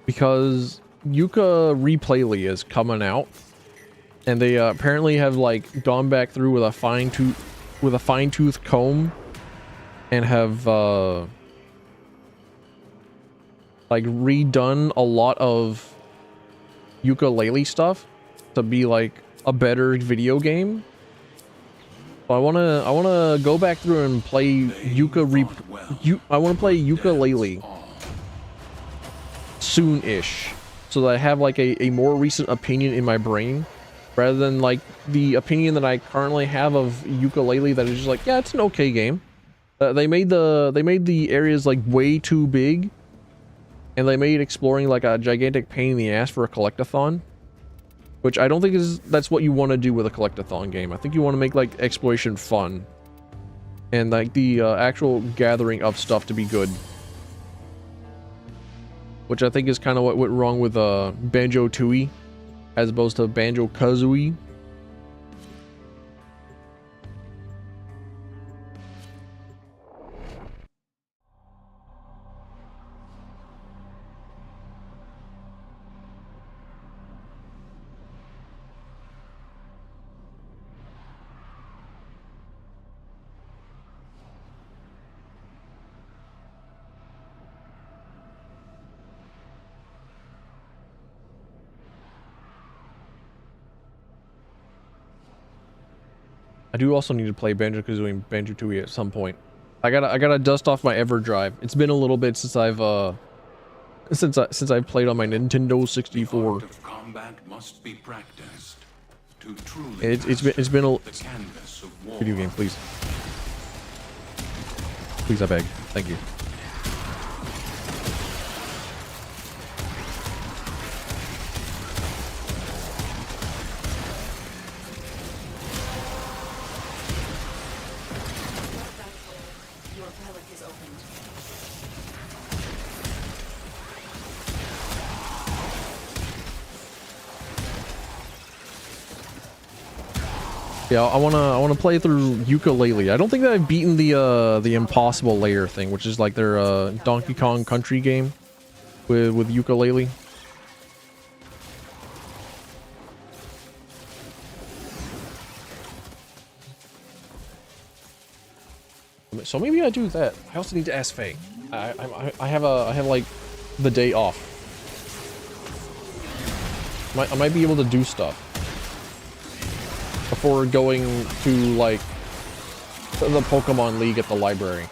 Because Yuka Replayly is coming out, and they apparently have like gone back through with a fine-tooth comb, and have like redone a lot of ukulele stuff to be like a better video game. So I wanna go back through and play I wanna play ukulele soon-ish, so that I have like a more recent opinion in my brain, rather than like the opinion that I currently have of ukulele that is just like, yeah, it's an okay game. They made the areas like way too big, and they made exploring like a gigantic pain in the ass for a collectathon, which I don't think that's what you want to do with a collectathon game. I think you want to make like exploration fun, and like the actual gathering of stuff to be good. Which I think is kind of what went wrong with Banjo-Tooie, as opposed to Banjo-Kazooie. I do also need to play Banjo-Kazooie and Banjo-Tooie at some point. I gotta dust off my EverDrive. It's been a little bit since I've since I've played on my Nintendo 64. The art of combat must be practiced to truly It's been a the canvas of war. video game, please. Please, I beg. Thank you. Yeah, I wanna play through ukulele. I don't think that I've beaten the impossible layer thing, which is like their Donkey Kong Country game with ukulele. So maybe I do that. I also need to ask Faye. I have like the day off. I might be able to do stuff before going to like the Pokemon League at the library.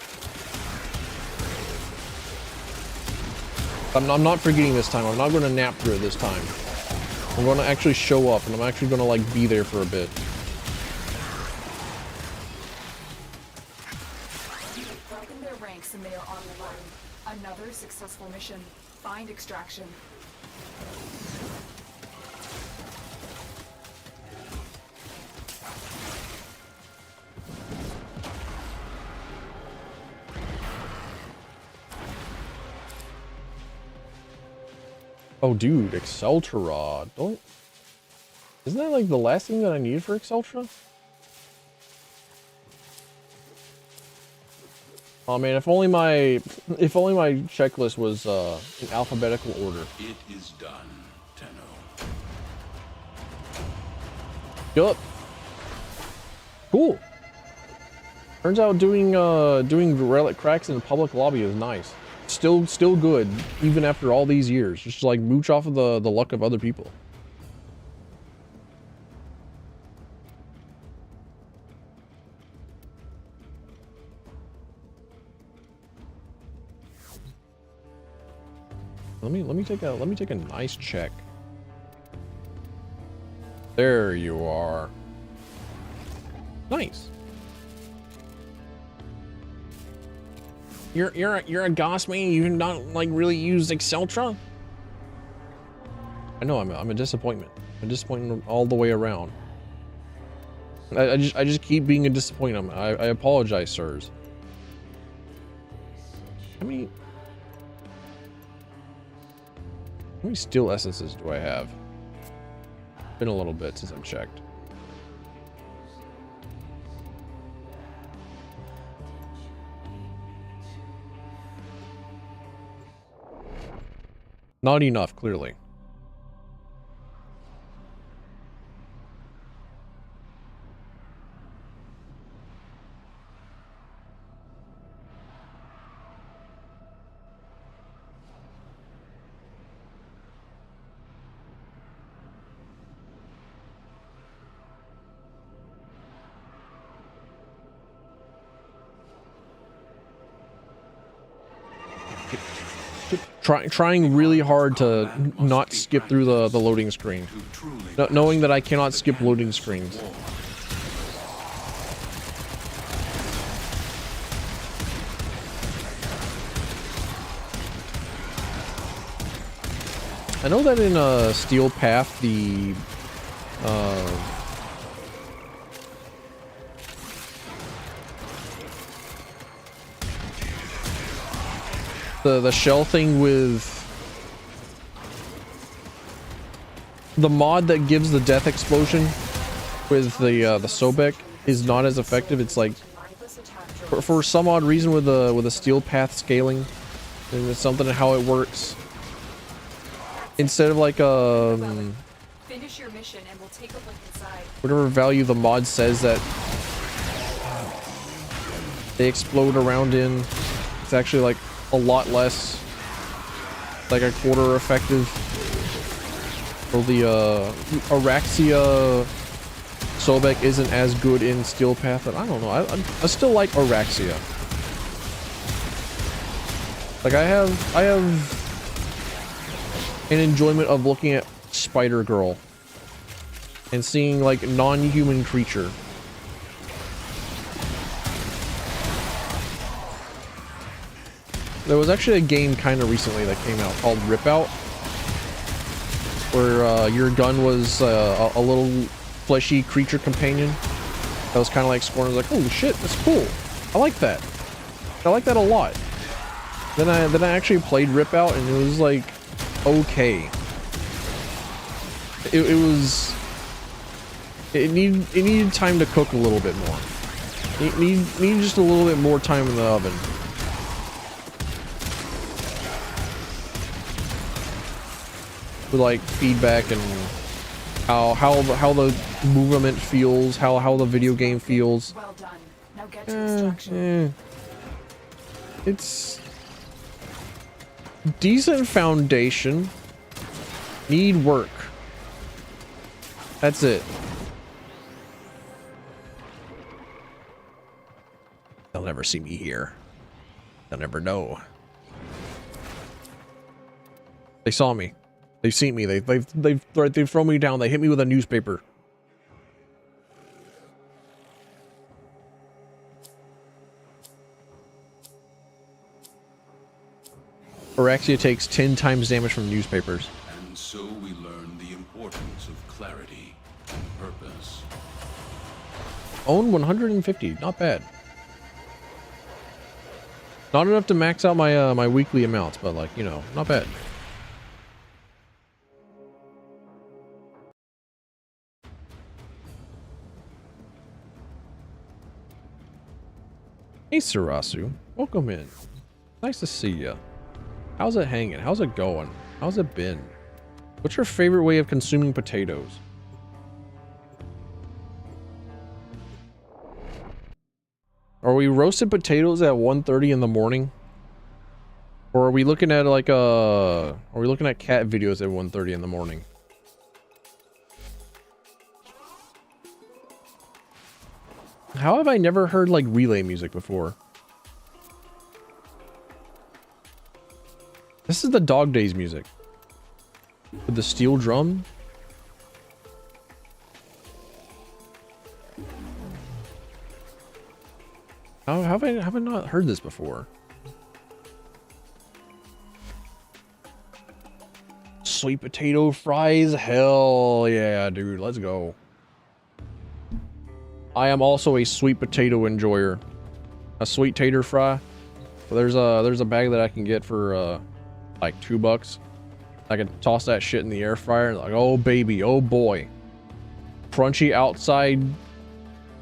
I'm not forgetting this time. I'm not going to nap through it this time. I'm going to actually show up, and I'm actually going to like be there for a bit. You've broken their ranks and they are on the run. Another successful mission. Find extraction. Oh, dude, Exceltra. Don't... Isn't that like the last thing that I needed for Exceltra? Oh man, if only my checklist was in alphabetical order. It is done, Tenno. Yup. Cool. Turns out doing relic cracks in a public lobby is nice. Still good, even after all these years. Just like mooch off of the luck of other people. Let me take a nice check. There you are. Nice. You're a goss man. You not like really use Exceltra. I know I'm a disappointment. I'm a disappointment all the way around. I just keep being a disappointment. I apologize, sirs. How many steel essences do I have? Been a little bit since I've checked. Not enough, clearly. Trying really hard to not skip through the loading screen, knowing that I cannot skip loading screens. I know that in Steel Path the shell thing with the mod that gives the death explosion with the Sobek is not as effective. It's like for some odd reason with the Steel Path scaling, and it's something in how it works. Instead of like Finish your mission and we'll take a look inside. whatever value the mod says that they explode around in, it's actually like a lot less, like a quarter effective. Or the Araxia Sobek isn't as good in Steel Path, but I don't know. I still like Araxia. Like I have an enjoyment of looking at Spider Girl and seeing like non-human creature. There was actually a game kind of recently that came out called Rip Out, where your gun was a little fleshy creature companion that was kind of like scoring. Like, holy shit, that's cool. I like that. I like that a lot. Then I actually played Rip Out, and it was like okay. It needed time to cook a little bit more. It needed just a little bit more time in the oven. With like feedback and how the movement feels, how the video game feels. Well done. Now get to extraction. It's decent foundation. Need work. That's it. They'll never see me here. They'll never know. They saw me. They've seen me. They've thrown me down. They hit me with a newspaper. Araxia takes 10 times damage from newspapers. And so we learn the importance of clarity and purpose. Own 150. Not bad. Not enough to max out my my weekly amounts, but like, you know, not bad. Hey, Sarasu. Welcome in. Nice to see you. How's it hanging? How's it going? How's it been? What's your favorite way of consuming potatoes? Are we roasted potatoes at 1:30 in the morning? Or are we looking at like are we looking at cat videos at 1:30 in the morning? How have I never heard like relay music before? This is the Dog Days music. With the steel drum. How have I not heard this before? Sweet potato fries? Hell yeah, dude. Let's go. I am also a sweet potato enjoyer. A sweet tater fry. There's a bag that I can get for like $2. I can toss that shit in the air fryer and like, oh baby, oh boy. Crunchy outside,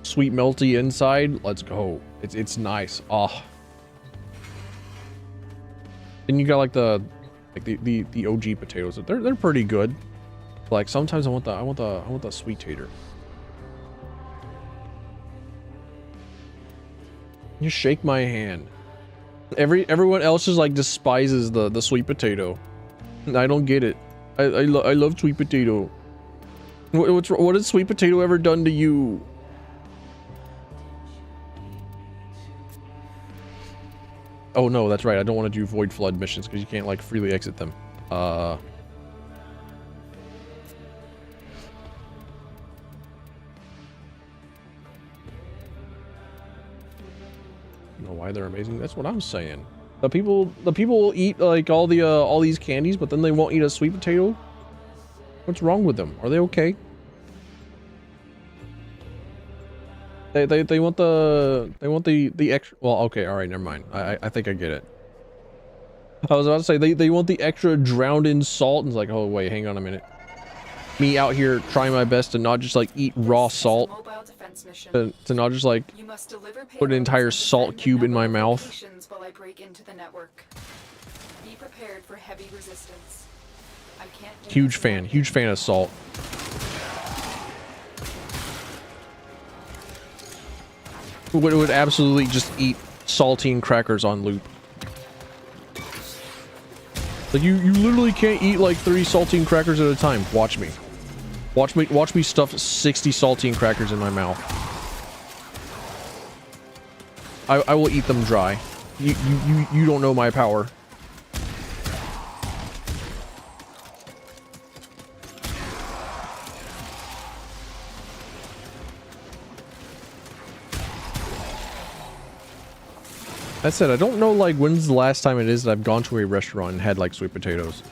sweet melty inside. Let's go. It's nice. Oh. And you got like the OG potatoes. They're pretty good. Like sometimes I want the sweet tater. You shake my hand. Everyone else just like despises the sweet potato. I don't get it. I love sweet potato. What has sweet potato ever done to you? Oh no, that's right. I don't want to do void flood missions because you can't like freely exit them. I don't know why they're amazing. That's what I'm saying. The people will eat like all these candies, but then they won't eat a sweet potato. What's wrong with them? Are they okay? They want the extra. Well, okay, all right, never mind. I think I get it. I was about to say they want the extra drowned in salt, and it's like, oh wait, hang on a minute. Me out here trying my best to not just like eat raw salt, to not just like put an entire salt cube in my mouth. While I break into the network. Be prepared for heavy resistance. I can't. Huge fan of salt. Would absolutely just eat saltine crackers on loop. Like you literally can't eat like 3 saltine crackers at a time. Watch me. Watch me stuff 60 saltine crackers in my mouth. I will eat them dry. You don't know my power. That said, I don't know like when's the last time it is that I've gone to a restaurant and had like sweet potatoes.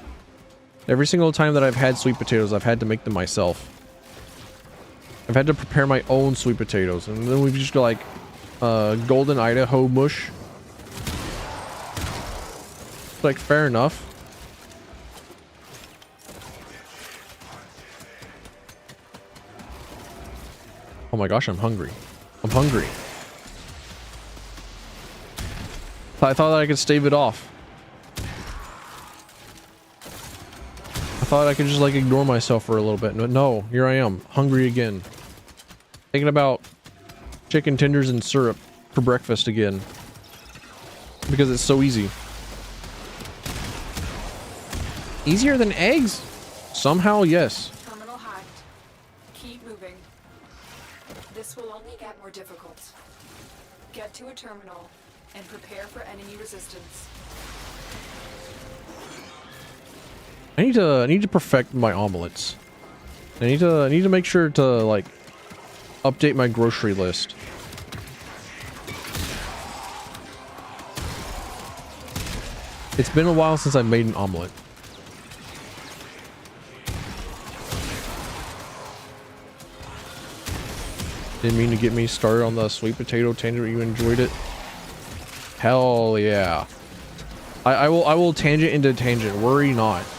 Every single time that I've had sweet potatoes, I've had to make them myself. I've had to prepare my own sweet potatoes, and then we've just got like golden Idaho mush. Like, fair enough. Oh my gosh, I'm hungry. I'm hungry. I thought that I could stave it off. I thought I could just like ignore myself for a little bit. No, here I am, hungry again. Thinking about chicken tenders and syrup for breakfast again. Because it's so easy. Easier than eggs? Somehow, yes. Terminal hacked. Keep moving. This will only get more difficult. Get to a terminal and prepare for enemy resistance. I need to perfect my omelets. I need to make sure to like update my grocery list. It's been a while since I made an omelet. Didn't mean to get me started on the sweet potato tangent. You enjoyed it? Hell yeah. I will tangent into tangent. Worry not. The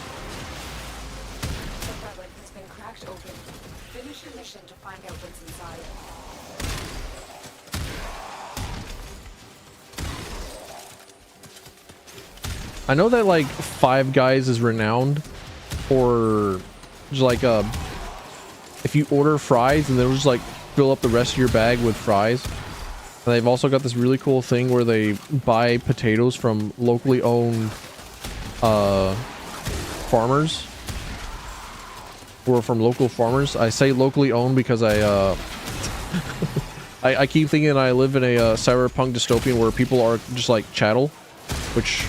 relic has been cracked open. Finish your mission to find out what's inside. I know that like Five Guys is renowned for just like if you order fries and they'll just like fill up the rest of your bag with fries. And they've also got this really cool thing where they buy potatoes from locally owned farmers, or from local farmers. I say locally owned because I keep thinking I live in a cyberpunk dystopian where people are just like chattel, which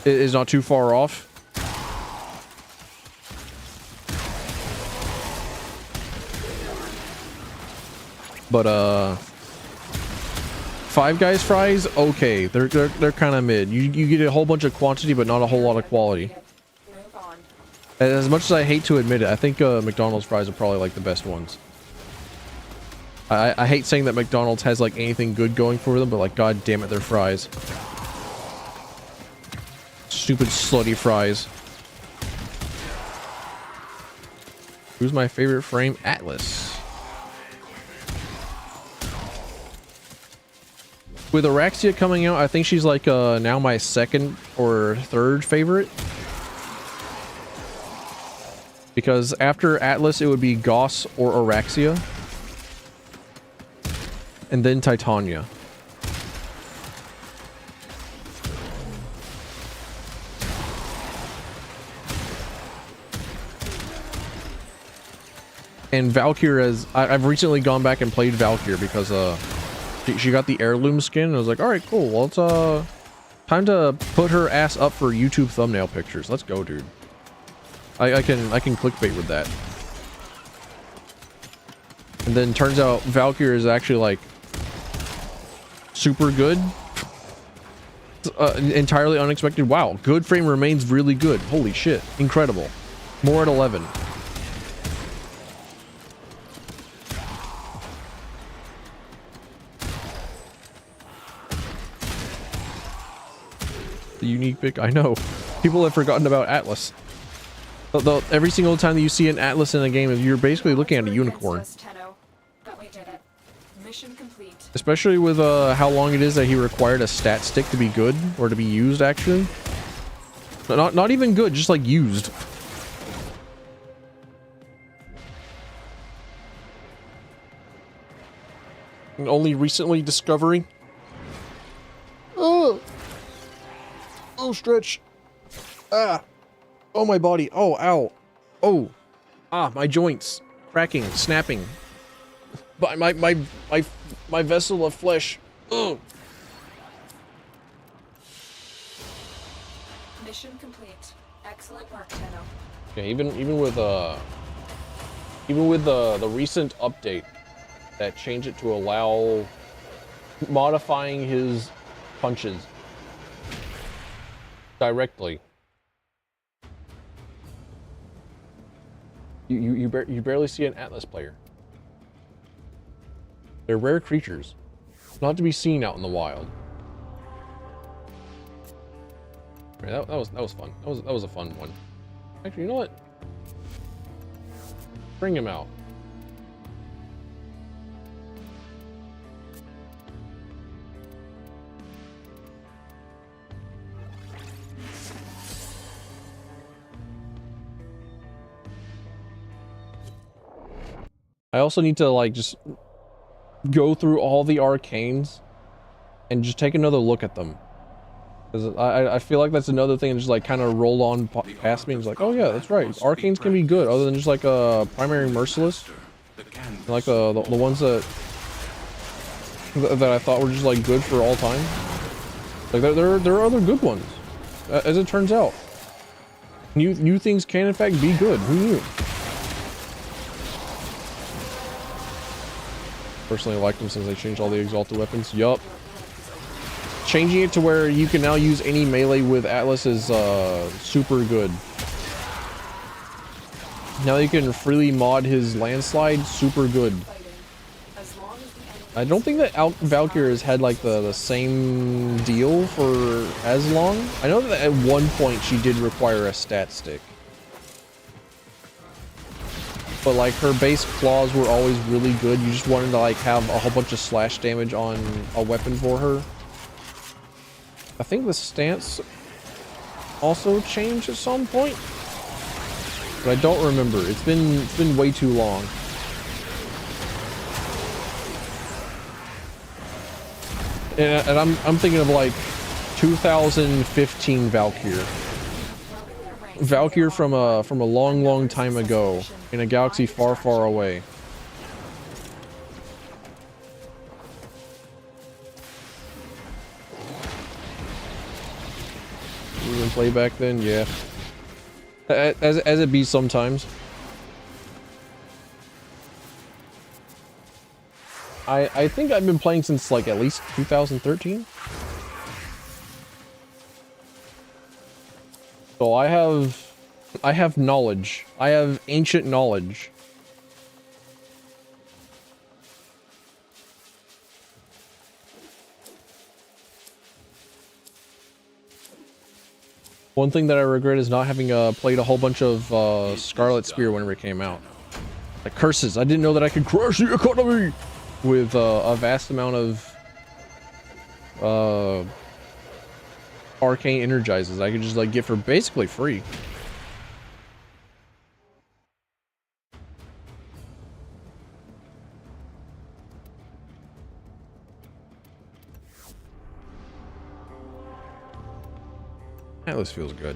is not too far off. But Five Guys fries, okay, they're kind of mid. You get a whole bunch of quantity, but not a whole lot of quality. And as much as I hate to admit it, I think McDonald's fries are probably like the best ones. I hate saying that McDonald's has like anything good going for them, but like god damn it, they're fries. Stupid slutty fries. Who's my favorite frame? Atlas. With Araxia coming out, I think she's like now my second or third favorite. Because after Atlas, it would be Goss or Araxia. And then Titania. And Valkyr, I've recently gone back and played Valkyr because she got the heirloom skin, and I was like, all right, cool. Well, it's time to put her ass up for YouTube thumbnail pictures. Let's go, dude. I can clickbait with that. And then turns out Valkyr is actually like super good. Entirely unexpected. Wow, good frame remains really good. Holy shit, incredible. More at 11. The unique pick, I know. People have forgotten about Atlas. Though every single time that you see an Atlas in a game, you're basically looking at a unicorn. Especially with how long it is that he required a stat stick to be good, or to be used actually. Not even good, just like used. And only recently discovering. Oh, stretch. Ah. Oh, my body. Oh, ow. Oh. Ah, my joints. Cracking, snapping. But my vessel of flesh. Ugh. Mission complete. Excellent work, Tenno. Okay, even with the recent update that changed it to allow modifying his punches directly. You barely see an Atlas player. They're rare creatures, not to be seen out in the wild. Right, that was fun. That was a fun one. Actually, you know what? Bring him out. I also need to like just go through all the arcanes and just take another look at them, because I feel like that's another thing that just like kind of rolled on past me and it's like, oh yeah, that's right, arcanes can be good other than just like a primary merciless, like the ones that I thought were just like good for all time. Like there are other good ones, as it turns out. New things can in fact be good. Who knew? Personally liked them since they changed all the exalted weapons. Yup. Changing it to where you can now use any melee with Atlas is super good. Now you can freely mod his landslide. Super good. I don't think that Valkyr has had like the same deal for as long. I know that at one point she did require a stat stick. But like her base claws were always really good. You just wanted to like have a whole bunch of slash damage on a weapon for her. I think the stance also change at some point, but I don't remember. It's been way too long. And I'm thinking of like 2015 Valkyr. Valkyr from a long time ago in a galaxy far away. You even play back then? Yeah. As it be sometimes. I think I've been playing since like at least 2013. So I have knowledge. I have ancient knowledge. One thing that I regret is not having played a whole bunch of Scarlet Spear whenever it came out. Like curses, I didn't know that I could crush the economy with a vast amount of arcane energizes I could just like get for basically free. Atlas feels good.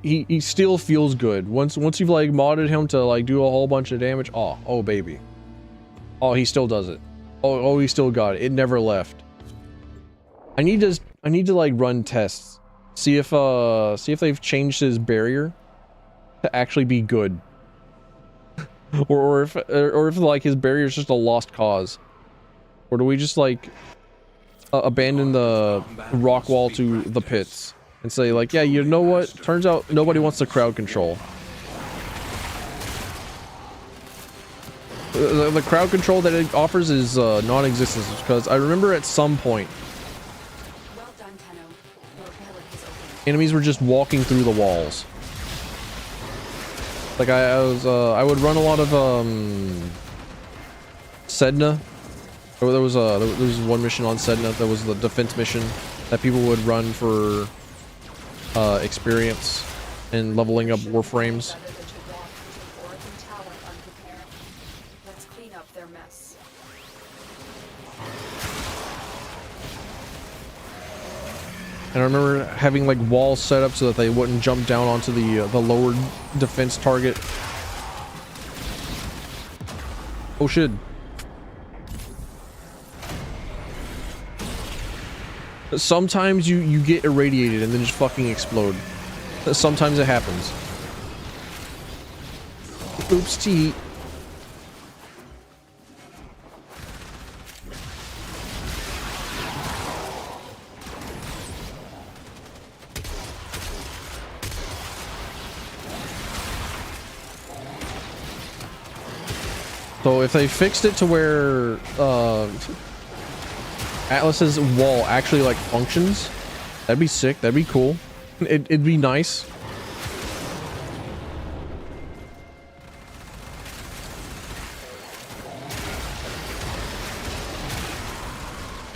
He still feels good once you've like modded him to like do a whole bunch of damage. Oh baby. Oh, he still does it. Oh, he still got it. It never left. I need to like run tests. See if they've changed his barrier to actually be good. or if like his barrier is just a lost cause. Or do we just like abandon the rock wall to the pits and say like, yeah, you know what? Turns out nobody wants to crowd control. The crowd control that it offers is non-existent because I remember at some point enemies were just walking through the walls. Like I would run a lot of Sedna. There was one mission on Sedna that was the defense mission that people would run for experience and leveling up Warframes. And I remember having like walls set up so that they wouldn't jump down onto the lower defense target. Oh shit. Sometimes you get irradiated and then just fucking explode. Sometimes it happens. Oops, tea. So if they fixed it to where Atlas's wall actually like functions, that'd be sick. That'd be cool. It'd be nice.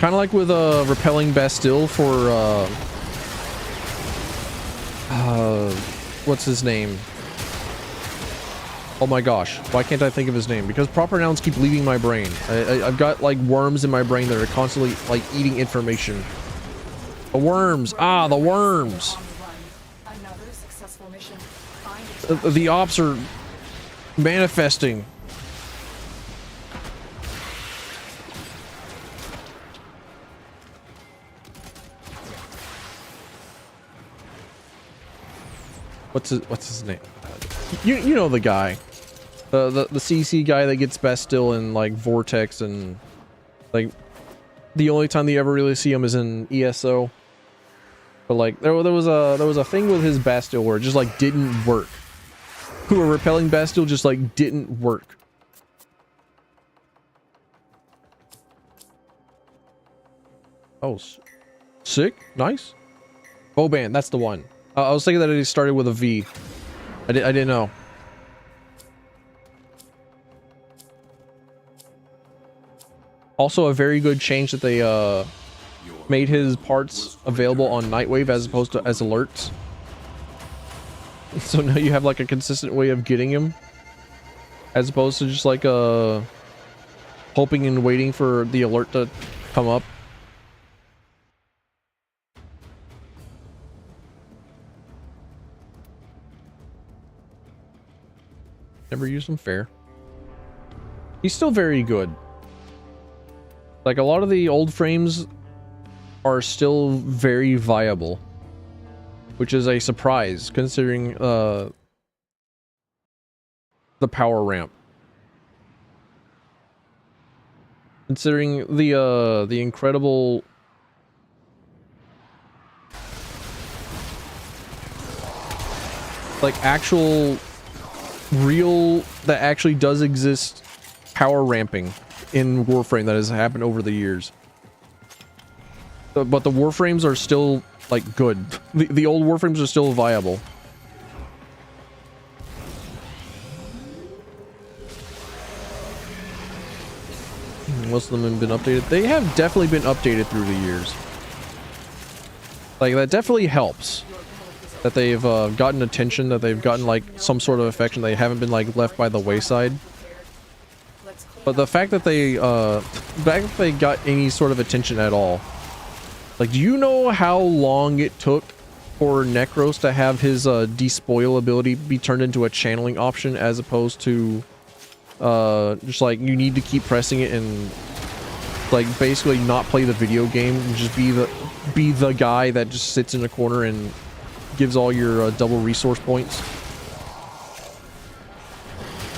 Kind of like with repelling Bastille for what's his name? Oh my gosh, why can't I think of his name? Because proper nouns keep leaving my brain. I've got like worms in my brain that are constantly like eating information. The worms! Ah, the worms! The ops are manifesting. What's his name? You know the guy. The CC guy that gets Bastille in like Vortex, and like the only time you ever really see him is in ESO. But like there was a thing with his Bastille where it just like didn't work. Who were repelling Bastille just like didn't work. Oh, sick, nice. Boban, that's the one. I was thinking that it started with a V. I didn't know. Also, a very good change that they made his parts available on Nightwave as opposed to as alerts. So now you have like a consistent way of getting him, as opposed to just like hoping and waiting for the alert to come up. Never used him, fair. He's still very good. Like, a lot of the old frames are still very viable, which is a surprise considering the power ramp. Considering the incredible like actual real that actually does exist power ramping in Warframe that has happened over the years. But the Warframes are still like good. The old Warframes are still viable. Most of them have been updated. They have definitely been updated through the years. Like, that definitely helps. That they've gotten attention, that they've gotten like some sort of affection, they haven't been like left by the wayside. But the fact that they got any sort of attention at all. Like, do you know how long it took for Necros to have his despoil ability be turned into a channeling option, as opposed to just like you need to keep pressing it and like basically not play the video game and just be the guy that just sits in a corner and gives all your double resource points.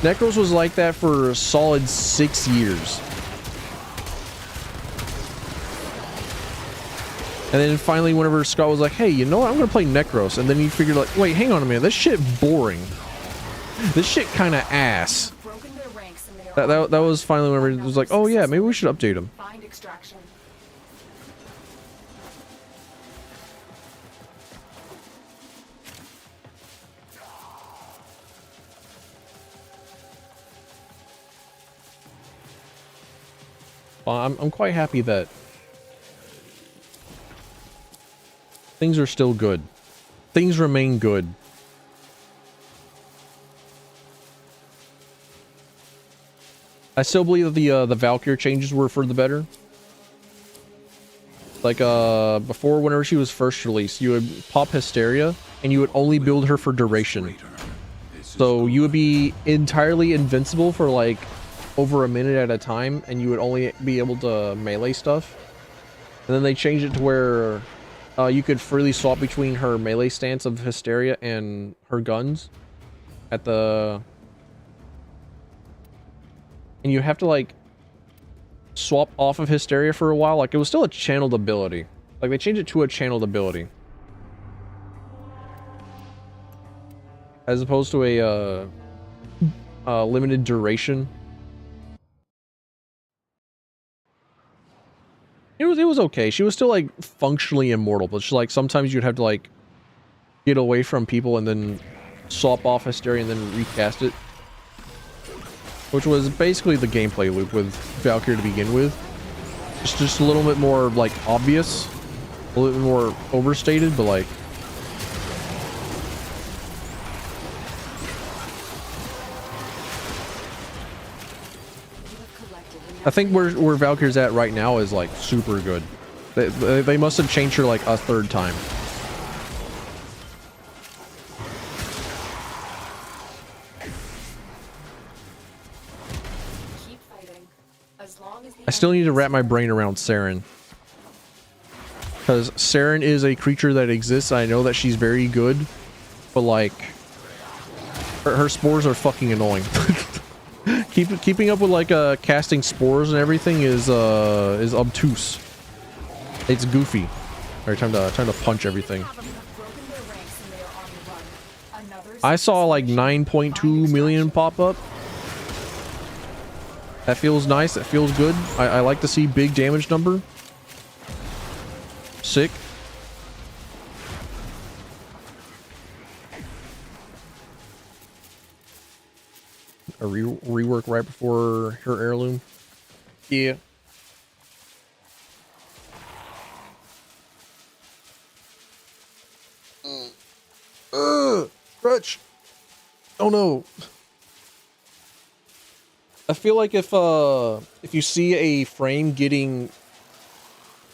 Necros was like that for a solid 6 years. And then finally, whenever Scott was like, hey, you know what, I'm gonna play Necros, and then he figured like, wait, hang on a minute, this shit boring. This shit kinda ass. That was finally whenever it was like, oh yeah, maybe we should update him. I'm quite happy that things are still good. Things remain good. I still believe that the Valkyrie changes were for the better. Like before, whenever she was first released, you would pop Hysteria and you would only build her for duration. So you would be entirely invincible for like over a minute at a time, and you would only be able to melee stuff. And then they changed it to where you could freely swap between her melee stance of Hysteria and her guns at the... And you have to like swap off of Hysteria for a while. Like, it was still a channeled ability. Like, they changed it to a channeled ability, as opposed to a limited duration. It was okay. She was still like functionally immortal, but she, like, sometimes you'd have to like get away from people and then swap off Hysteria and then recast it, which was basically the gameplay loop with Valkyrie to begin with. Just a little bit more like obvious, a little bit more overstated, but like I think where Valkyrie's at right now is like super good. They must have changed her like a third time. I still need to wrap my brain around Saren, because Saren is a creature that exists. I know that she's very good, but like her spores are fucking annoying. Keeping up with like casting spores and everything is obtuse. It's goofy. Alright, time to punch everything. I saw like 9.2 million pop up. That feels nice. That feels good. I like to see big damage number. Sick. A rework right before her heirloom. Yeah. Stretch. Oh no. I feel like if you see a frame getting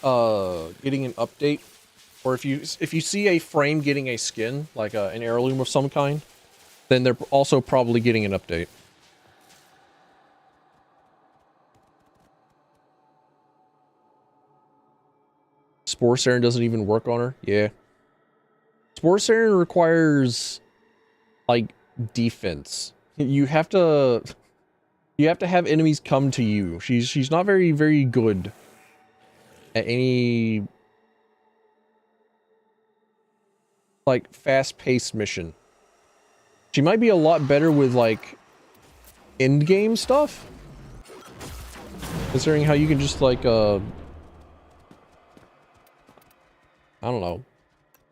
an update, or if you see a frame getting a skin, like an heirloom of some kind, then they're also probably getting an update. Spore Siren doesn't even work on her? Yeah. Spore Siren requires, like, defense. You have to have enemies come to you. She's not very, very good at any, like, fast-paced mission. She might be a lot better with, like, end-game stuff. Considering how you can just, like, I don't know,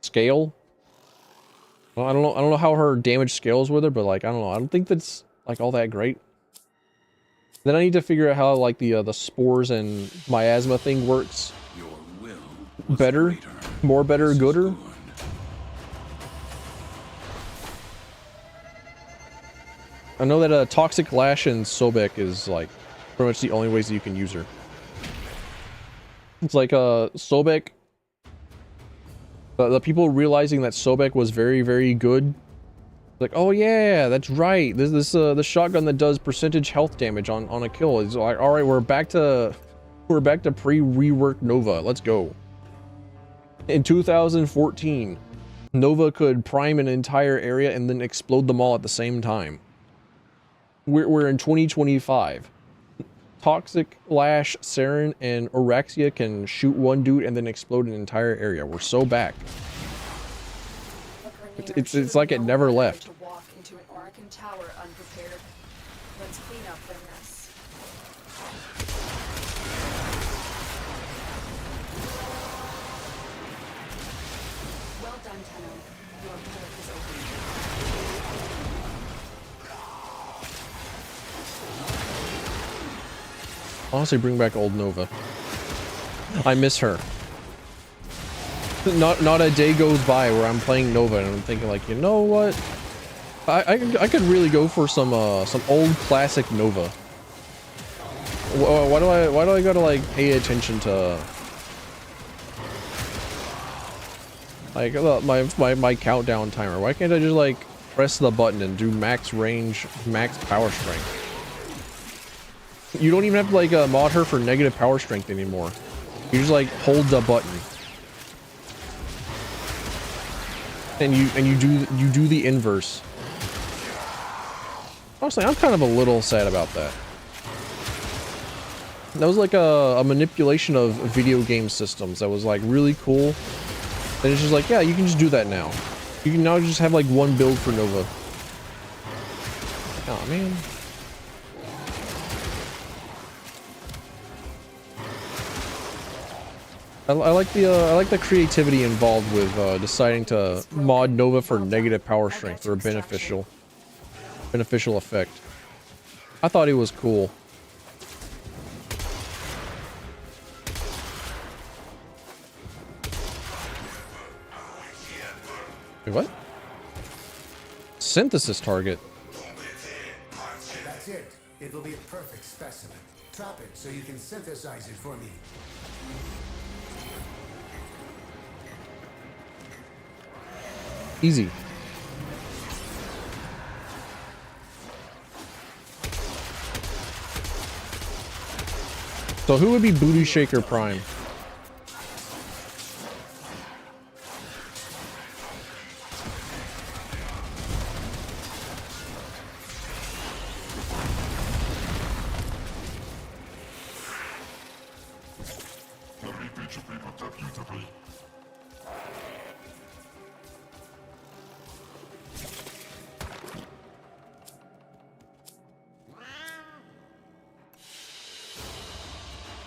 scale? Well, I don't know how her damage scales with her, but, like, I don't know. I don't think that's, like, all that great. Then I need to figure out how, like, the spores and miasma thing works. Your will Better? greater. More better, gooder? Good. I know that Toxic Lash and Sobek is, like, pretty much the only ways that you can use her. It's like, Sobek... The people realizing that Sobek was very, very good. Like, oh yeah, that's right. This the shotgun that does percentage health damage on a kill is like, all right, we're back to pre-reworked Nova. Let's go. In 2014, Nova could prime an entire area and then explode them all at the same time. We're in 2025. Toxic Lash, Saren, and Oraxia can shoot one dude and then explode an entire area. We're so back. It's like it never left. To walk into an Arcan tower unprepared. Let's clean up their mess. Well done, Tenno. Your port is open. Honestly, bring back old Nova. I miss her. Not a day goes by where I'm playing Nova and I'm thinking like, you know what? I could really go for some old classic Nova. Why do I gotta like pay attention to like my countdown timer? Why can't I just like press the button and do max range, max power strength? You don't even have to like mod her for negative power strength anymore. You just like hold the button. And you do the inverse. Honestly, I'm kind of a little sad about that. That was like a manipulation of video game systems that was like really cool. And it's just like, yeah, you can just do that now. You can now just have like one build for Nova. Oh man. I like the creativity involved with deciding to mod Nova for negative power strength or a beneficial effect. I thought it was cool. Wait, what? Synthesis target. That's it. It will be a perfect specimen. Trap it so you can synthesize it for me. Easy. So who would be Booty Shaker Prime?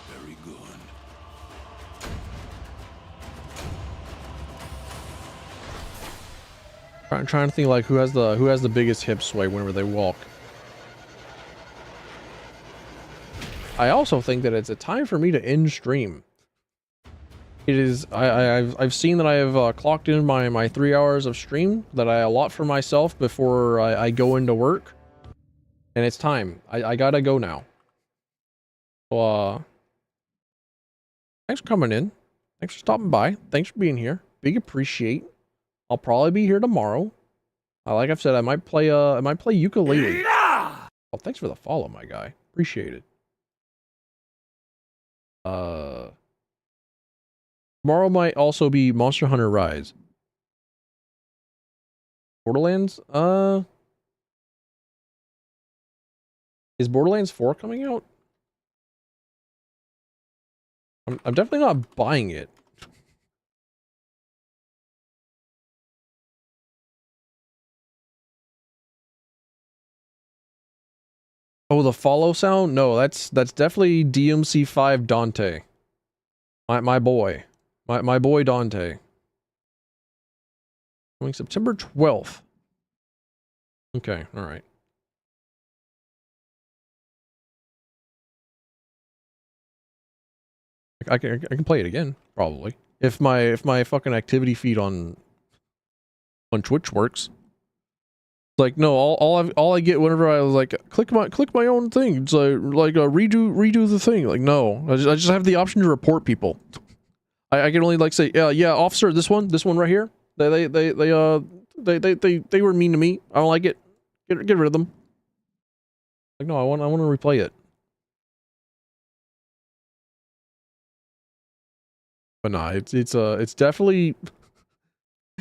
Very good. I'm trying to think like who has the biggest hip sway whenever they walk. I also think that it's a time for me to end stream. It is. I've seen that I have clocked in my 3 hours of stream that I allot for myself before I go into work, and it's time. I gotta go now. So thanks for coming in. Thanks for stopping by. Thanks for being here. Big appreciate. I'll probably be here tomorrow. Like I've said, I might play ukulele. Well, thanks for the follow, my guy. Appreciate it. Tomorrow might also be Monster Hunter Rise. Borderlands? Is Borderlands 4 coming out? I'm definitely not buying it. Oh, the follow sound? No, that's definitely DMC5 Dante. My boy. My boy Dante. Coming September 12th. Okay, alright. I can play it again, probably. If my fucking activity feed on Twitch works. Like, no, all I get whenever I was like click my own thing, it's like redo the thing. Like, no, I just have the option to report people. I can only like say yeah, officer, this one right here, they were mean to me. I don't like it. Get rid of them. Like, no, I want to replay it. But nah, it's definitely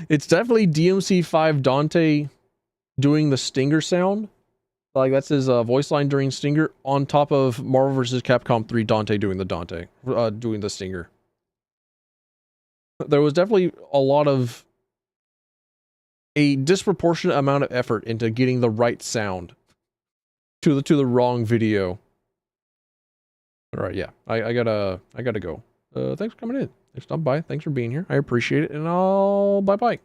DMC5 Dante doing the Stinger sound. Like, that's his voice line during Stinger, on top of Marvel vs. Capcom 3 Dante doing the Stinger. There was definitely a disproportionate amount of effort into getting the right sound to the wrong video. All right, yeah, I gotta go. Thanks for coming in. Thanks for stopping by. Thanks for being here. I appreciate it, and bye bye.